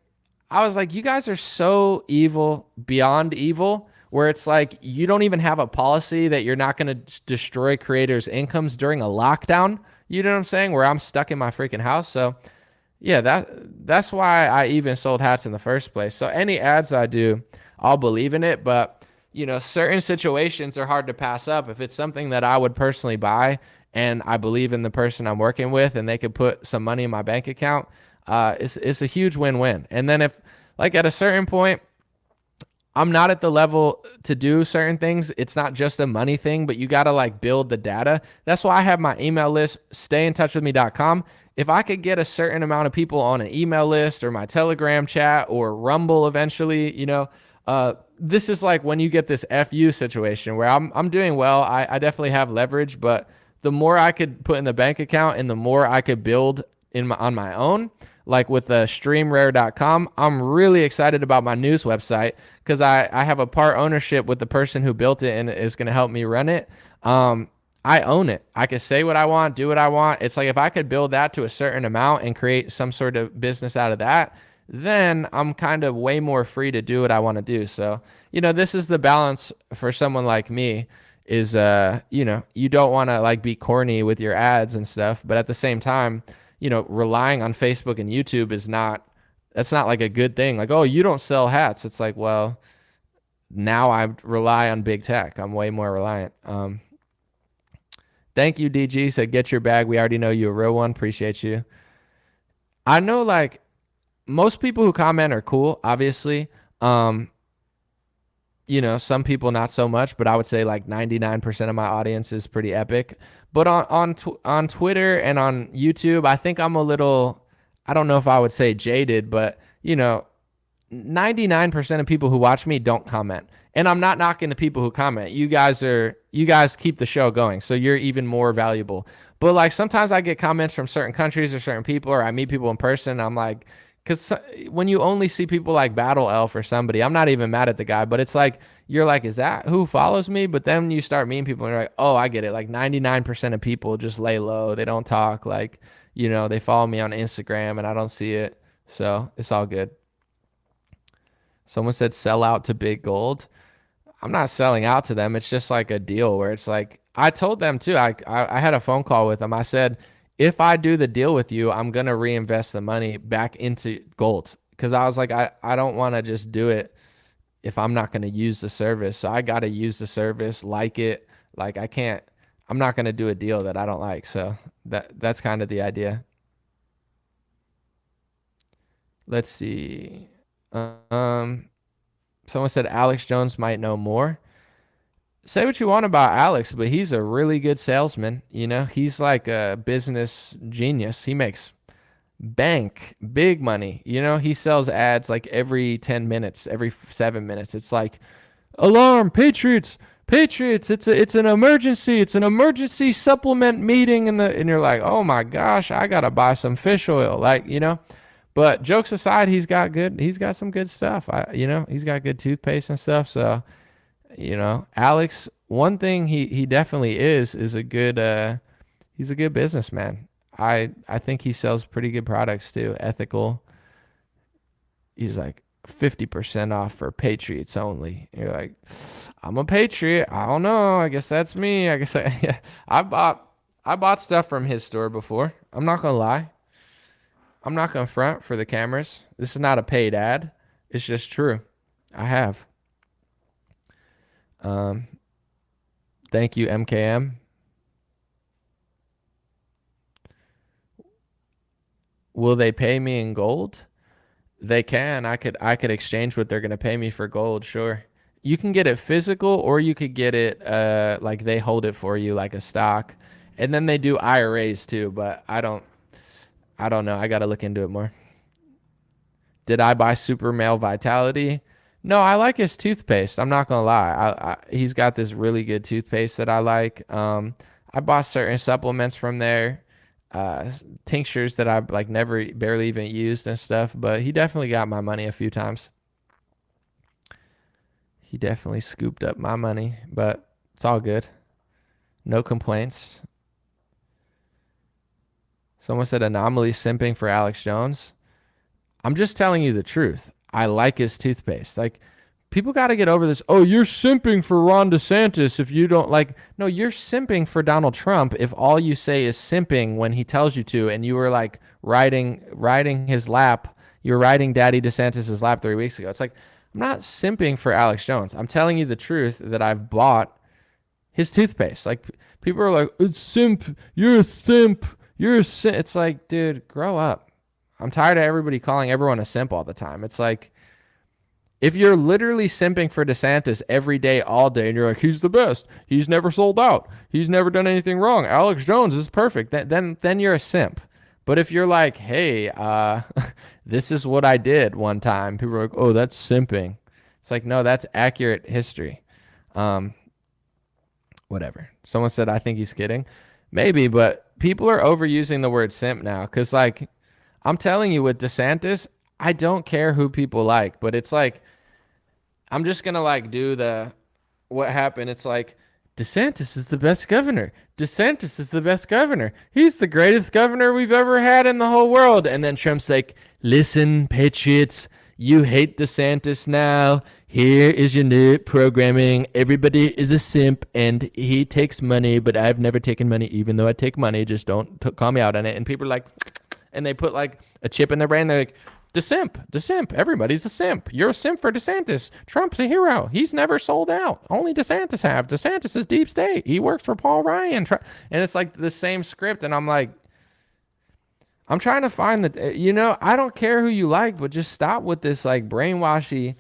S2: I was like, you guys are so evil, beyond evil, where it's like you don't even have a policy that you're not going to destroy creators' incomes during a lockdown. You know what I'm saying? Where I'm stuck in my freaking house. So yeah, that's why I even sold hats in the first place. So any ads I do, I'll believe in it. But certain situations are hard to pass up. If it's something that I would personally buy and I believe in the person I'm working with and they could put some money in my bank account, it's a huge win-win. And then if like at a certain point, I'm not at the level to do certain things. It's not just a money thing, but you got to like build the data. That's why I have my email list, stayintouchwithme.com. If I could get a certain amount of people on an email list or my Telegram chat or Rumble eventually, this is like when you get this FU situation where I'm doing well. I definitely have leverage, but the more I could put in the bank account and the more I could build on my own, like with the streamrare.com, I'm really excited about my news website because I have a part ownership with the person who built it and is going to help me run it. I own it. I can say what I want, do what I want. It's like if I could build that to a certain amount and create some sort of business out of that, then I'm kind of way more free to do what I want to do. So, this is the balance for someone like me is, you don't want to like be corny with your ads and stuff, but at the same time, relying on Facebook and YouTube that's not like a good thing. Like, oh, you don't sell hats. It's like, well, now I rely on big tech. I'm way more reliant. Thank you, DG. Said, get your bag. We already know you a real one. Appreciate you. I know like most people who comment are cool, obviously. Some people not so much, but I would say like 99% of my audience is pretty epic. But on Twitter and on YouTube, I think I'm a little, I don't know if I would say jaded, but 99% of people who watch me don't comment. And I'm not knocking the people who comment. You guys keep the show going, so you're even more valuable. But like sometimes I get comments from certain countries or certain people, or I meet people in person. I'm like, because when you only see people like Battle Elf or somebody, I'm not even mad at the guy, but it's like, you're like, is that who follows me? But then you start meeting people and you're like, oh, I get it. Like 99% of people just lay low. They don't talk. Like, they follow me on Instagram and I don't see it. So it's all good. Someone said sell out to Big Gold. I'm not selling out to them. It's just like a deal where it's like, I told them too, I had a phone call with them. I said, if I do the deal with you, I'm going to reinvest the money back into gold. Because I was like, I don't want to just do it if I'm not going to use the service. So I got to use the service, like it. Like I'm not going to do a deal that I don't like. So that's kind of the idea. Let's see. Someone said Alex Jones might know more. say what you want about Alex, but he's a really good salesman. You know, he's like a business genius. He makes big money. You know, he sells ads like every 10 minutes, every 7 minutes. It's like, alarm, Patriots, it's an emergency. It's an emergency supplement meeting. And you're like, oh my gosh, I got to buy some fish oil. Like, you know, but jokes aside, he's got some good stuff. He's got good toothpaste and stuff. So, you know, Alex, one thing he definitely is a good, he's a good businessman. I think he sells pretty good products too, ethical. He's like 50% off for Patriots only. You're like, I'm a Patriot. I don't know. I guess that's me. I guess I bought stuff from his store before. I'm not gonna lie. I'm not gonna front for the cameras. This is not a paid ad. It's just true. I have. Thank you, MKM. Will they pay me in gold? They can. I could exchange what they're gonna pay me for gold. Sure. You can get it physical, or you could get it like they hold it for you like a stock, and then they do IRAs too. But I don't know. I gotta look into it more. Did I buy Super Male Vitality? No, I like his toothpaste. I'm not gonna lie. He's got this really good toothpaste that I like. I bought certain supplements from there, tinctures that I've like barely even used and stuff. But he definitely got my money a few times. He definitely scooped up my money, but it's all good. No complaints. Someone said Anomaly simping for Alex Jones. I'm just telling you the truth. I like his toothpaste. Like, people got to get over this. Oh, you're simping for Ron DeSantis if you don't like. No, you're simping for Donald Trump if all you say is simping when he tells you to, and you were like riding his lap. You were riding Daddy DeSantis's lap 3 weeks ago. It's like, I'm not simping for Alex Jones. I'm telling you the truth that I've bought his toothpaste. Like, people are like, it's simp. You're a simp. You're a simp. It's like, dude, grow up. I'm tired of everybody calling everyone a simp all the time. It's like, if you're literally simping for DeSantis every day, all day, and you're like, he's the best. He's never sold out. He's never done anything wrong. Alex Jones is perfect. Then you're a simp. But if you're like, hey, this is what I did one time, people are like, oh, that's simping. It's like, no, that's accurate history. Whatever. Someone said, I think he's kidding. Maybe, but people are overusing the word simp now. Because, like, I'm telling you, with DeSantis, I don't care who people like. But it's like, I'm just going to, like, do what happened. It's like, DeSantis is the best governor. DeSantis is the best governor. He's the greatest governor we've ever had in the whole world. And then Trump's like, listen, Patriots, you hate DeSantis now. Here is your new programming. Everybody is a simp, and he takes money, but I've never taken money, even though I take money. Just don't call me out on it. And people are like, and they put like a chip in their brain. They're like, the simp. Everybody's a simp. You're a simp for DeSantis. Trump's a hero. He's never sold out. Only DeSantis have. DeSantis is deep state. He works for Paul Ryan. And it's like the same script. And I'm like, I'm trying to find that, you know, I don't care who you like, but just stop with this like brainwashy.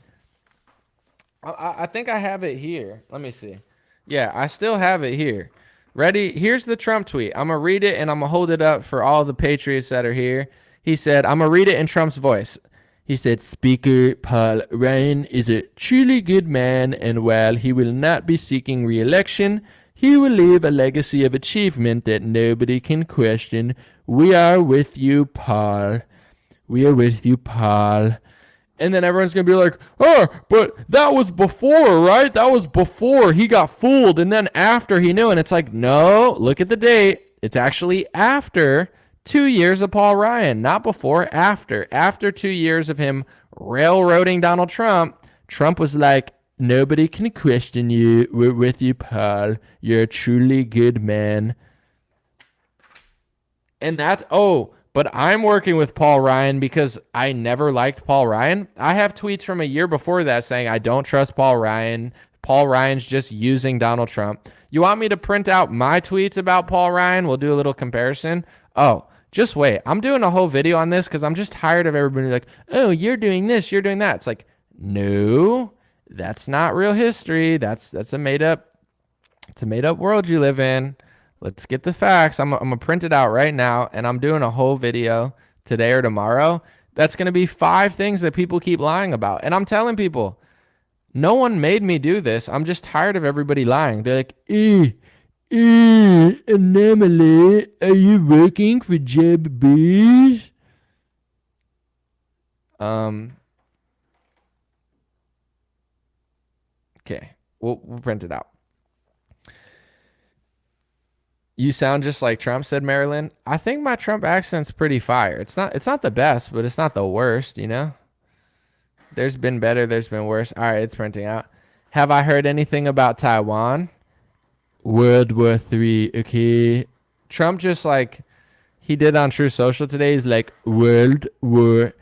S2: I think I have it here. Let me see. Yeah, I still have it here. Ready? Here's the Trump tweet. I'm going to read it, and I'm going to hold it up for all the Patriots that are here. He said, I'm going to read it in Trump's voice. He said, Speaker Paul Ryan is a truly good man, and while he will not be seeking re-election, he will leave a legacy of achievement that nobody can question. We are with you, Paul. We are with you, Paul. And then everyone's going to be like, oh, but that was before, right? That was before he got fooled, and then after he knew. And it's like, no, look at the date. It's actually after 2 years of Paul Ryan, not before, after. After 2 years of him railroading Donald Trump, Trump was like, nobody can question you. We're with you, Paul. You're a truly good man. And that's, but I'm working with Paul Ryan because I never liked Paul Ryan. I have tweets from a year before that saying I don't trust Paul Ryan. Paul Ryan's just using Donald Trump. You want me to print out my tweets about Paul Ryan? We'll do a little comparison. Oh, just wait. I'm doing a whole video on this because I'm just tired of everybody like, oh, you're doing this, you're doing that. It's like, no, that's not real history. That's a made up It's a made-up world you live in. Let's get the facts. I'm going to print it out right now, and I'm doing a whole video today or tomorrow. That's going to be 5 things that people keep lying about. And I'm telling people, no one made me do this. I'm just tired of everybody lying. They're like, anomaly, are you working for Jeb Bush? Okay, we'll print it out. You sound just like Trump, said Marilyn. I think my Trump accent's pretty fire. It's not the best, but it's not the worst, you know? There's been better, there's been worse. All right, it's printing out. Have I heard anything about Taiwan? World War III, okay. Trump just like he did on True Social today. He's like, World War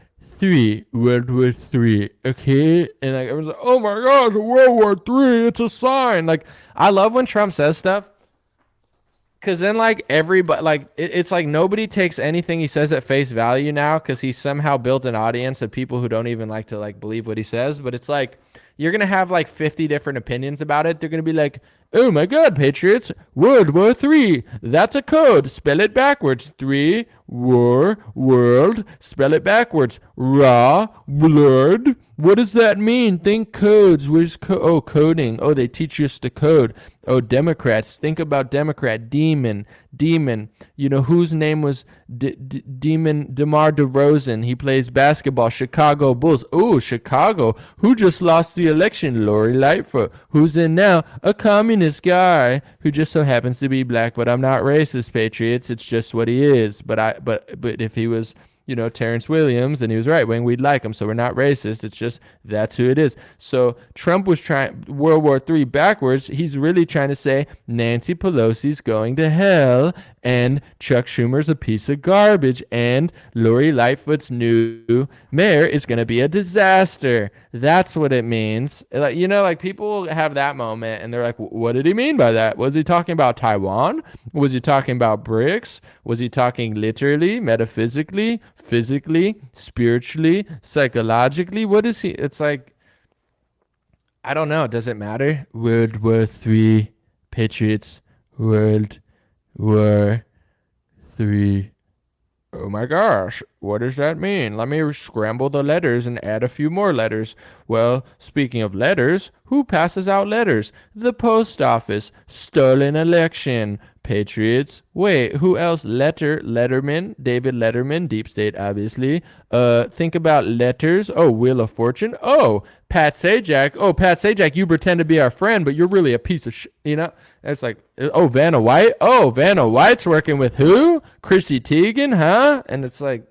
S2: III, World War III, okay? And like everyone's like, oh my gosh, World War III, it's a sign. Like, I love when Trump says stuff. Because then, like, everybody, like, it's like nobody takes anything he says at face value now because he somehow built an audience of people who don't even like to, like, believe what he says. But it's like, you're going to have, like, 50 different opinions about it. They're going to be like, oh, my God, Patriots, World War III. That's a code. Spell it backwards. 3, war, world. Spell it backwards. Raw, blood. What does that mean? Think codes. Where's coding? Oh, they teach us to code. Oh, Democrats. Think about Democrat. Demon. You know, whose name was Demon DeMar DeRozan? He plays basketball. Chicago Bulls. Oh, Chicago. Who just lost the election? Lori Lightfoot. Who's in now? A communist guy who just so happens to be black. But I'm not racist, Patriots. It's just what he is. But if he was, you know, Terrence Williams, and he was right wing, we'd like him. So we're not racist. It's just that's who it is. So Trump was trying World War III backwards. He's really trying to say Nancy Pelosi's going to hell and Chuck Schumer's a piece of garbage and Lori Lightfoot's new mayor is going to be a disaster. That's what it means. Like, you know, like people have that moment and they're like, what did he mean by that? Was he talking about Taiwan? Was he talking about BRICS? Was he talking literally, metaphysically, physically, spiritually, psychologically? What is he? It's like, I don't know. Does it matter? World War III, Patriots, World War III. Oh my gosh, what does that mean? Let me scramble the letters and add a few more letters. Well, speaking of letters, who passes out letters? The post office. Stolen election. Patriots. Wait, who else? Letterman, David Letterman, Deep State, obviously. Think about letters. Oh, Wheel of Fortune. Oh, Pat Sajak. Oh, Pat Sajak, you pretend to be our friend, but you're really a piece of shit, you know? It's like, oh, Vanna White. Oh, Vanna White's working with who? Chrissy Teigen, huh? And it's like,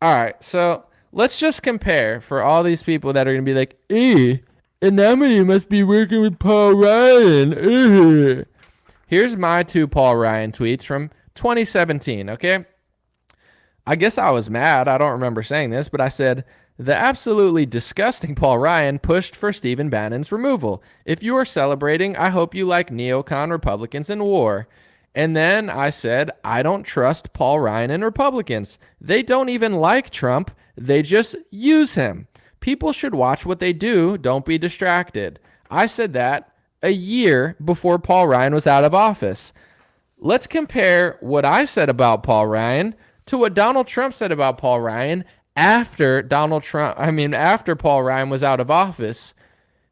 S2: All right, so let's just compare for all these people that are going to be like, Anomaly must be working with Paul Ryan. Here's my 2 Paul Ryan tweets from 2017, okay? I guess I was mad. I don't remember saying this, but I said, the absolutely disgusting Paul Ryan pushed for Stephen Bannon's removal. If you are celebrating, I hope you like neocon Republicans in war. And then I said, I don't trust Paul Ryan and Republicans. They don't even like Trump. They just use him. People should watch what they do. Don't be distracted. I said that a year before Paul Ryan was out of office. Let's compare what I said about Paul Ryan to what Donald Trump said about Paul Ryan after Paul Ryan was out of office.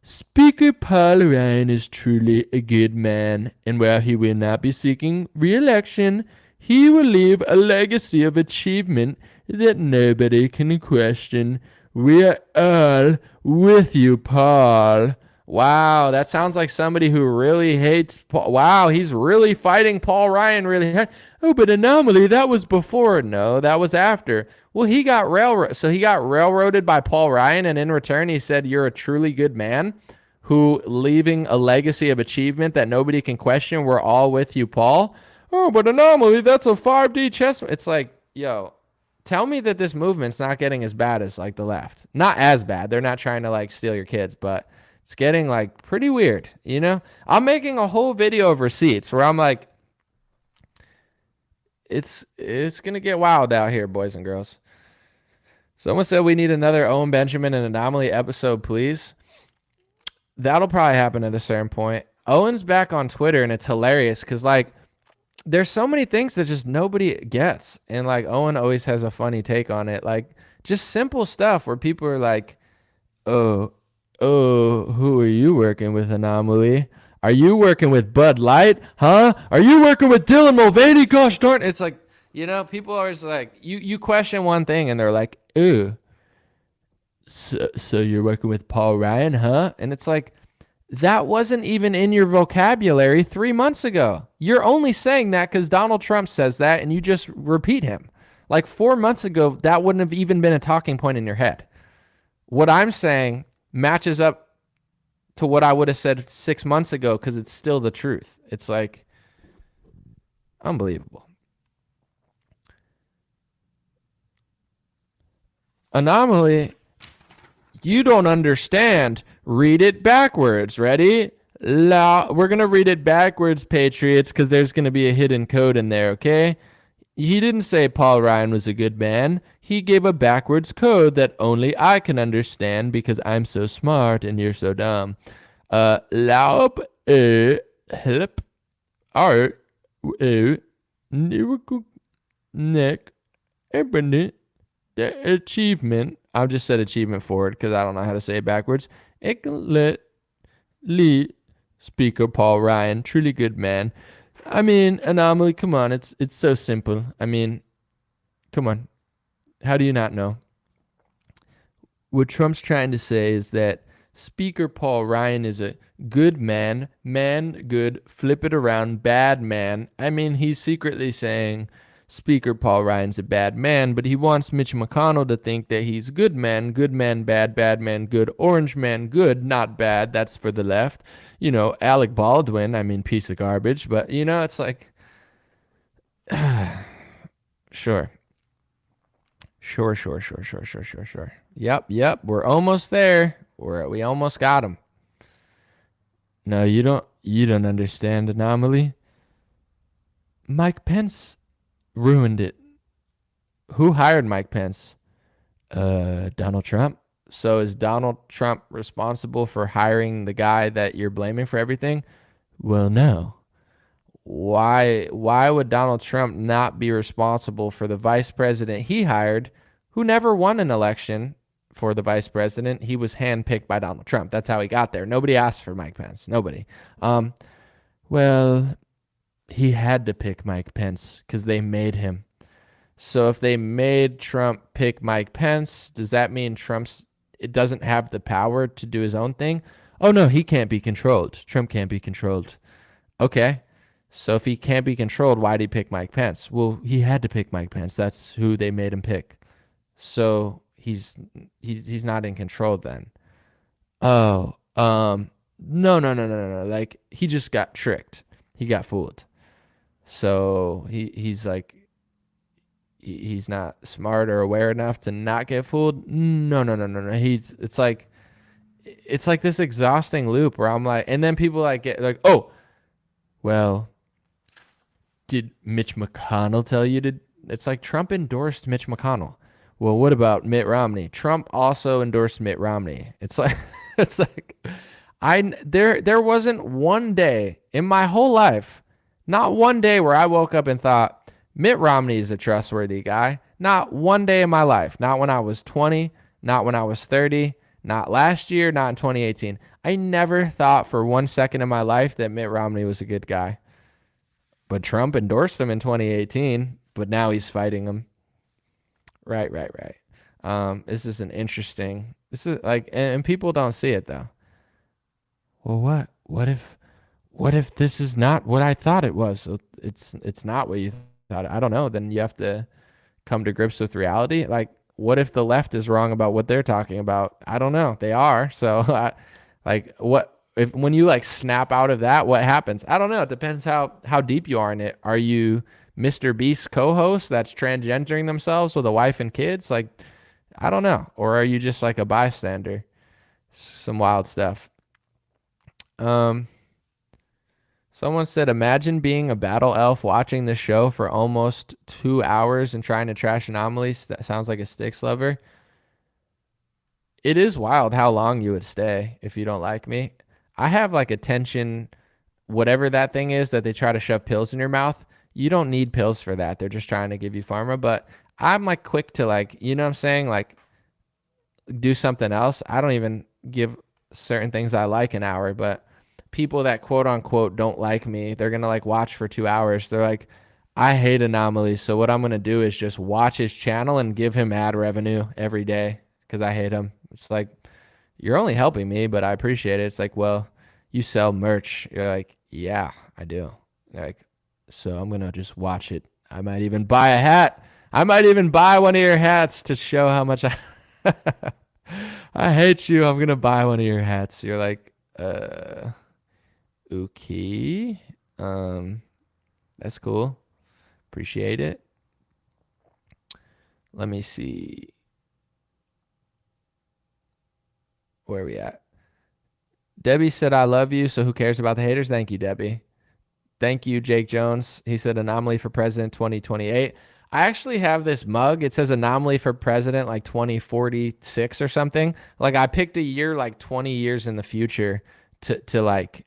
S2: Speaker Paul Ryan is truly a good man, and while he will not be seeking re-election, he will leave a legacy of achievement that nobody can question. We're all with you, Paul. Wow, that sounds like somebody who really hates Paul. Wow, he's really fighting Paul Ryan really hard. Oh, but Anomaly, that was before. No, that was after. Well, he got railroaded by Paul Ryan, and in return he said, you're a truly good man who leaving a legacy of achievement that nobody can question. We're all with you, Paul. Oh, but Anomaly, that's a 5D chess. It's like, yo, tell me that this movement's not getting as bad as like the left. Not as bad. They're not trying to like steal your kids, but it's getting like pretty weird, you know? I'm making a whole video of receipts where I'm like, it's going to get wild out here, boys and girls. Someone said we need another Owen Benjamin and Anomaly episode, please. That'll probably happen at a certain point. Owen's back on Twitter, and it's hilarious because, like, there's so many things that just nobody gets. And, like, Owen always has a funny take on it. Like, just simple stuff where people are like, oh, who are you working with, Anomaly? Are you working with Bud Light? Huh? Are you working with Dylan Mulvaney? Gosh darn. It's like, you know, people are always like, you question one thing and they're like, ooh, so you're working with Paul Ryan, huh? And it's like, that wasn't even in your vocabulary 3 months ago. You're only saying that because Donald Trump says that and you just repeat him. Like 4 months ago, that wouldn't have even been a talking point in your head. What I'm saying matches up to what I would have said 6 months ago because it's still the truth. It's like unbelievable. Anomaly, you don't understand. Read it backwards. Ready? We're going to read it backwards, Patriots, because there's going to be a hidden code in there, okay? He didn't say Paul Ryan was a good man. He gave a backwards code that only I can understand because I'm so smart and you're so dumb. Laup, help, art, neck, ebony, achievement. I've just said achievement forward because I don't know how to say it backwards. Let Lee, Speaker Paul Ryan, truly good man. I mean, Anomaly, come on, it's so simple. I mean, come on. How do you not know? What Trump's trying to say is that Speaker Paul Ryan is a good man, good, flip it around, bad man. I mean, he's secretly saying Speaker Paul Ryan's a bad man, but he wants Mitch McConnell to think that he's good man, bad man, good, orange man, good, not bad. That's for the left. You know, Alec Baldwin, I mean, piece of garbage, but, you know, it's like, sure. Yep, we're almost there. We almost got him. No, you don't understand, Anomaly. Mike Pence ruined it. Who hired Mike Pence? Donald Trump. So is Donald Trump responsible for hiring the guy that you're blaming for everything? Well, no. Why would Donald Trump not be responsible for the vice president he hired, who never won an election for the vice president? He was handpicked by Donald Trump. That's how he got there. Nobody asked for Mike Pence. Nobody. Well, he had to pick Mike Pence because they made him. So if they made Trump pick Mike Pence, does that mean it doesn't have the power to do his own thing? Oh, no, he can't be controlled. Trump can't be controlled. Okay. So if he can't be controlled, why did he pick Mike Pence? Well, he had to pick Mike Pence. That's who they made him pick. So he's not in control then. Oh, no. Like, he just got tricked. He got fooled. So he's like, he's not smart or aware enough to not get fooled. No. It's like this exhausting loop where I'm like, and then people like get like, oh, well, did Mitch McConnell tell you to? It's like Trump endorsed Mitch McConnell. Well, what about Mitt Romney? Trump also endorsed Mitt Romney. It's like, there wasn't one day in my whole life, not one day where I woke up and thought, Mitt Romney is a trustworthy guy. Not one day in my life. Not when I was 20, not when I was 30, not last year, not in 2018. I never thought for 1 second in my life that Mitt Romney was a good guy. But Trump endorsed him in 2018, but now he's fighting him. Right. This is like, and people don't see it though. Well, what if this is not what I thought it was? So it's not what you thought. I don't know. Then you have to come to grips with reality. Like, what if the left is wrong about what they're talking about? I don't know. They are. So when you like snap out of that, what happens? I don't know. It depends how deep you are in it. Are you Mr. Beast's co-host that's transgendering themselves with a wife and kids? Like, I don't know. Or are you just like a bystander? Some wild stuff. Someone said, imagine being a battle elf watching the show for almost 2 hours and trying to trash anomalies. That sounds like a Styx lover. It is wild how long you would stay if you don't like me. I have like attention, whatever that thing is that they try to shove pills in your mouth. You don't need pills for that. They're just trying to give you pharma. But I'm like quick to like, you know what I'm saying? Like do something else. I don't even give certain things I like an hour, but people that quote unquote don't like me, they're going to like watch for 2 hours. They're like, I hate Anomaly. So what I'm going to do is just watch his channel and give him ad revenue every day because I hate him. It's like, you're only helping me, but I appreciate it. It's like, well, you sell merch. You're like, yeah, I do. They're like, so I'm going to just watch it. I might even buy a hat. I might even buy one of your hats to show how much I hate you. I'm going to buy one of your hats. You're like, okay. That's cool. Appreciate it. Let me see. Where are we at? Debbie said, I love you, so who cares about the haters? Thank you, Debbie. Thank you, Jake Jones. He said, Anomaly for President 2028. I actually have this mug. It says Anomaly for President like 2046 or something. Like I picked a year like 20 years in the future to like,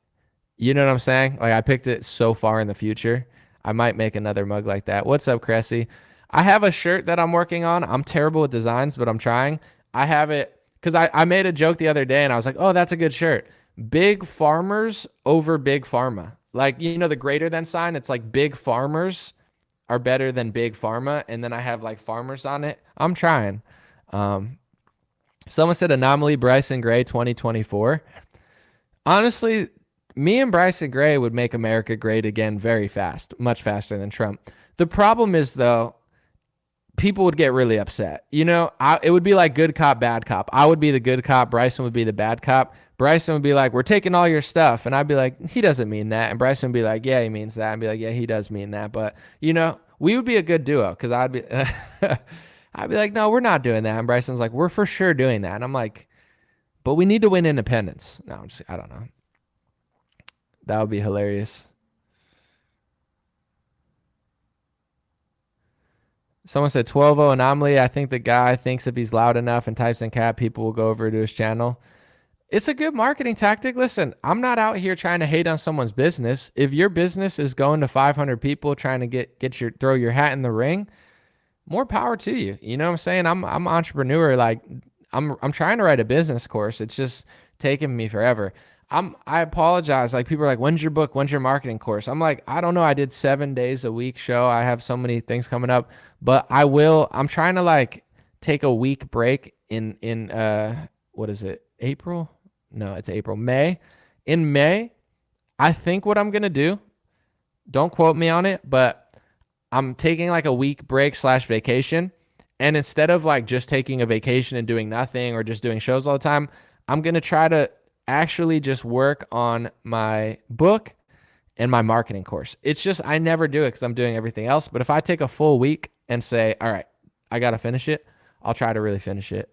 S2: you know what I'm saying? Like I picked it so far in the future. I might make another mug like that. What's up, Cressy? I have a shirt that I'm working on. I'm terrible with designs, but I'm trying. I have it because I made a joke the other day and I was like, oh, that's a good shirt. Big farmers over big pharma. Like, you know, the greater than sign, it's like big farmers are better than big pharma. And then I have like farmers on it. I'm trying. Someone said Anomaly, Bryson Gray 2024. Honestly, me and Bryson Gray would make America great again very fast, much faster than Trump. The problem is, though, people would get really upset. You know, it would be like good cop, bad cop. I would be the good cop. Bryson would be the bad cop. Bryson would be like, we're taking all your stuff. And I'd be like, he doesn't mean that. And Bryson would be like, yeah, he means that. I'd be like, yeah, he does mean that. But, you know, we would be a good duo because I'd be like, no, we're not doing that. And Bryson's like, we're for sure doing that. And I'm like, but we need to win independence. No, I don't know. That would be hilarious. Someone said 12-0 Anomaly. I think the guy thinks if he's loud enough and types in cat, people will go over to his channel. It's a good marketing tactic. Listen, I'm not out here trying to hate on someone's business. If your business is going to 500 people trying to throw your hat in the ring, more power to you. You know what I'm saying? I'm an entrepreneur. Like I'm trying to write a business course. It's just taking me forever. I apologize. Like people are like, when's your book? When's your marketing course? I'm like, I don't know. I did 7 days a week show. I have so many things coming up, but I will. I'm trying to like take a week break in what is it? April? No, it's April. May. In May, I think what I'm going to do, don't quote me on it, but I'm taking like a week break / vacation. And instead of like just taking a vacation and doing nothing or just doing shows all the time, I'm going to try to actually just work on my book and my marketing course. It's just, I never do it because I'm doing everything else. But if I take a full week and say, all right, I got to finish it, I'll try to really finish it.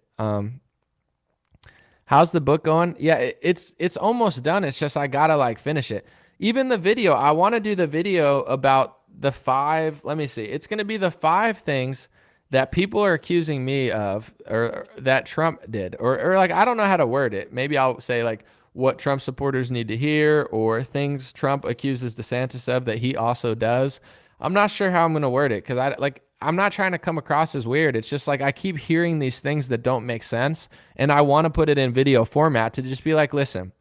S2: How's the book going? Yeah, it's almost done. It's just I gotta like finish it. Even the video, I want to do the video about the 5. Let me see. It's gonna be the 5 things that people are accusing me of, or that Trump did, or like I don't know how to word it. Maybe I'll say like what Trump supporters need to hear, or things Trump accuses DeSantis of that he also does. I'm not sure how I'm gonna word it because I'm not trying to come across as weird. It's just like I keep hearing these things that don't make sense, and I want to put it in video format to just be like, listen,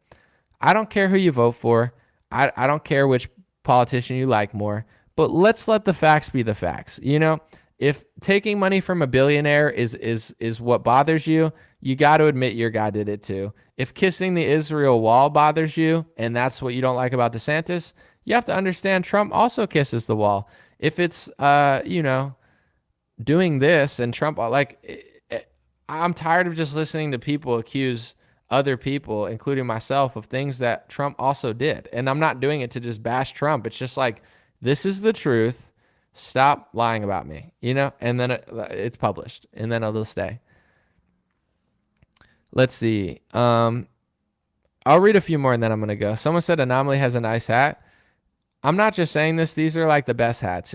S2: I don't care who you vote for. I don't care which politician you like more, but let's let the facts be the facts. You know, if taking money from a billionaire is what bothers you, you got to admit your guy did it too. If kissing the Israel wall bothers you, and that's what you don't like about DeSantis, you have to understand Trump also kisses the wall. If it's, you know, doing this and Trump, like, I'm tired of just listening to people accuse other people, including myself, of things that Trump also did. And I'm not doing it to just bash Trump. It's just like, this is the truth. Stop lying about me, you know? And then it's published, and then it'll stay. Let's see. I'll read a few more and then I'm going to go. Someone said Anomaly has a nice hat. I'm not just saying this. These are like the best hats.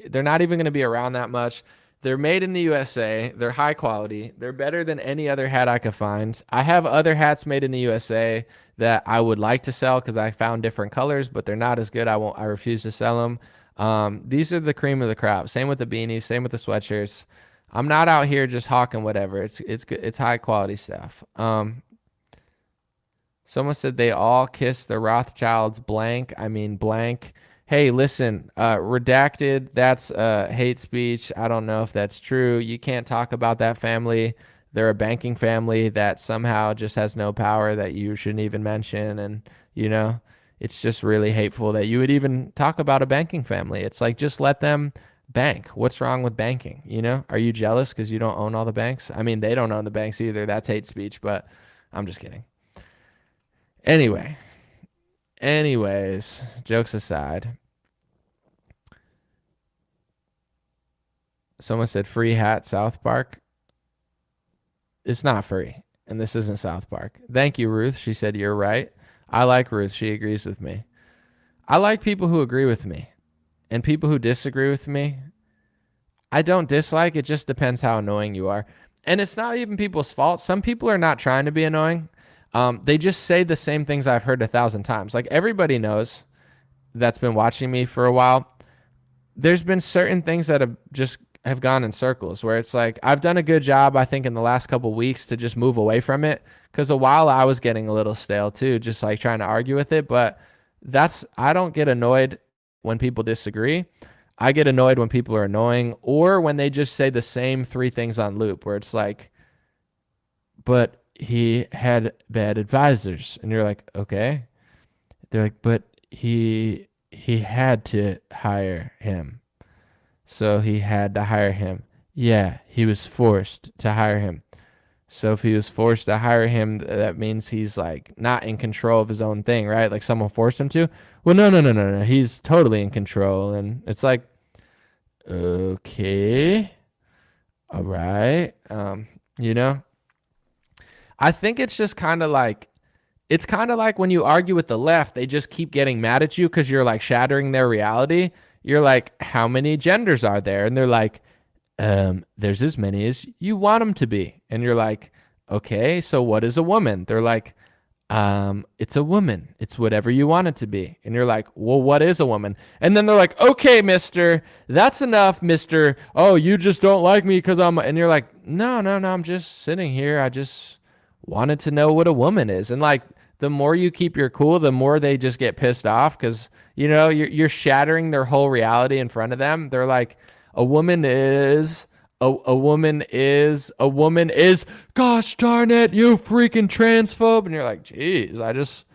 S2: They're not even going to be around that much. They're made in the USA. They're high quality. They're better than any other hat I could find. I have other hats made in the USA that I would like to sell because I found different colors, but they're not as good. I refuse to sell them. These are the cream of the crop. Same with the beanies. Same with the sweatshirts. I'm not out here just hawking whatever. It's good. It's high quality stuff. Someone said they all kissed the Rothschilds blank. I mean blank. Hey, listen, redacted, that's hate speech. I don't know if that's true. You can't talk about that family. They're a banking family that somehow just has no power that you shouldn't even mention. And, you know, it's just really hateful that you would even talk about a banking family. It's like, just let them bank. What's wrong with banking? You know, are you jealous because you don't own all the banks? I mean, they don't own the banks either. That's hate speech, but I'm just kidding. Anyways, jokes aside. Someone said free hat, South Park. It's not free, and this isn't South Park. Thank you, Ruth. She said, you're right. I like Ruth. She agrees with me. I like people who agree with me, and people who disagree with me, I don't dislike. It just depends how annoying you are. And it's not even people's fault. Some people are not trying to be annoying. They just say the same things I've heard 1,000 times. Like, everybody knows that's been watching me for a while. There's been certain things that have gone in circles where it's like, I've done a good job, I think, in the last couple of weeks to just move away from it. Because a while I was getting a little stale too, just like trying to argue with it. But I don't get annoyed when people disagree. I get annoyed when people are annoying, or when they just say the same 3 things on loop, where it's like, but he had bad advisors. And you're like, okay. They're like, but he had to hire him. So he had to hire him. Yeah, he was forced to hire him. So if he was forced to hire him, that means he's like not in control of his own thing, right? Like someone forced him to. Well, no. He's totally in control. And it's like, okay, all right. You know, I think it's just kind of like, it's kind of like when you argue with the left, they just keep getting mad at you because you're like shattering their reality. You're like, how many genders are there? And they're like, there's as many as you want them to be. And you're like, okay, so what is a woman? They're like, it's a woman. It's whatever you want it to be. And you're like, well, what is a woman? And then they're like, okay, mister, that's enough, mister. Oh, you just don't like me because and you're like, no, I'm just sitting here. I just wanted to know what a woman is. And like, the more you keep your cool, the more they just get pissed off because, you know, you're shattering their whole reality in front of them. They're like, a woman is, gosh darn it, you freaking transphobe. And you're like, geez, I just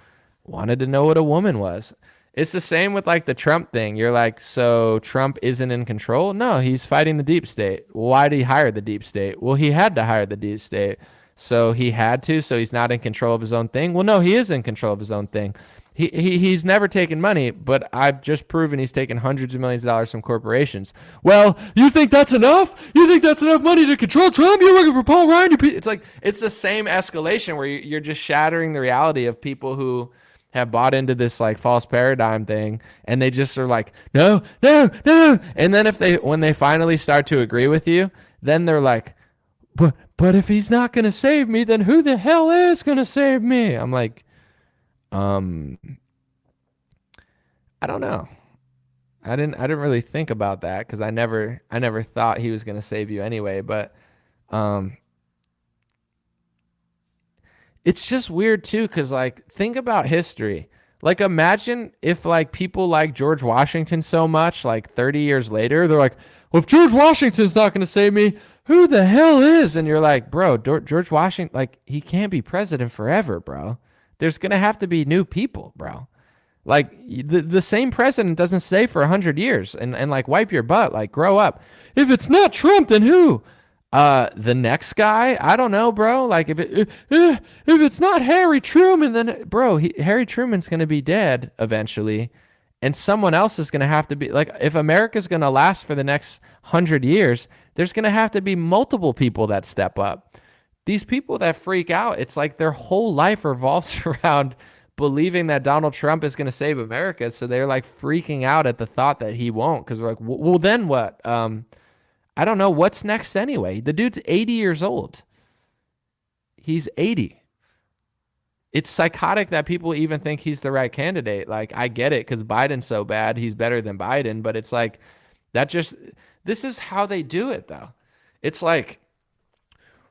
S2: wanted to know what a woman was. It's the same with like the Trump thing. You're like, so Trump isn't in control? No, he's fighting the deep state. Why did he hire the deep state? Well, he had to hire the deep state. So he had to, so he's not in control of his own thing. Well, no, he is in control of his own thing. He's never taken money, but I've just proven he's taken hundreds of millions of dollars from corporations. Well, you think that's enough? You think that's enough money to control Trump? You're working for Paul Ryan. It's like, it's the same escalation where you're just shattering the reality of people who have bought into this like false paradigm thing, and they just are like, no. And then when they finally start to agree with you, then they're like, but if he's not going to save me, then who the hell is going to save me? I'm like, I don't know. I didn't really think about that because I never thought he was going to save you anyway, but it's just weird too cuz like think about history. Like imagine if like people like George Washington so much like 30 years later they're like, well, if George Washington's not going to save me, who the hell is? And you're like, bro, George Washington, like he can't be president forever, bro. There's going to have to be new people, bro. Like the same president doesn't stay for 100 years and like wipe your butt, like grow up. If it's not Trump, then who? The next guy? I don't know, bro. Like if it's not Harry Truman, then bro, Harry Truman's going to be dead eventually. And someone else is going to have to be like, if America's going to last for the next 100 years, there's going to have to be multiple people that step up. These people that freak out, it's like their whole life revolves around believing that Donald Trump is going to save America. So they're like freaking out at the thought that he won't, because they're like, well, then what? I don't know what's next anyway. The dude's 80 years old. He's 80. It's psychotic that people even think he's the right candidate. Like, I get it because Biden's so bad. He's better than Biden. But it's like, this is how they do it, though. It's like,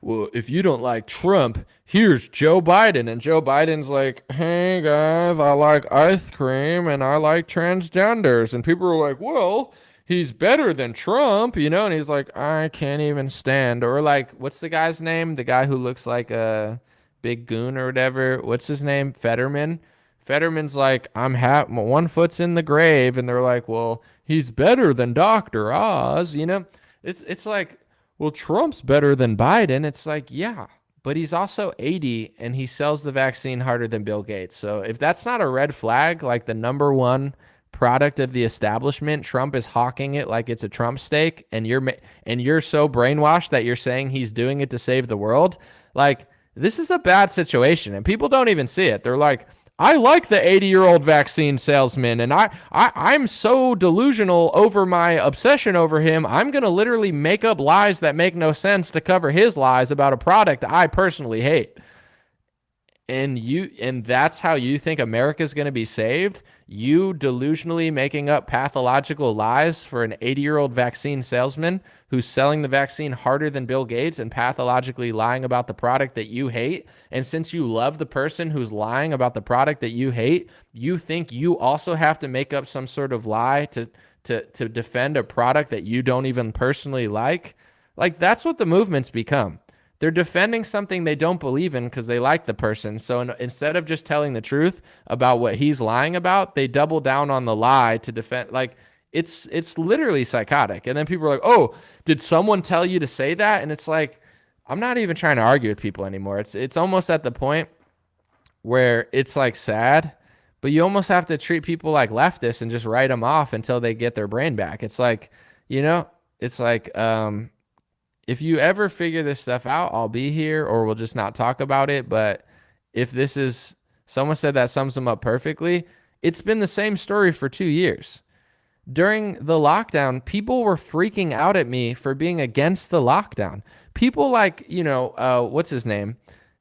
S2: well, if you don't like Trump, here's Joe Biden. And Joe Biden's like, hey, guys, I like ice cream and I like transgenders. And people are like, well, he's better than Trump, And he's like, I can't even stand. Or like, what's the guy's name? The guy who looks like a big goon or whatever. What's his name? Fetterman. Fetterman's like, one foot's in the grave. And they're like, well, he's better than Dr. Oz. It's like, well, Trump's better than Biden. It's like, yeah, but he's also 80 and he sells the vaccine harder than Bill Gates. So if that's not a red flag, like the number one product of the establishment, Trump is hawking it like it's a Trump steak, and you're so brainwashed that you're saying he's doing it to save the world. Like, this is a bad situation, and people don't even see it. They're like, I like the 80-year-old vaccine salesman, and I'm so delusional over my obsession over him, I'm going to literally make up lies that make no sense to cover his lies about a product I personally hate. And that's how you think America's going to be saved? You delusionally making up pathological lies for an 80-year-old vaccine salesman who's selling the vaccine harder than Bill Gates and pathologically lying about the product that you hate. And since you love the person who's lying about the product that you hate, you think you also have to make up some sort of lie to defend a product that you don't even personally like. Like, that's what the movement's become. They're defending something they don't believe in because they like the person. So instead of just telling the truth about what he's lying about, they double down on the lie to defend. Like, it's literally psychotic. And then people are like, oh, did someone tell you to say that? And it's like, I'm not even trying to argue with people anymore. It's almost at the point where it's like sad, but you almost have to treat people like leftists and just write them off until they get their brain back. It's like, it's like, if you ever figure this stuff out, I'll be here, or we'll just not talk about it. But if this is, someone said that sums them up perfectly. It's been the same story for 2 years. During the lockdown, people were freaking out at me for being against the lockdown. People like, what's his name?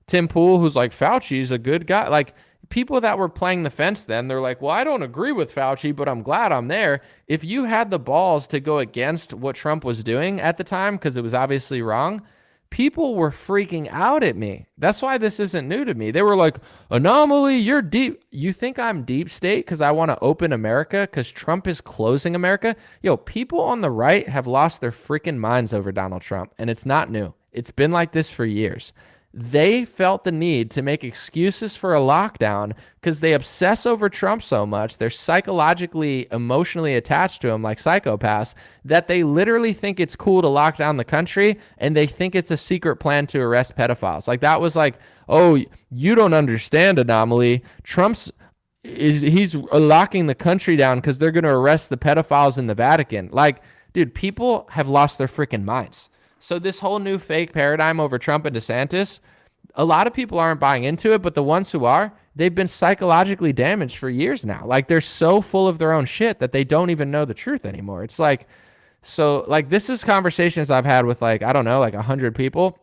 S2: Tim Pool, who's like, Fauci's a good guy. Like, people that were playing the fence then, they're like, well, I don't agree with Fauci, but I'm glad I'm there. If you had the balls to go against what Trump was doing at the time, because it was obviously wrong, people were freaking out at me. That's why this isn't new to me. They were like, anomaly, you're deep. You think I'm deep state because I want to open America because Trump is closing America? Yo, people on the right have lost their freaking minds over Donald Trump, and it's not new. It's been like this for years. They felt the need to make excuses for a lockdown because they obsess over Trump so much. They're psychologically, emotionally attached to him like psychopaths that they literally think it's cool to lock down the country, and they think it's a secret plan to arrest pedophiles. Like, that was like, oh, you don't understand, anomaly. He's locking the country down because they're going to arrest the pedophiles in the Vatican. Like, dude, people have lost their freaking minds. So this whole new fake paradigm over Trump and DeSantis, a lot of people aren't buying into it, but the ones who are, they've been psychologically damaged for years now. Like, they're so full of their own shit that they don't even know the truth anymore. It's like, so like, this is conversations I've had with like, I don't know, like 100 people.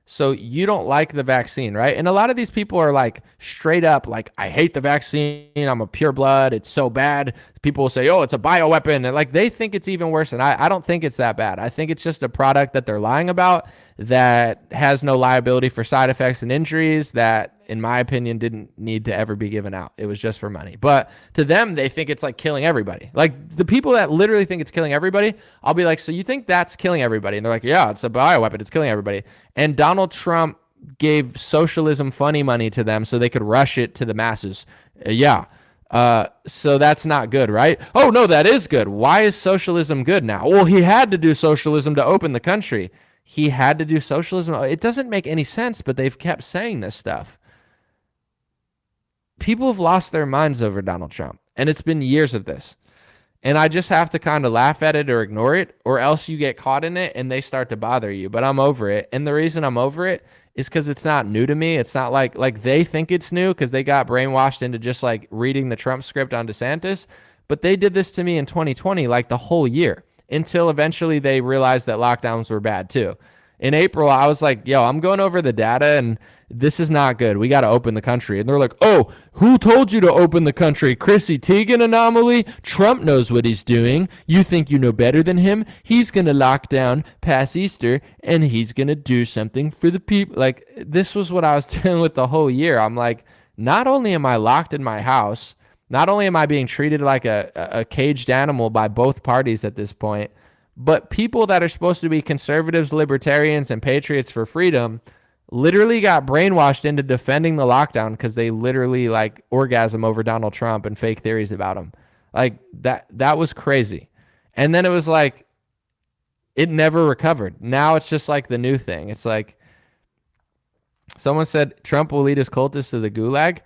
S2: So you don't like the vaccine, right? And a lot of these people are like straight up like, I hate the vaccine. I'm a pure blood. It's so bad. People will say, oh, it's a bioweapon. And like, they think it's even worse. And I don't think it's that bad. I think it's just a product that they're lying about that has no liability for side effects and injuries that, in my opinion, didn't need to ever be given out. It was just for money. But to them, they think it's like killing everybody. Like, the people that literally think it's killing everybody, I'll be like, so you think that's killing everybody? And they're like, yeah, it's a bioweapon. It's killing everybody. And Donald Trump gave socialism funny money to them so they could rush it to the masses. So that's not good, right? Oh, no, that is good. Why is socialism good now? Well, he had to do socialism to open the country. He had to do socialism. It doesn't make any sense, but they've kept saying this stuff. People have lost their minds over Donald Trump, and it's been years of this. And I just have to kind of laugh at it or ignore it, or else you get caught in it and they start to bother you. But I'm over it. And the reason I'm over it is because it's not new to me. It's not like they think it's new because they got brainwashed into just like reading the Trump script on DeSantis. But they did this to me in 2020, like the whole year. until eventually they realized that lockdowns were bad too. In April, I was like, yo, I'm going over the data and this is not good. We got to open the country. And they're like, oh, who told you to open the country? Chrissy Teigen anomaly? Trump knows what he's doing. You think you know better than him? He's going to lock down past Easter and he's going to do something for the people. Like, this was what I was dealing with the whole year. I'm like, not only am I locked in my house, not only am I being treated like a caged animal by both parties at this point, but people that are supposed to be conservatives, libertarians, and patriots for freedom literally got brainwashed into defending the lockdown because they literally like orgasm over Donald Trump and fake theories about him. Like that was crazy. And then it was like, it never recovered. Now it's just like the new thing. It's like someone said Trump will lead his cultists to the gulag.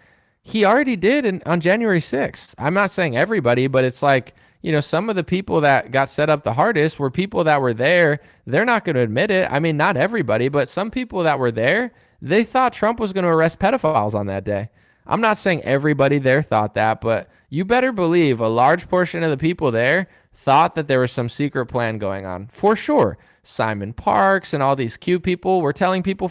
S2: He already did on January 6th. I'm not saying everybody, but it's like, you know, some of the people that got set up the hardest were people that were there. They're not going to admit it. I mean, not everybody, but some people that were there, they thought Trump was going to arrest pedophiles on that day. I'm not saying everybody there thought that, but you better believe a large portion of the people there thought that there was some secret plan going on. For sure. Simon Parks and all these Q people were telling people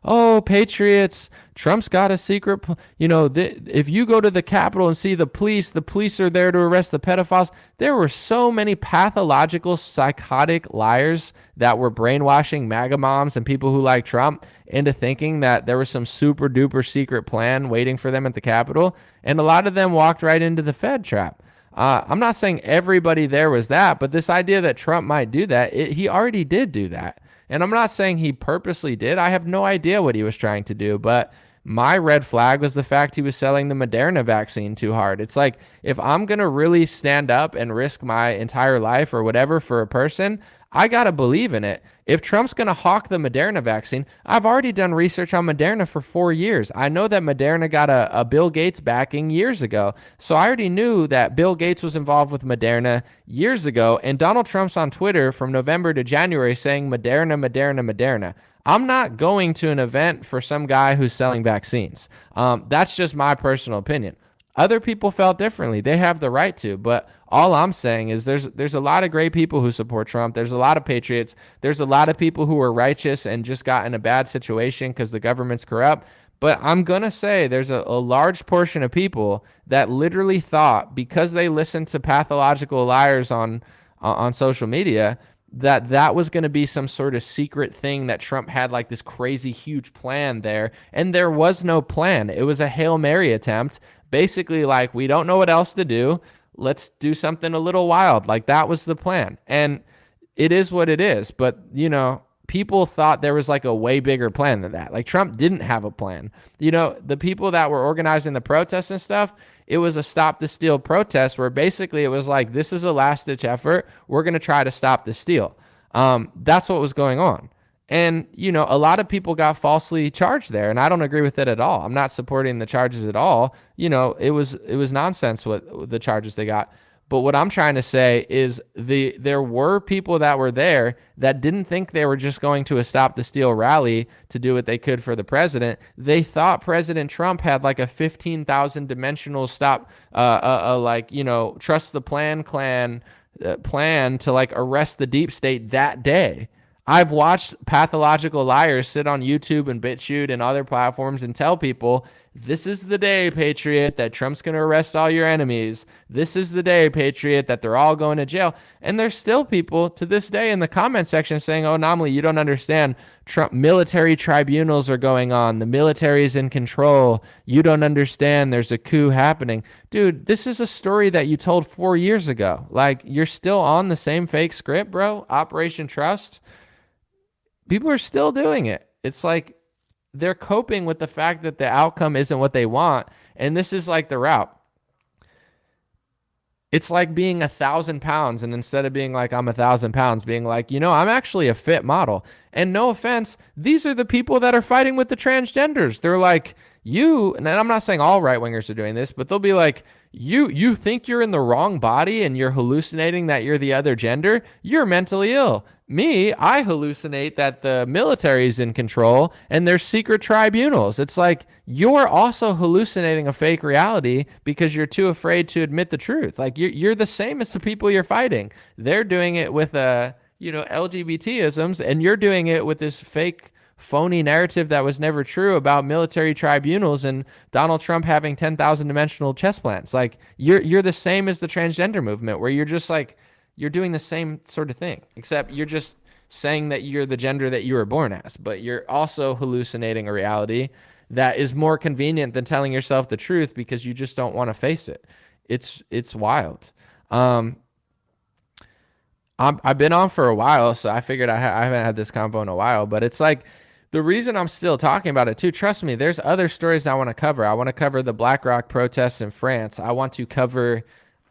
S2: oh, patriots, Trump's got a secret, if you go to the Capitol and see the police are there to arrest the pedophiles. There were so many pathological, psychotic liars that were brainwashing MAGA moms and people who like Trump into thinking that there was some super duper secret plan waiting for them at the Capitol. And a lot of them walked right into the Fed trap. I'm not saying everybody there was that, but this idea that Trump might do that, he already did do that. And I'm not saying he purposely did. I have no idea what he was trying to do, but my red flag was the fact he was selling the Moderna vaccine too hard. It's like, if I'm going to really stand up and risk my entire life or whatever for a person, I got to believe in it. If Trump's going to hawk the Moderna vaccine, I've already done research on Moderna for 4 years. I know that Moderna got a Bill Gates backing years ago. So I already knew that Bill Gates was involved with Moderna years ago. And Donald Trump's on Twitter from November to January saying Moderna, Moderna, Moderna. I'm not going to an event for some guy who's selling vaccines. That's just my personal opinion. Other people felt differently. They have the right to, but all I'm saying is there's a lot of great people who support Trump. There's a lot of patriots. There's a lot of people who are righteous and just got in a bad situation because the government's corrupt. But I'm going to say there's a large portion of people that literally thought, because they listened to pathological liars on social media, that was going to be some sort of secret thing, that Trump had like this crazy huge plan there. And there was no plan. It was a Hail Mary attempt. Basically, like, we don't know what else to do. Let's do something a little wild. Like, that was the plan. And it is what it is. But, people thought there was like a way bigger plan than that. Like, Trump didn't have a plan. The people that were organizing the protests and stuff, it was a stop the steal protest where basically it was like, this is a last ditch effort. We're going to try to stop the steal. That's what was going on. And, a lot of people got falsely charged there, and I don't agree with it at all. I'm not supporting the charges at all. It was nonsense what the charges they got. But what I'm trying to say is there were people that were there that didn't think they were just going to a Stop the Steal rally to do what they could for the president. They thought President Trump had like a 15,000 dimensional trust the plan to like arrest the deep state that day. I've watched pathological liars sit on YouTube and BitChute and other platforms and tell people, this is the day, Patriot, that Trump's going to arrest all your enemies. This is the day, Patriot, that they're all going to jail. And there's still people to this day in the comment section saying, oh, Anomaly, you don't understand. Trump military tribunals are going on. The military is in control. You don't understand. There's a coup happening. Dude, this is a story that you told 4 years ago. Like, you're still on the same fake script, bro. Operation Trust. People are still doing it. It's like they're coping with the fact that the outcome isn't what they want. And this is like the route. It's like being 1,000 pounds, and instead of being like, I'm 1,000 pounds, being like, I'm actually a fit model. And no offense, these are the people that are fighting with the transgenders. They're like, and I'm not saying all right-wingers are doing this, but they'll be like, you think you're in the wrong body and you're hallucinating that you're the other gender? You're mentally ill. I hallucinate that the military is in control and there's secret tribunals. It's like you're also hallucinating a fake reality because you're too afraid to admit the truth. Like you're the same as the people you're fighting. They're doing it with LGBTisms, and you're doing it with this fake phony narrative that was never true about military tribunals and Donald Trump having 10,000 dimensional chest plants. Like you're the same as the transgender movement, where you're just like, you're doing the same sort of thing, except you're just saying that you're the gender that you were born as, but you're also hallucinating a reality that is more convenient than telling yourself the truth because you just don't want to face it. It's wild. I've been on for a while, so I figured I haven't had this convo in a while, but it's like the reason I'm still talking about it too, trust me, there's other stories I want to cover. I want to cover the BlackRock protests in France. I want to cover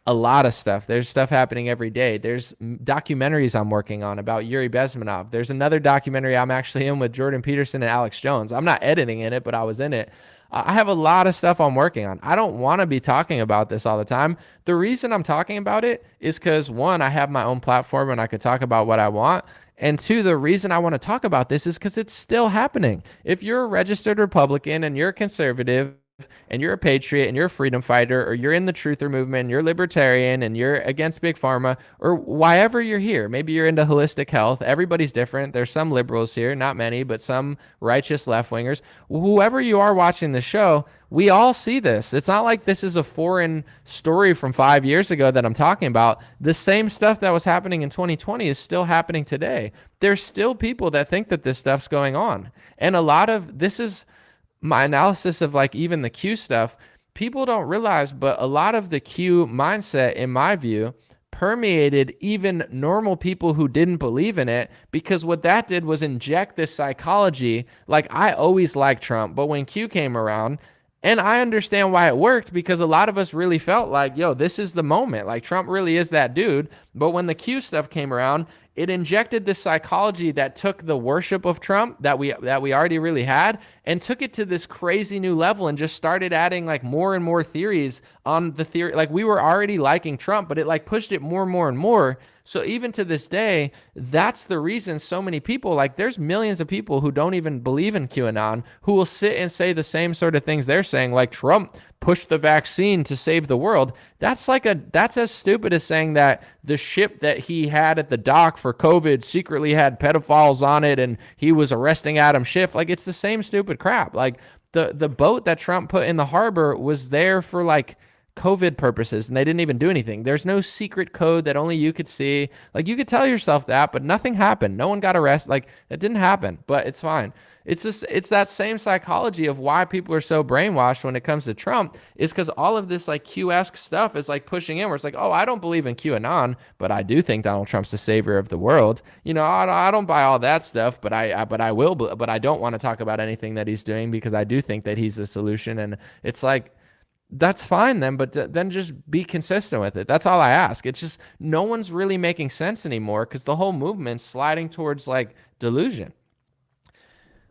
S2: a lot of stuff. There's stuff happening every day. There's documentaries I'm working on about Yuri Bezmenov. There's another documentary I'm actually in with Jordan Peterson and Alex Jones. I'm not editing in it, but I was in it. I have a lot of stuff I'm working on. I don't want to be talking about this all the time. The reason I'm talking about it is because, one, I have my own platform and I could talk about what I want. And two, the reason I want to talk about this is because it's still happening. If you're a registered Republican and you're a conservative and you're a patriot and you're a freedom fighter, or you're in the truther movement and you're libertarian and you're against big pharma, or whyever you're here, maybe you're into holistic health. Everybody's different. There's some liberals here, not many, but some righteous left-wingers. Whoever you are watching the show, we all see this. It's not like this is a foreign story from 5 years ago that I'm talking about. The same stuff that was happening in 2020 is still happening today. There's still people that think that this stuff's going on. And a lot of this is my analysis of like even the Q stuff. People don't realize, but a lot of the Q mindset, in my view, permeated even normal people who didn't believe in it, because what that did was inject this psychology. Like, I always liked Trump, but when Q came around, and I understand why it worked, because a lot of us really felt like, yo, this is the moment. Like, Trump really is that dude. But when the Q stuff came around, it injected this psychology that took the worship of Trump that we already really had and took it to this crazy new level and just started adding like more and more theories on the theory. Like, we were already liking Trump, but it like pushed it more and more and more. So even to this day, that's the reason so many people, like there's millions of people who don't even believe in QAnon, who will sit and say the same sort of things they're saying, like Trump pushed the vaccine to save the world. That's as stupid as saying that the ship that he had at the dock for COVID secretly had pedophiles on it and he was arresting Adam Schiff. Like, it's the same stupid crap. Like, the boat that Trump put in the harbor was there for like COVID purposes, and they didn't even do anything. There's no secret code that only you could see. Like, you could tell yourself that, but nothing happened. No one got arrested. Like, it didn't happen, but it's fine. It's that same psychology of why people are so brainwashed when it comes to Trump, is because all of this like Q-esque stuff is like pushing in, where it's like, oh, I don't believe in QAnon, but I do think Donald Trump's the savior of the world. You know, I don't buy all that stuff, but I will, but I don't want to talk about anything that he's doing because I do think that he's the solution. And it's like, that's fine then, but then just be consistent with it. That's all I ask. It's just no one's really making sense anymore because the whole movement's sliding towards like delusion.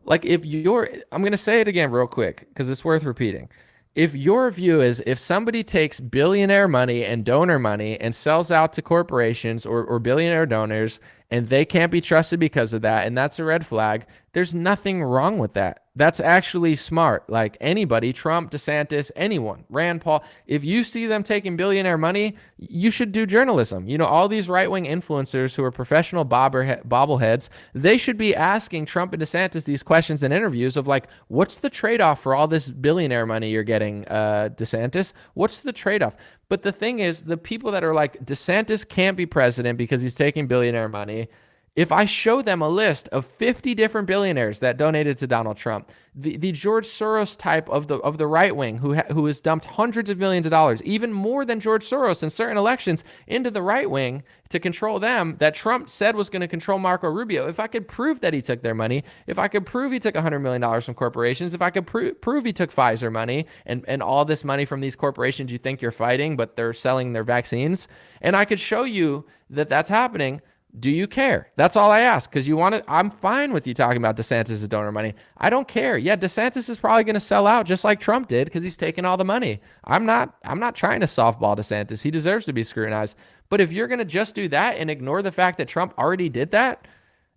S2: Like, I'm going to say it again real quick because it's worth repeating. If your view is if somebody takes billionaire money and donor money and sells out to corporations or billionaire donors and they can't be trusted because of that, and that's a red flag, there's nothing wrong with that. That's actually smart. Like, anybody, Trump, DeSantis, anyone, Rand Paul, if you see them taking billionaire money, you should do journalism. You know, all these right-wing influencers who are professional bobbleheads, they should be asking Trump and DeSantis these questions in interviews of like, what's the trade-off for all this billionaire money you're getting, DeSantis? What's the trade-off? But the thing is, the people that are like, DeSantis can't be president because he's taking billionaire money, if I show them a list of 50 different billionaires that donated to Donald Trump, the George Soros type of the right wing who has dumped hundreds of millions of dollars, even more than George Soros in certain elections, into the right wing to control them, that Trump said was going to control Marco Rubio. If I could prove that he took their money, if I could prove he took $100 million from corporations, if I could prove he took Pfizer money and all this money from these corporations you think you're fighting, but they're selling their vaccines, and I could show you that that's happening, do you care? That's all I ask, because I'm fine with you talking about DeSantis' donor money. I don't care. Yeah, DeSantis is probably going to sell out just like Trump did because he's taking all the money. I'm not trying to softball DeSantis. He deserves to be scrutinized. But if you're going to just do that and ignore the fact that Trump already did that,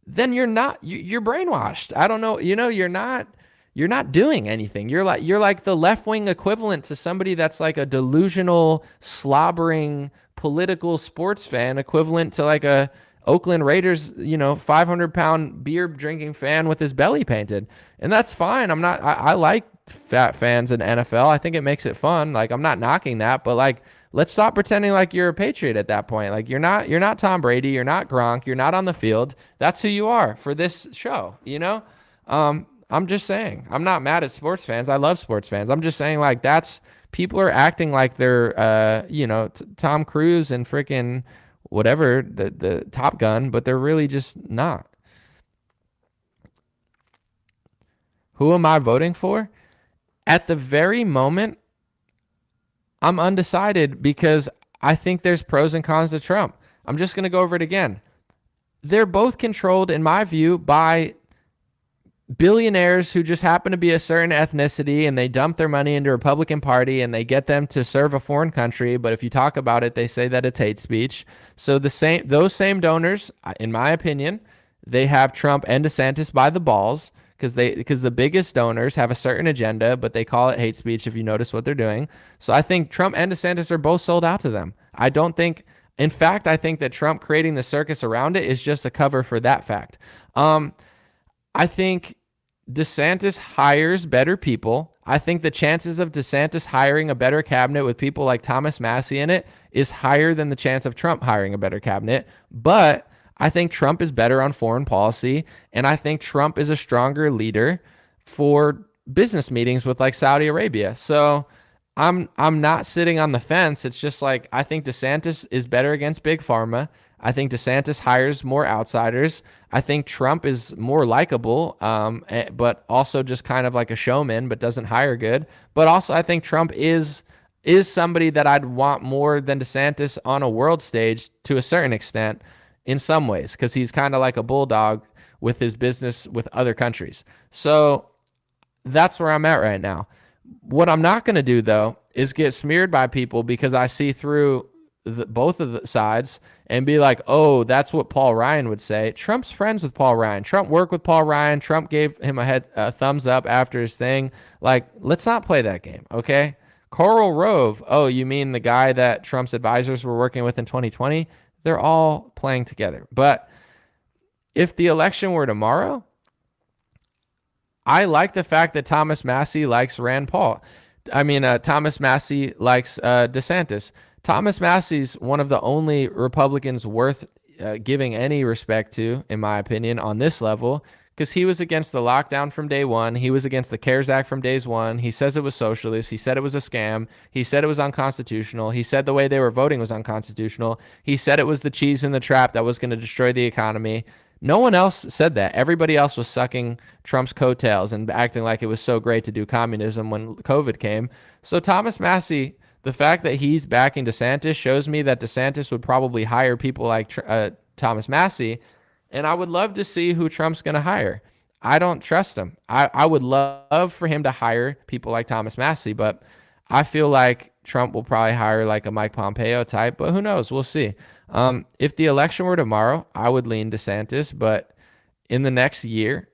S2: then you're brainwashed. I don't know. You're not doing anything. You're like the left-wing equivalent to somebody that's like a delusional, slobbering political sports fan, equivalent to like a Oakland Raiders, 500-pound beer drinking fan with his belly painted. And that's fine. I like fat fans in NFL. I think it makes it fun. Like, I'm not knocking that, but like, let's stop pretending like you're a Patriot at that point. Like, you're not Tom Brady, you're not Gronk, you're not on the field. That's who you are for this show, I'm just saying. I'm not mad at sports fans. I love sports fans. I'm just saying, like, people are acting like they're Tom Cruise and freaking whatever, the Top Gun, but they're really just not. Who am I voting for? At the very moment, I'm undecided because I think there's pros and cons to Trump. I'm just going to go over it again. They're both controlled, in my view, by billionaires who just happen to be a certain ethnicity, and they dump their money into the Republican Party and they get them to serve a foreign country. But if you talk about it, they say that it's hate speech. So those same donors, in my opinion, they have Trump and DeSantis by the balls because the biggest donors have a certain agenda, but they call it hate speech if you notice what they're doing. So I think Trump and DeSantis are both sold out to them. In fact, I think that Trump creating the circus around it is just a cover for that fact. I think DeSantis hires better people. I think the chances of DeSantis hiring a better cabinet with people like Thomas Massie in it is higher than the chance of Trump hiring a better cabinet. But I think Trump is better on foreign policy, and I think Trump is a stronger leader for business meetings with like Saudi Arabia. So I'm not sitting on the fence. It's just like, I think DeSantis is better against big pharma. I think DeSantis hires more outsiders. I think Trump is more likable, but also just kind of like a showman, but doesn't hire good. But also, I think Trump is somebody that I'd want more than DeSantis on a world stage to a certain extent in some ways, because he's kind of like a bulldog with his business with other countries. So that's where I'm at right now. What I'm not going to do, though, is get smeared by people because I see through both of the sides and be like, oh, that's what Paul Ryan would say. Trump's friends with Paul Ryan. Trump worked with Paul Ryan. Trump gave him a thumbs up after his thing. Like, let's not play that game, okay? Karl Rove, oh, you mean the guy that Trump's advisors were working with in 2020? They're all playing together. But if the election were tomorrow, I like the fact that Thomas Massie likes Thomas Massie likes DeSantis. Thomas Massie's one of the only Republicans worth giving any respect to, in my opinion, on this level, because he was against the lockdown from day one. He was against the CARES Act from days one. He says it was socialist. He said it was a scam. He said it was unconstitutional. He said the way they were voting was unconstitutional. He said it was the cheese in the trap that was going to destroy the economy. No one else said that. Everybody else was sucking Trump's coattails and acting like it was so great to do communism when COVID came. So Thomas Massie, the fact that he's backing DeSantis shows me that DeSantis would probably hire people like Thomas Massie, and I would love to see who Trump's going to hire. I don't trust him. I would love for him to hire people like Thomas Massie, but I feel like Trump will probably hire like a Mike Pompeo type, but who knows? We'll see. If the election were tomorrow, I would lean DeSantis, but in the next year,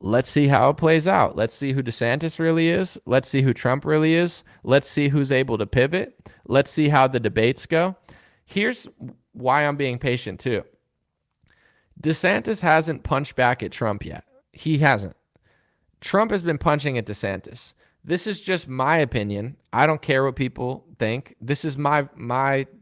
S2: let's see how it plays out. Let's see who DeSantis really is. Let's see who Trump really is. Let's see who's able to pivot. Let's see how the debates go. Here's why I'm being patient too. DeSantis hasn't punched back at Trump yet. He hasn't. Trump has been punching at DeSantis. This is just my opinion. I don't care what people think. This is my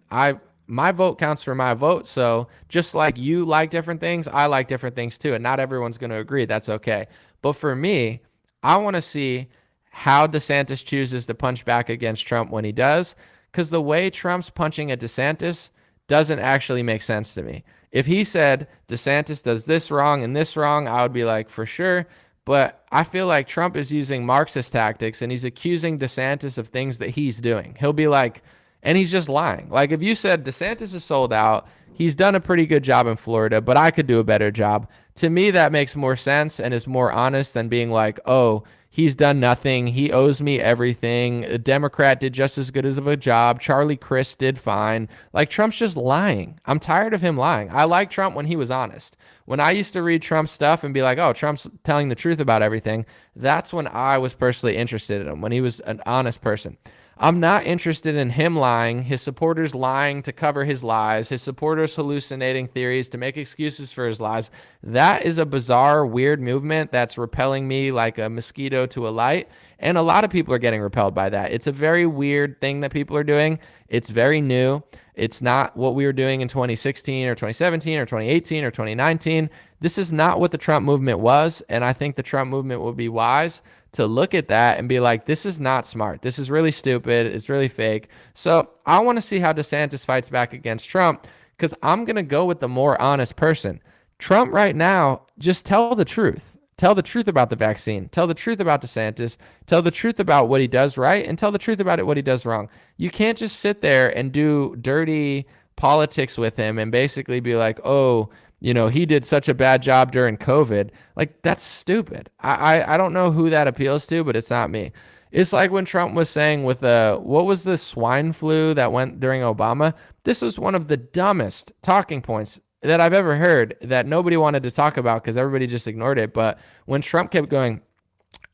S2: vote counts for my vote. So just like you like different things, I like different things too. And not everyone's going to agree. That's okay. But for me, I want to see how DeSantis chooses to punch back against Trump when he does, because the way Trump's punching at DeSantis doesn't actually make sense to me. If he said DeSantis does this wrong and this wrong, I would be like, for sure. But I feel like Trump is using Marxist tactics and he's accusing DeSantis of things that he's doing. He'll be like, and he's just lying. Like if you said DeSantis is sold out, he's done a pretty good job in Florida, but I could do a better job. To me, that makes more sense and is more honest than being like, oh, he's done nothing. He owes me everything. A Democrat did just as good of a job. Charlie Crist did fine. Like, Trump's just lying. I'm tired of him lying. I like Trump when he was honest. When I used to read Trump's stuff and be like, oh, Trump's telling the truth about everything, that's when I was personally interested in him, when he was an honest person. I'm not interested in him lying, his supporters lying to cover his lies, his supporters hallucinating theories to make excuses for his lies. That is a bizarre, weird movement that's repelling me like a mosquito to a light. And a lot of people are getting repelled by that. It's a very weird thing that people are doing. It's very new. It's not what we were doing in 2016 or 2017 or 2018 or 2019. This is not what the Trump movement was. And I think the Trump movement will be wise to look at that and be like, this is not smart. This is really stupid. It's really fake. So I want to see how DeSantis fights back against Trump, because I'm going to go with the more honest person. Trump right now, just tell the truth. Tell the truth about the vaccine. Tell the truth about DeSantis. Tell the truth about what he does right, and tell the truth about what he does wrong. You can't just sit there and do dirty politics with him and basically be like, oh, you know, he did such a bad job during COVID. Like, that's stupid. I don't know who that appeals to, but it's not me. It's like when Trump was saying with what was the swine flu that went during Obama? This was one of the dumbest talking points that I've ever heard that nobody wanted to talk about because everybody just ignored it. But when Trump kept going,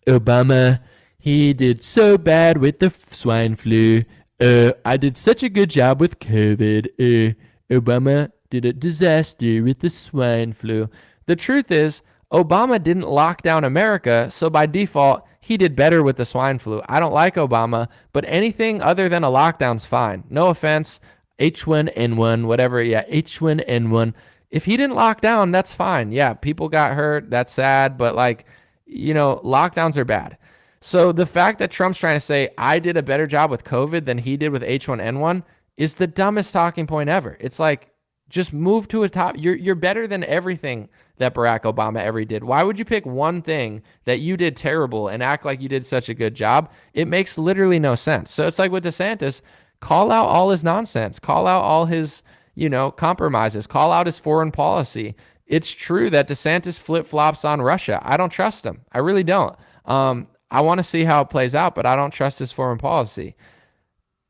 S2: Obama, he did so bad with the swine flu. I did such a good job with COVID. Obama did a disaster with the swine flu. The truth is, Obama didn't lock down America, so by default, he did better with the swine flu. I don't like Obama, but anything other than a lockdown's fine. No offense, H1N1, whatever, yeah, H1N1. If he didn't lock down, that's fine. Yeah, people got hurt, that's sad, but like, you know, lockdowns are bad. So the fact that Trump's trying to say, I did a better job with COVID than he did with H1N1 is the dumbest talking point ever. It's like, just move to a top. You're better than everything that Barack Obama ever did. Why would you pick one thing that you did terrible and act like you did such a good job? It makes literally no sense. So it's like with DeSantis, call out all his nonsense, call out all his, you know, compromises, call out his foreign policy. It's true that DeSantis flip-flops on Russia. I don't trust him. I really don't. I want to see how it plays out, but I don't trust his foreign policy.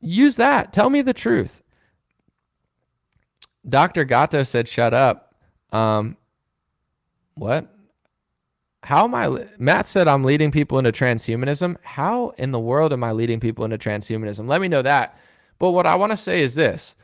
S2: Use that. Tell me the truth. Dr. Gatto said, shut up. What? How am I? Matt said, I'm leading people into transhumanism. How in the world am I leading people into transhumanism? Let me know that. But what I want to say is this.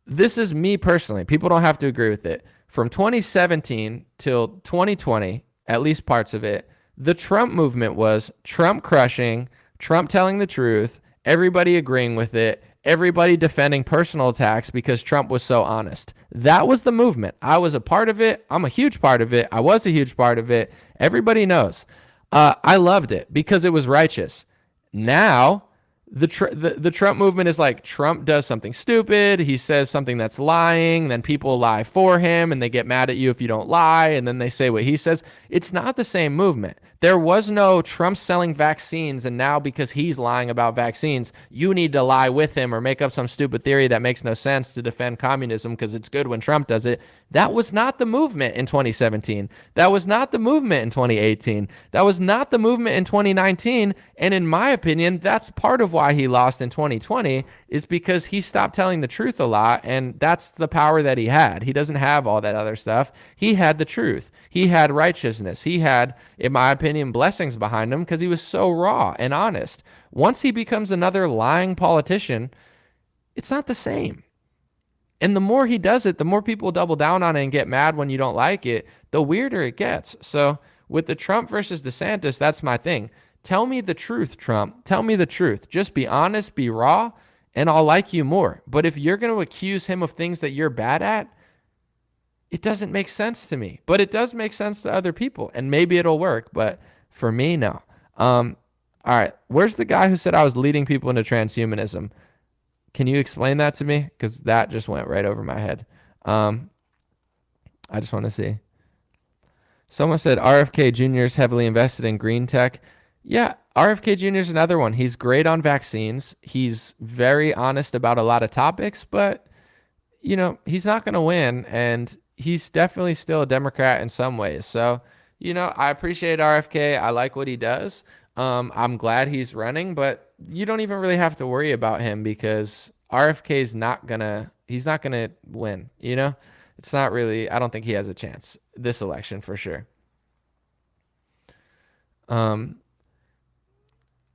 S2: This is me personally. People don't have to agree with it. From 2017 till 2020, at least parts of it, the Trump movement was Trump crushing, Trump telling the truth, everybody agreeing with it, everybody defending personal attacks because Trump was so honest. That was the movement. I was a part of it. I'm a huge part of it. I was a huge part of it. Everybody knows. I loved it because it was righteous. Now, the Trump movement is like Trump does something stupid. He says something that's lying. Then people lie for him and they get mad at you if you don't lie. And then they say what he says. It's not the same movement. There was no Trump selling vaccines, and now because he's lying about vaccines, you need to lie with him or make up some stupid theory that makes no sense to defend communism because it's good when Trump does it. That was not the movement in 2017. That was not the movement in 2018. That was not the movement in 2019. And in my opinion, that's part of why he lost in 2020 is because he stopped telling the truth a lot, and that's the power that he had. He doesn't have all that other stuff. He had the truth. He had righteousness. He had, in my opinion, blessings behind him because he was so raw and honest. Once he becomes another lying politician, it's not the same. And the more he does it, the more people double down on it and get mad when you don't like it, the weirder it gets. So with the Trump versus DeSantis, that's my thing. Tell me the truth, Trump. Tell me the truth. Just be honest, be raw, and I'll like you more. But if you're going to accuse him of things that you're bad at, it doesn't make sense to me. But it does make sense to other people, and maybe it'll work. But for me, no. All right. Where's the guy who said I was leading people into transhumanism? Can you explain that to me? Because that just went right over my head. I just want to see. Someone said RFK Jr. is heavily invested in green tech. Yeah, RFK Jr. is another one. He's great on vaccines. He's very honest about a lot of topics, but, you know, he's not going to win, and he's definitely still a Democrat in some ways. So, you know, I appreciate RFK. I like what he does. I'm glad he's running, but you don't even really have to worry about him because RFK is he's not gonna win, you know? It's not really, I don't think he has a chance this election for sure.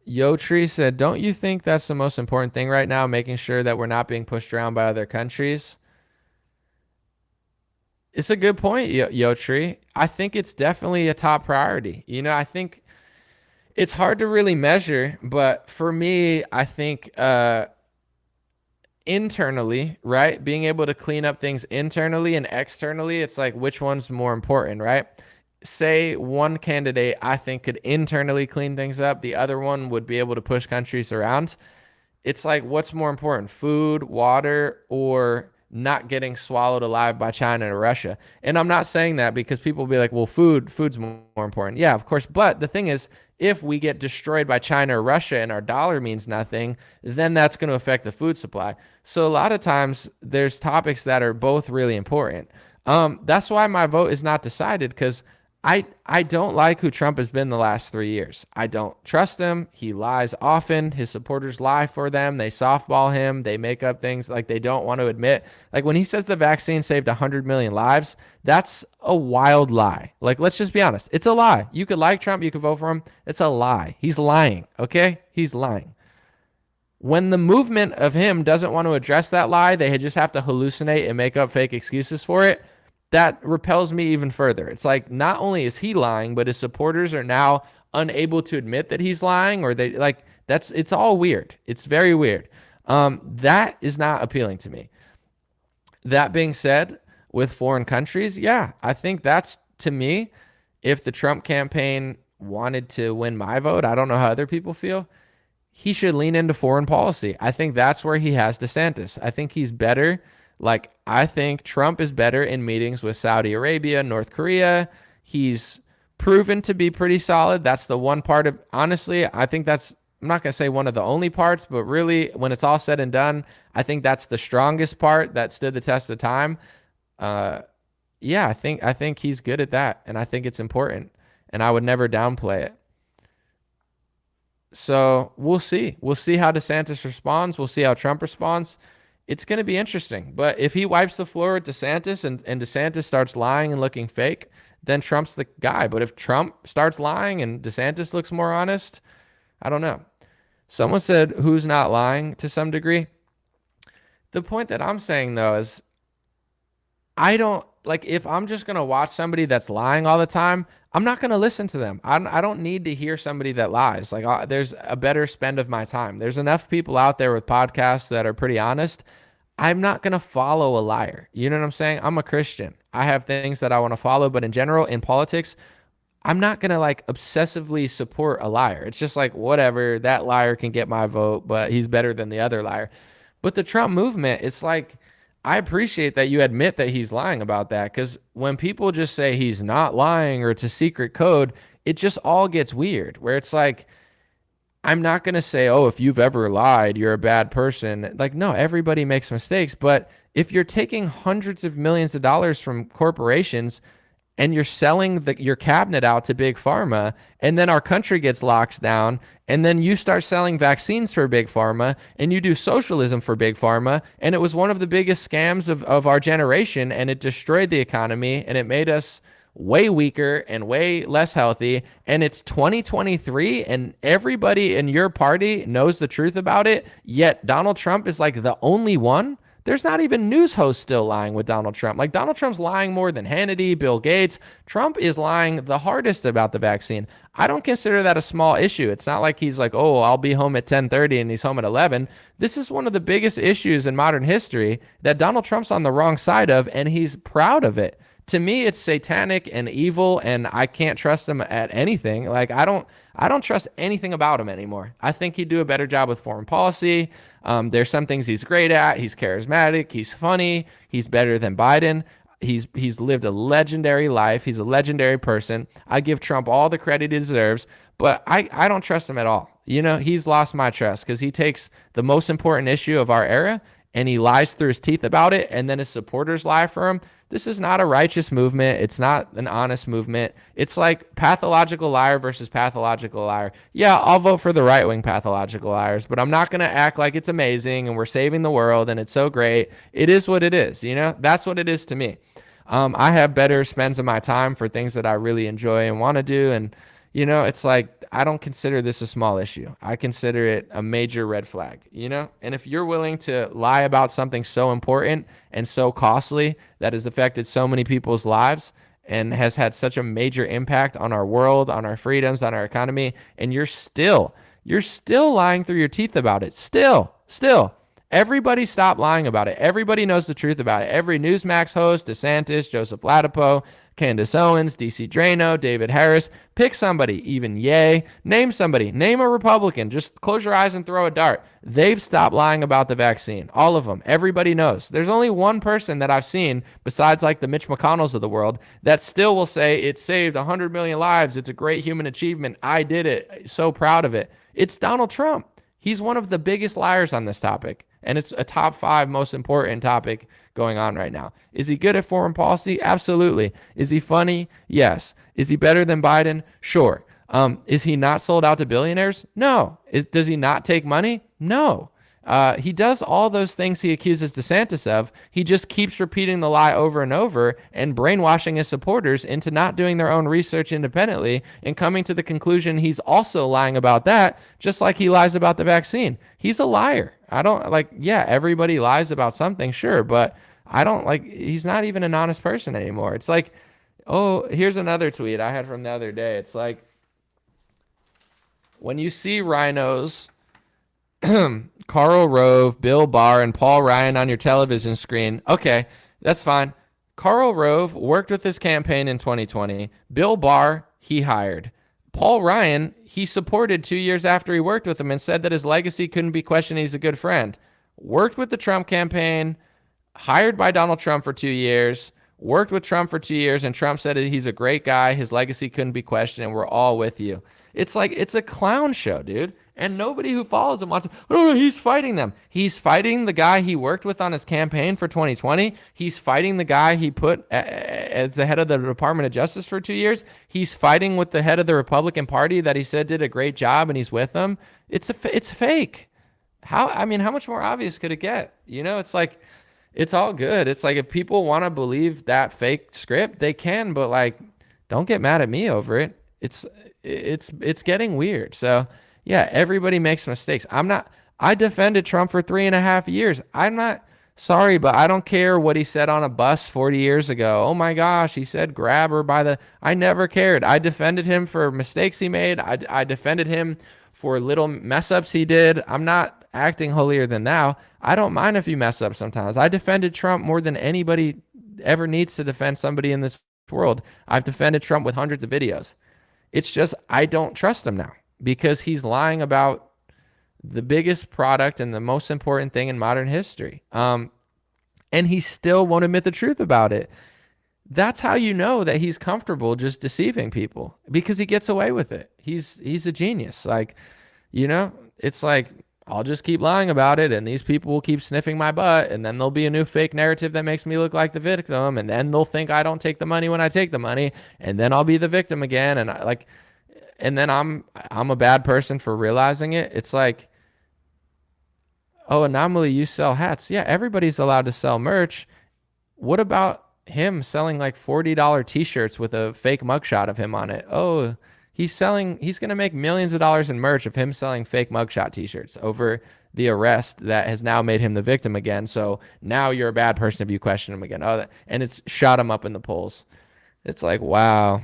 S2: Yo Tree said, don't you think that's the most important thing right now, making sure that we're not being pushed around by other countries? It's a good point, Yo Tree. I think it's definitely a top priority. You know, I think it's hard to really measure, but for me, I think internally, right? Being able to clean up things internally and externally, it's like which one's more important, right? Say one candidate I think could internally clean things up, the other one would be able to push countries around. It's like what's more important, food, water, or not getting swallowed alive by China or Russia? And I'm not saying that because people will be like, well, food's more important. Yeah, of course. But the thing is, if we get destroyed by China or Russia and our dollar means nothing, then that's going to affect the food supply. So a lot of times there's topics that are both really important. That's why my vote is not decided, because I don't like who Trump has been the last 3 years. I don't trust him. He lies often. His supporters lie for them. They softball him. They make up things like they don't want to admit. Like when he says the vaccine saved 100 million lives, that's a wild lie. Like, let's just be honest. It's a lie. You could like Trump. You could vote for him. It's a lie. He's lying. Okay? He's lying. When the movement of him doesn't want to address that lie, they just have to hallucinate and make up fake excuses for it. That repels me even further. It's like not only is he lying, but his supporters are now unable to admit that he's lying, or it's all weird. It's very weird. That is not appealing to me. That being said, with foreign countries, yeah, I think that's, to me, if the Trump campaign wanted to win my vote, I don't know how other people feel, he should lean into foreign policy. I think that's where he has DeSantis. I think he's better. Like, I think Trump is better in meetings with Saudi Arabia, North Korea. He's proven to be pretty solid. That's the one part of, honestly, I think that's, I'm not going to say one of the only parts, but really when it's all said and done, I think that's the strongest part that stood the test of time. Yeah, I think he's good at that, and I think it's important, and I would never downplay it. So we'll see. We'll see how DeSantis responds. We'll see how Trump responds. It's going to be interesting. But if he wipes the floor with DeSantis and DeSantis starts lying and looking fake, then Trump's the guy. But if Trump starts lying and DeSantis looks more honest, I don't know. Someone said, who's not lying to some degree? The point that I'm saying, though, is I don't, like, if I'm just going to watch somebody that's lying all the time, I'm not going to listen to them. I don't need to hear somebody that lies. Like, there's a better spend of my time. There's enough people out there with podcasts that are pretty honest. I'm not going to follow a liar. You know what I'm saying? I'm a Christian. I have things that I want to follow, but in general, in politics, I'm not going to like obsessively support a liar. It's just like, whatever, that liar can get my vote, but he's better than the other liar. But the Trump movement, it's like, I appreciate that you admit that he's lying about that, because when people just say he's not lying or it's a secret code, it just all gets weird, where it's like, I'm not going to say, oh, if you've ever lied, you're a bad person. Like, no, everybody makes mistakes. But if you're taking hundreds of millions of dollars from corporations and you're selling your cabinet out to big pharma, and then our country gets locked down, and then you start selling vaccines for big pharma, and you do socialism for big pharma, and it was one of the biggest scams of our generation, and it destroyed the economy, and it made us way weaker and way less healthy, and it's 2023, and everybody in your party knows the truth about it, yet Donald Trump is like the only one. There's not even news hosts still lying with Donald Trump. Like, Donald Trump's lying more than Hannity, Bill Gates. Trump is lying the hardest about the vaccine. I don't consider that a small issue. It's not like he's like, oh, I'll be home at 10:30 and he's home at 11. This is one of the biggest issues in modern history that Donald Trump's on the wrong side of, and he's proud of it. To me, it's satanic and evil, and I can't trust him at anything. Like, I don't trust anything about him anymore. I think he'd do a better job with foreign policy. There's some things he's great at. He's charismatic. He's funny. He's better than Biden. He's lived a legendary life. He's a legendary person. I give Trump all the credit he deserves, but I don't trust him at all. You know, he's lost my trust because he takes the most important issue of our era and he lies through his teeth about it, and then his supporters lie for him. This is not a righteous movement. It's not an honest movement. It's like pathological liar versus pathological liar. Yeah, I'll vote for the right-wing pathological liars, but I'm not going to act like it's amazing and we're saving the world and it's so great. It is what it is, you know? That's what it is to me. I have better spends of my time for things that I really enjoy and want to do. And, you know, it's like, I don't consider this a small issue. I consider it a major red flag, you know? And if you're willing to lie about something so important and so costly that has affected so many people's lives and has had such a major impact on our world, on our freedoms, on our economy, and you're still lying through your teeth about it. Still. Everybody stop lying about it. Everybody knows the truth about it. Every Newsmax host, DeSantis, Joseph Ladapo, Candace Owens, DC Drano, David Harris, pick somebody, even Ye, name somebody, name a Republican, just close your eyes and throw a dart. They've stopped lying about the vaccine. All of them. Everybody knows. There's only one person that I've seen besides like the Mitch McConnells of the world that still will say it saved 100 million lives. It's a great human achievement. I did it. So proud of it. It's Donald Trump. He's one of the biggest liars on this topic. And it's a top 5 most important topic going on right now. Is he good at foreign policy? Absolutely. Is he funny? Yes. Is he better than Biden? Sure. Is he not sold out to billionaires? No. Does he not take money? No. He does all those things he accuses DeSantis of. He just keeps repeating the lie over and over and brainwashing his supporters into not doing their own research independently and coming to the conclusion he's also lying about that, just like he lies about the vaccine. He's a liar. Yeah, everybody lies about something, sure, but he's not even an honest person anymore. It's like, oh, here's another tweet I had from the other day. It's like, when you see rhinos, Karl Rove, Bill Barr, and Paul Ryan on your television screen, okay, that's fine. Karl Rove worked with this campaign in 2020. Bill Barr, he hired. Paul Ryan, he supported 2 years after he worked with him and said that his legacy couldn't be questioned. He's a good friend. Worked with the Trump campaign, hired by Donald Trump for 2 years, worked with Trump for 2 years, and Trump said he's a great guy. His legacy couldn't be questioned, and we're all with you. It's like, it's a clown show, dude. And nobody who follows him wants to, oh, he's fighting them. He's fighting the guy he worked with on his campaign for 2020. He's fighting the guy he put as the head of the Department of Justice for 2 years. He's fighting with the head of the Republican Party that he said did a great job, and he's with them. It's fake. How much more obvious could it get? You know, it's like, it's all good. It's like, if people want to believe that fake script, they can, but like, don't get mad at me over it. It's getting weird. So yeah, everybody makes mistakes. I defended Trump for 3.5 years. I'm not sorry, but I don't care what he said on a bus 40 years ago. Oh my gosh, he said grab her by the, I never cared. I defended him for mistakes he made. I defended him for little mess ups he did. I'm not acting holier than thou. I don't mind if you mess up sometimes. I defended Trump more than anybody ever needs to defend somebody in this world. I've defended Trump with hundreds of videos. It's just, I don't trust him now because he's lying about the biggest product and the most important thing in modern history. And he still won't admit the truth about it. That's how you know that he's comfortable just deceiving people, because he gets away with it. He's a genius. Like, you know, it's like, I'll just keep lying about it, and these people will keep sniffing my butt, and then there'll be a new fake narrative that makes me look like the victim, and then they'll think I don't take the money when I take the money, and then I'll be the victim again, and then I'm a bad person for realizing it. It's like, oh, Anomaly, you sell hats. Yeah, everybody's allowed to sell merch. What about him selling like $40 t-shirts with a fake mugshot of him on it? Oh, he's going to make millions of dollars in merch of him selling fake mugshot t-shirts over the arrest that has now made him the victim again. So now you're a bad person if you question him again. Oh, and it's shot him up in the polls. It's like, wow.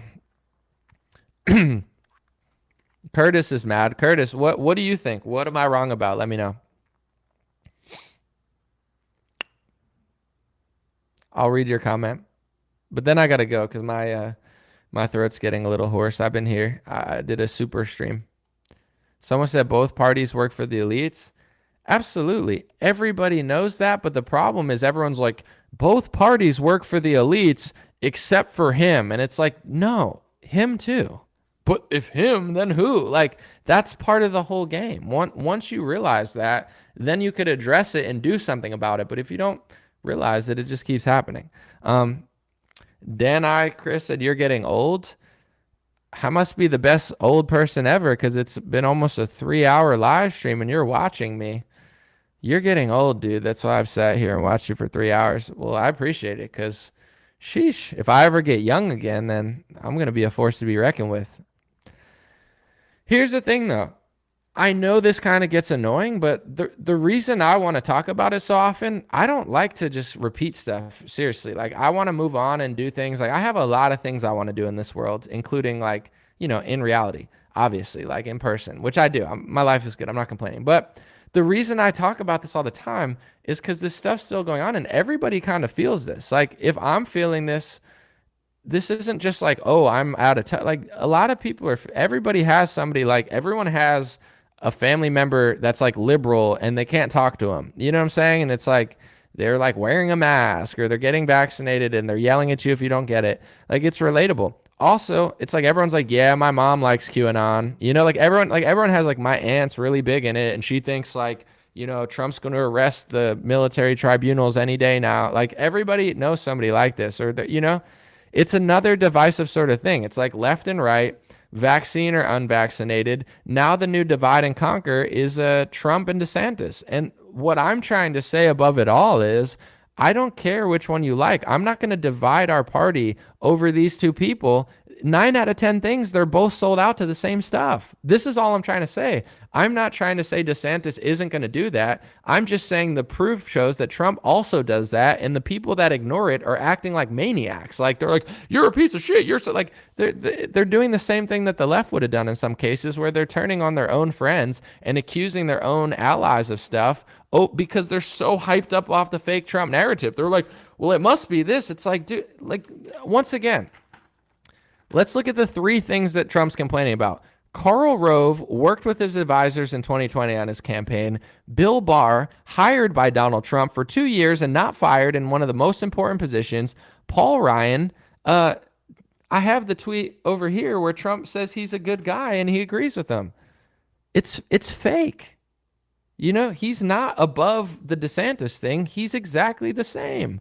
S2: Curtis is mad. Curtis, what do you think? What am I wrong about? Let me know. I'll read your comment. But then I got to go because my throat's getting a little hoarse. I've been here. I did a super stream. Someone said both parties work for the elites. Absolutely. Everybody knows that. But the problem is everyone's like, both parties work for the elites except for him. And it's like, no, him too. But if him, then who? Like, that's part of the whole game. Once you realize that, then you could address it and do something about it. But if you don't realize it, it just keeps happening. Chris said, you're getting old. I must be the best old person ever because it's been almost a 3-hour live stream and you're watching me. You're getting old, dude. That's why I've sat here and watched you for 3 hours. Well, I appreciate it because, sheesh, if I ever get young again, then I'm going to be a force to be reckoned with. Here's the thing, though. I know this kind of gets annoying, but the reason I want to talk about it so often, I don't like to just repeat stuff. Seriously, like I want to move on and do things. Like I have a lot of things I want to do in this world, including like, in reality, obviously, like in person, which I do. My life is good. I'm not complaining. But the reason I talk about this all the time is because this stuff's still going on and everybody kind of feels this. Like if I'm feeling this isn't just like, oh, I'm out of touch. Like a lot of people everybody has somebody, like everyone has a family member that's like liberal and they can't talk to them. You know what I'm saying? And it's like they're like wearing a mask or they're getting vaccinated and they're yelling at you if you don't get it. Like it's relatable. Also, it's like everyone's like, yeah, my mom likes QAnon. Like everyone has like my aunt's really big in it and she thinks like, Trump's going to arrest the military tribunals any day now. Like everybody knows somebody like this or it's another divisive sort of thing. It's like left and right, vaccine or unvaccinated. Now the new divide and conquer is Trump and DeSantis. And what I'm trying to say above it all is I don't care which one you like. I'm not going to divide our party over these two people. 9 out of 10 things, they're both sold out to the same stuff. This is all I'm trying to say. I'm not trying to say DeSantis isn't going to do that. I'm just saying the proof shows that Trump also does that, and the people that ignore it are acting like maniacs. Like they're like, you're a piece of shit. You're so like they're doing the same thing that the left would have done in some cases, where they're turning on their own friends and accusing their own allies of stuff. Oh, because they're so hyped up off the fake Trump narrative. They're like, well, it must be this. It's like, dude, like once again. Let's look at the 3 things that Trump's complaining about. Karl Rove worked with his advisors in 2020 on his campaign. Bill Barr, hired by Donald Trump for 2 years and not fired in one of the most important positions. Paul Ryan, I have the tweet over here where Trump says he's a good guy and he agrees with him. It's fake. He's not above the DeSantis thing. He's exactly the same.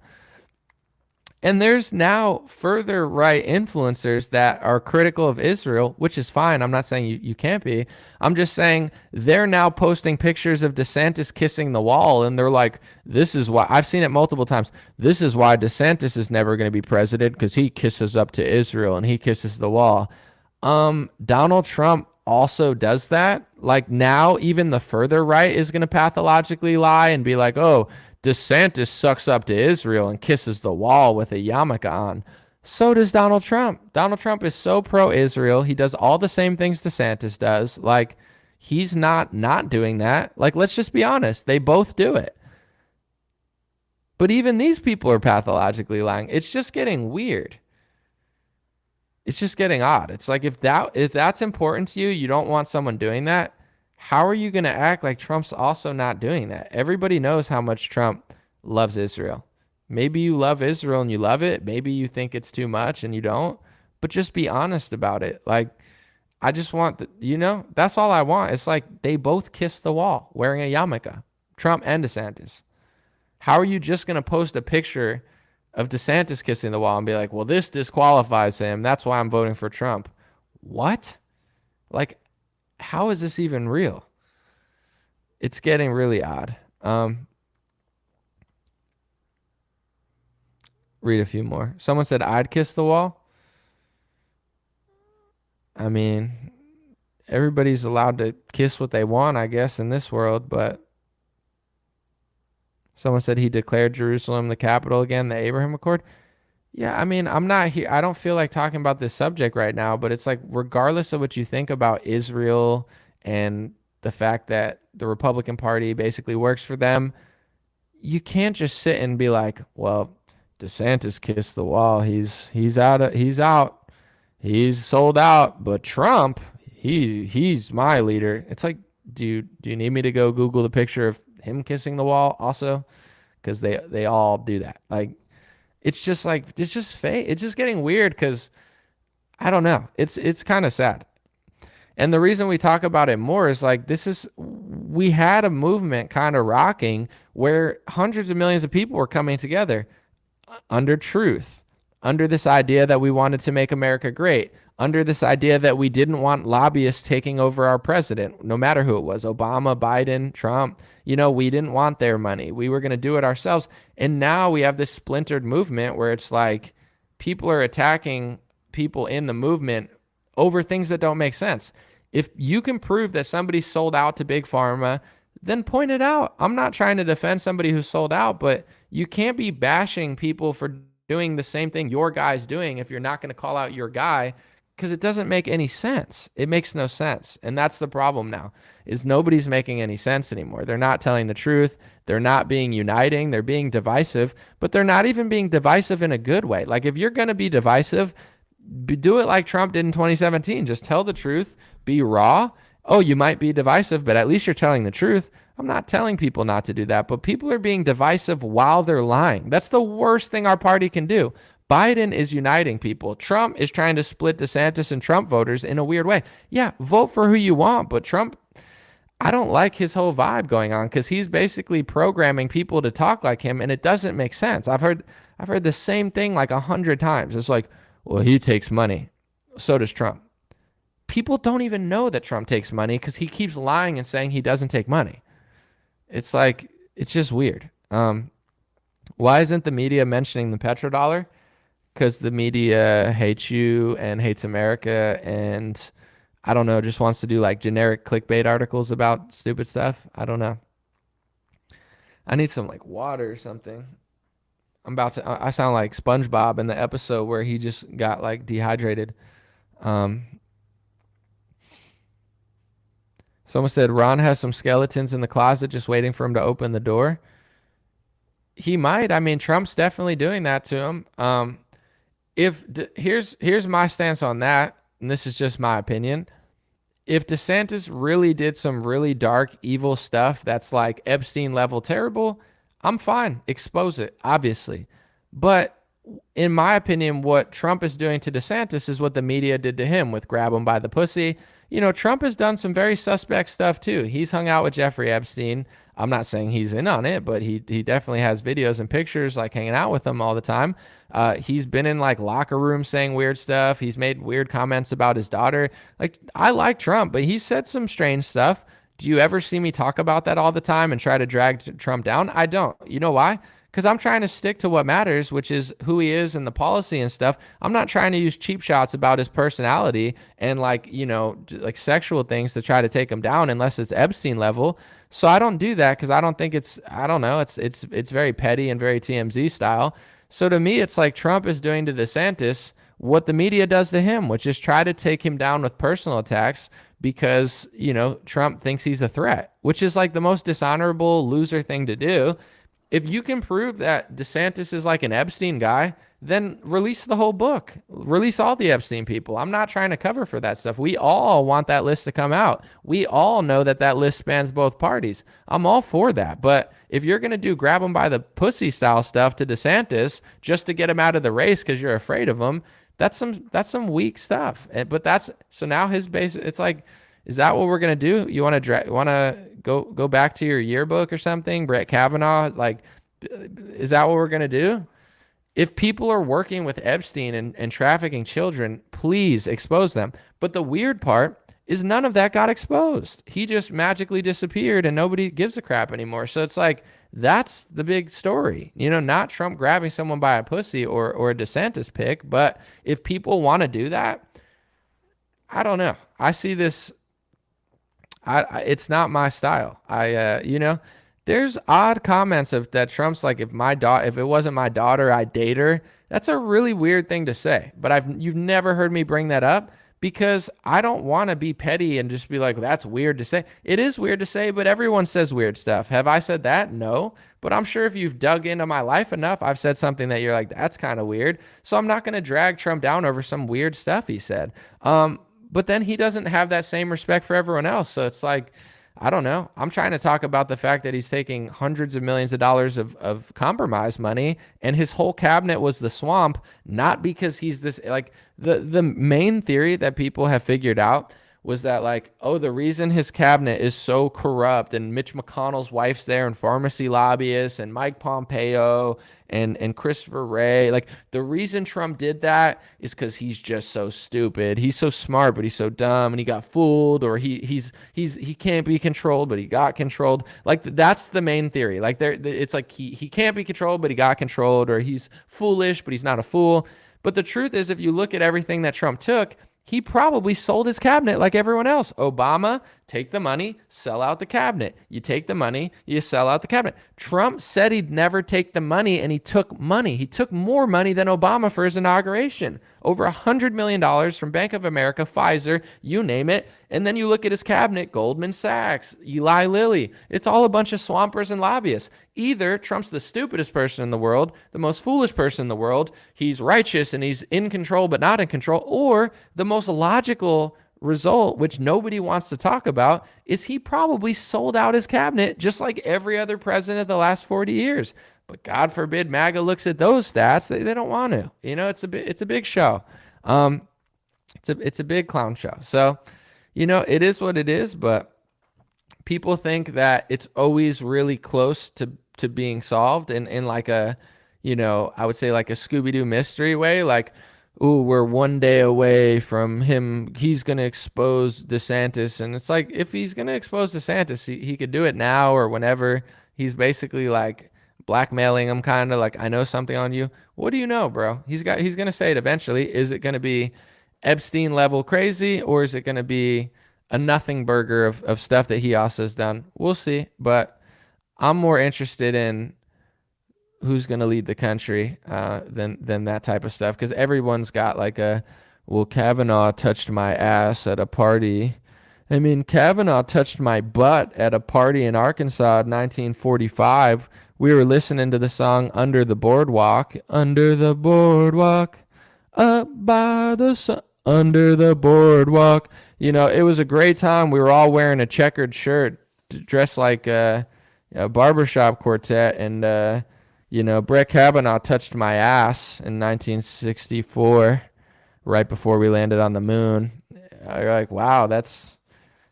S2: And there's now further right influencers that are critical of Israel, which is fine. I'm not saying you can't be. I'm just saying they're now posting pictures of DeSantis kissing the wall. And they're like, this is why. I've seen it multiple times. This is why DeSantis is never going to be president, because he kisses up to Israel and he kisses the wall. Donald Trump also does that. Like now, even the further right is going to pathologically lie and be like, oh, DeSantis sucks up to Israel and kisses the wall with a yarmulke on. So does Donald Trump. Donald Trump is so pro-Israel. He does all the same things DeSantis does. Like, he's not doing that. Like, let's just be honest. They both do it. But even these people are pathologically lying. It's just getting weird. It's just getting odd. It's like if that's important to you, you don't want someone doing that. How are you going to act like Trump's also not doing that? Everybody knows how much Trump loves Israel. Maybe you love Israel and you love it. Maybe you think it's too much and you don't. But just be honest about it. Like, I just want, that's all I want. It's like they both kiss the wall wearing a yarmulke, Trump and DeSantis. How are you just going to post a picture of DeSantis kissing the wall and be like, well, this disqualifies him. That's why I'm voting for Trump. What? Like, how is this even real? It's getting really odd. Read a few more. Someone said I'd kiss the wall. I mean, everybody's allowed to kiss what they want, I guess, in this world, but someone said he declared Jerusalem the capital again, the Abraham Accord. Yeah, I mean, I'm not here. I don't feel like talking about this subject right now, but it's like, regardless of what you think about Israel and the fact that the Republican Party basically works for them, you can't just sit and be like, well, DeSantis kissed the wall. He's out. He's sold out. But Trump, he's my leader. It's like, do you need me to go Google the picture of him kissing the wall also? Because they all do that. Like, it's just fake. It's just getting weird because I don't know. It's kind of sad. And the reason we talk about it more is like, we had a movement kind of rocking where hundreds of millions of people were coming together under truth, under this idea that we wanted to make America great, under this idea that we didn't want lobbyists taking over our president, no matter who it was, Obama, Biden, Trump. We didn't want their money. We were going to do it ourselves. And now we have this splintered movement where it's like people are attacking people in the movement over things that don't make sense. If you can prove that somebody sold out to Big Pharma, then point it out. I'm not trying to defend somebody who sold out, but you can't be bashing people for doing the same thing your guy's doing if you're not going to call out your guy, because it doesn't make any sense. It makes no sense. And that's the problem now, is nobody's making any sense anymore. They're not telling the truth. They're not being uniting. They're being divisive, but they're not even being divisive in a good way. Like, if you're going to be divisive, do it like Trump did in 2017. Just tell the truth, be raw. Oh, you might be divisive, but at least you're telling the truth. I'm not telling people not to do that, but people are being divisive while they're lying. That's the worst thing our party can do. Biden is uniting people. Trump is trying to split DeSantis and Trump voters in a weird way. Yeah, vote for who you want, but Trump, I don't like his whole vibe going on, because he's basically programming people to talk like him, and it doesn't make sense. I've heard the same thing like 100 times. It's like, well, he takes money. So does Trump. People don't even know that Trump takes money because he keeps lying and saying he doesn't take money. It's like, it's just weird. Why isn't the media mentioning the petrodollar? Because the media hates you and hates America, and I don't know, just wants to do like generic clickbait articles about stupid stuff. I don't know. I need some like water or something. I sound like SpongeBob in the episode where he just got like dehydrated. Someone said Ron has some skeletons in the closet just waiting for him to open the door. He might. I mean, Trump's definitely doing that to him. Here's my stance on that, and this is just my opinion. If DeSantis really did some really dark, evil stuff that's like Epstein level terrible, I'm fine. Expose it, obviously. But in my opinion, what Trump is doing to DeSantis is what the media did to him with grab him by the pussy. Trump has done some very suspect stuff too. He's hung out with Jeffrey Epstein. I'm not saying he's in on it, but he definitely has videos and pictures like hanging out with him all the time. He's been in like locker rooms saying weird stuff. He's made weird comments about his daughter. Like, I like Trump, but he said some strange stuff. Do you ever see me talk about that all the time and try to drag Trump down? I don't. You know why? Because I'm trying to stick to what matters, which is who he is and the policy and stuff. I'm not trying to use cheap shots about his personality and like sexual things to try to take him down unless it's Epstein level. So I don't do that because I don't think it's very petty and very TMZ style. So to me, it's like Trump is doing to DeSantis what the media does to him, which is try to take him down with personal attacks because, Trump thinks he's a threat, which is like the most dishonorable loser thing to do. If you can prove that DeSantis is like an Epstein guy, then release the whole book. Release all the Epstein people. I'm not trying to cover for that stuff. We all want that list to come out. We all know that list spans both parties. I'm all for that. But if you're going to do grab him by the pussy style stuff to DeSantis just to get him out of the race because you're afraid of him, that's some weak stuff. But so now his base, it's like, is that what we're going to do? You want to go back to your yearbook or something? Brett Kavanaugh, like, is that what we're going to do? If people are working with Epstein and trafficking children, please expose them. But the weird part is none of that got exposed. He just magically disappeared and nobody gives a crap anymore. So it's like, that's the big story. Not Trump grabbing someone by a pussy or a DeSantis pick. But if people want to do that, I don't know. I see this. It's not my style. There's odd comments of that Trump's like, if it wasn't my daughter, I'd date her. That's a really weird thing to say. But you've never heard me bring that up because I don't want to be petty and just be like, that's weird to say. It is weird to say, but everyone says weird stuff. Have I said that? No. But I'm sure if you've dug into my life enough, I've said something that you're like, that's kind of weird. So I'm not going to drag Trump down over some weird stuff he said. But then he doesn't have that same respect for everyone else. So it's like, I don't know. I'm trying to talk about the fact that he's taking hundreds of millions of dollars of compromise money, and his whole cabinet was the swamp, not because he's this, like the main theory that people have figured out was that like, oh, the reason his cabinet is so corrupt and Mitch McConnell's wife's there and pharmacy lobbyists and Mike Pompeo and Christopher Wray, like the reason Trump did that is because he's just so stupid. He's so smart, but he's so dumb, and he got fooled, or he can't be controlled, but he got controlled. Like that's the main theory. Like it's like he can't be controlled, but he got controlled, or he's foolish, but he's not a fool. But the truth is, if you look at everything that Trump took, he probably sold his cabinet like everyone else. Obama, take the money, sell out the cabinet. You take the money, you sell out the cabinet. Trump said he'd never take the money, and he took money. He took more money than Obama for his inauguration. Over $100 million from Bank of America, Pfizer, you name it. And then you look at his cabinet, Goldman Sachs, Eli Lilly. It's all a bunch of swampers and lobbyists. Either Trump's the stupidest person in the world, the most foolish person in the world, he's righteous and he's in control but not in control, or the most logical result, which nobody wants to talk about, is he probably sold out his cabinet just like every other president of the last 40 years. But God forbid MAGA looks at those stats. They don't want to. You know, it's a big show. It's a big clown show. So, you know, it is what it is, but people think that it's always really close to being solved in like a, you know, I would say like a Scooby-Doo mystery way. Like, ooh, we're one day away from him. He's going to expose DeSantis. And it's like, if he's going to expose DeSantis, he could do it now or whenever. He's basically like blackmailing him, kind of like, I know something on you. What do you know, bro? He's going to say it eventually. Is it going to be Epstein level crazy, or is it going to be a nothing burger of stuff that he also has done? We'll see. But I'm more interested in who's going to lead the country than that type of stuff, because everyone's got like well, Kavanaugh touched my ass at a party. I mean, Kavanaugh touched my butt at a party in Arkansas in 1945. We were listening to the song Under the Boardwalk. Under the boardwalk, up by the sun, under the boardwalk. You know, it was a great time. We were all wearing a checkered shirt, dressed like a barbershop quartet. And, you know, Brett Kavanaugh touched my ass in 1964, right before we landed on the moon. You're like, wow,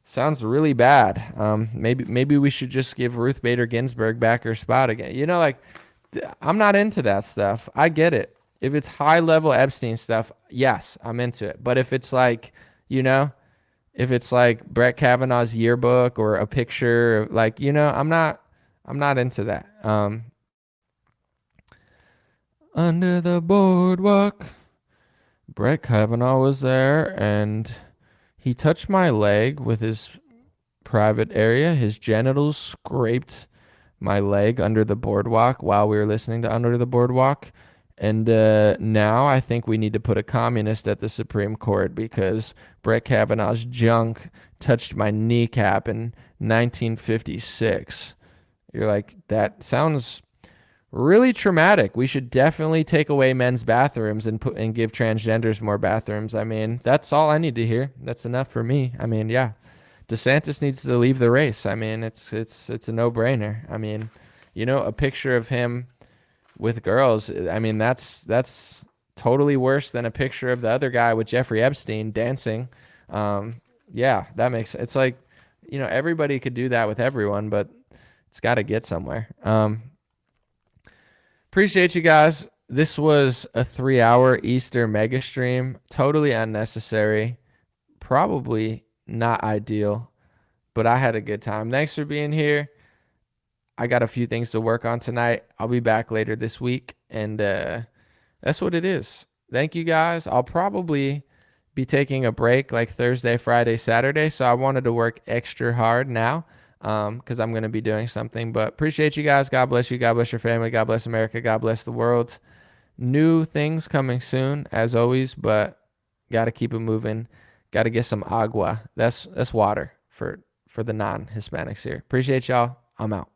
S2: sounds really bad. Maybe we should just give Ruth Bader Ginsburg back her spot again. You know, like, I'm not into that stuff. I get it. If it's high level Epstein stuff, yes, I'm into it. But if it's like, you know, if it's like Brett Kavanaugh's yearbook or a picture, like, you know, I'm not into that. Under the boardwalk, Brett Kavanaugh was there, and he touched my leg with his private area. His genitals scraped my leg under the boardwalk while we were listening to Under the Boardwalk. And now I think we need to put a communist at the Supreme Court, because Brett Kavanaugh's junk touched my kneecap in 1956. You're like, that sounds really traumatic. We should definitely take away men's bathrooms and give transgenders more bathrooms. I mean, that's all I need to hear. That's enough for me. I mean, yeah, DeSantis needs to leave the race. I mean, it's a no-brainer. I mean, you know, a picture of him with girls, I mean, that's totally worse than a picture of the other guy with Jeffrey Epstein dancing. Yeah, that makes, it's like, you know, everybody could do that with everyone, but it's got to get somewhere. Appreciate you guys. This was a 3-hour Easter mega stream. Totally unnecessary. Probably not ideal, but I had a good time. Thanks for being here. I got a few things to work on tonight. I'll be back later this week, and that's what it is. Thank you guys. I'll probably be taking a break like Thursday, Friday, Saturday, so I wanted to work extra hard now because I'm going to be doing something. But appreciate you guys. God bless you. God bless your family. God bless America. God bless the world. New things coming soon, as always, but got to keep it moving. Got to get some agua. That's water for the non-Hispanics here. Appreciate y'all. I'm out.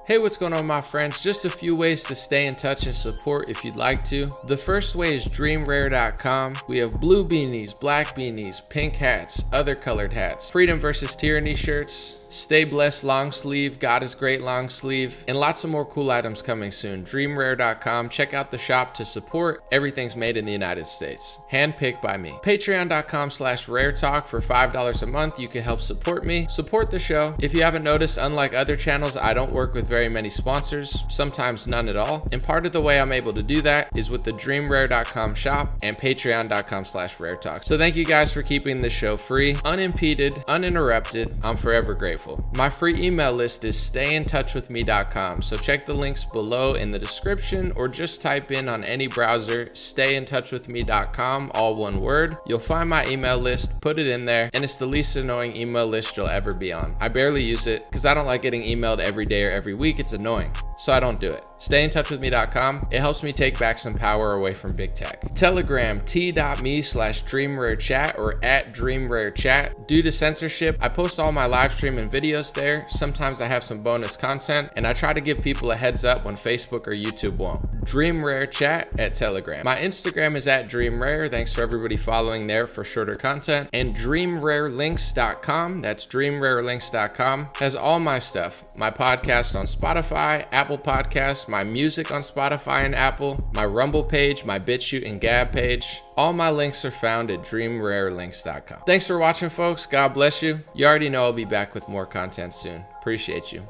S2: Hey, what's going on, my friends? Just a few ways to stay in touch and support if you'd like to. The first way is dreamrare.com. We have blue beanies, black beanies, pink hats, other colored hats, freedom versus tyranny shirts, Stay blessed long sleeve, God is great long sleeve, and lots of more cool items coming soon. DreamRare.com. Check out the shop to support. Everything's made in the United States. Handpicked by me. Patreon.com/RareTalk. For $5 a month, you can help support me, support the show. If you haven't noticed, unlike other channels, I don't work with very many sponsors, sometimes none at all. And part of the way I'm able to do that is with the DreamRare.com shop and Patreon.com/RareTalk. So thank you guys for keeping this show free, unimpeded, uninterrupted. I'm forever grateful. My free email list is stayintouchwithme.com. So check the links below in the description or just type in on any browser, stayintouchwithme.com, all one word. You'll find my email list, put it in there, and it's the least annoying email list you'll ever be on. I barely use it because I don't like getting emailed every day or every week. It's annoying. So I don't do it. Stayintouchwithme.com. It helps me take back some power away from big tech. Telegram, t.me/DreamRareChat or @DreamRareChat. Due to censorship, I post all my live stream and videos there. Sometimes I have some bonus content, and I try to give people a heads up when Facebook or YouTube won't. DreamRareChat at Telegram. My Instagram is @DreamRare. Thanks for everybody following there for shorter content. And DreamRareLinks.com. That's DreamRareLinks.com. Has all my stuff. My podcast on Spotify, Apple Podcasts, my music on Spotify and Apple, my Rumble page, my BitChute and Gab page. All my links are found at DreamRareLinks.com. Thanks for watching, folks. God bless you. You already know I'll be back with more content soon. Appreciate you.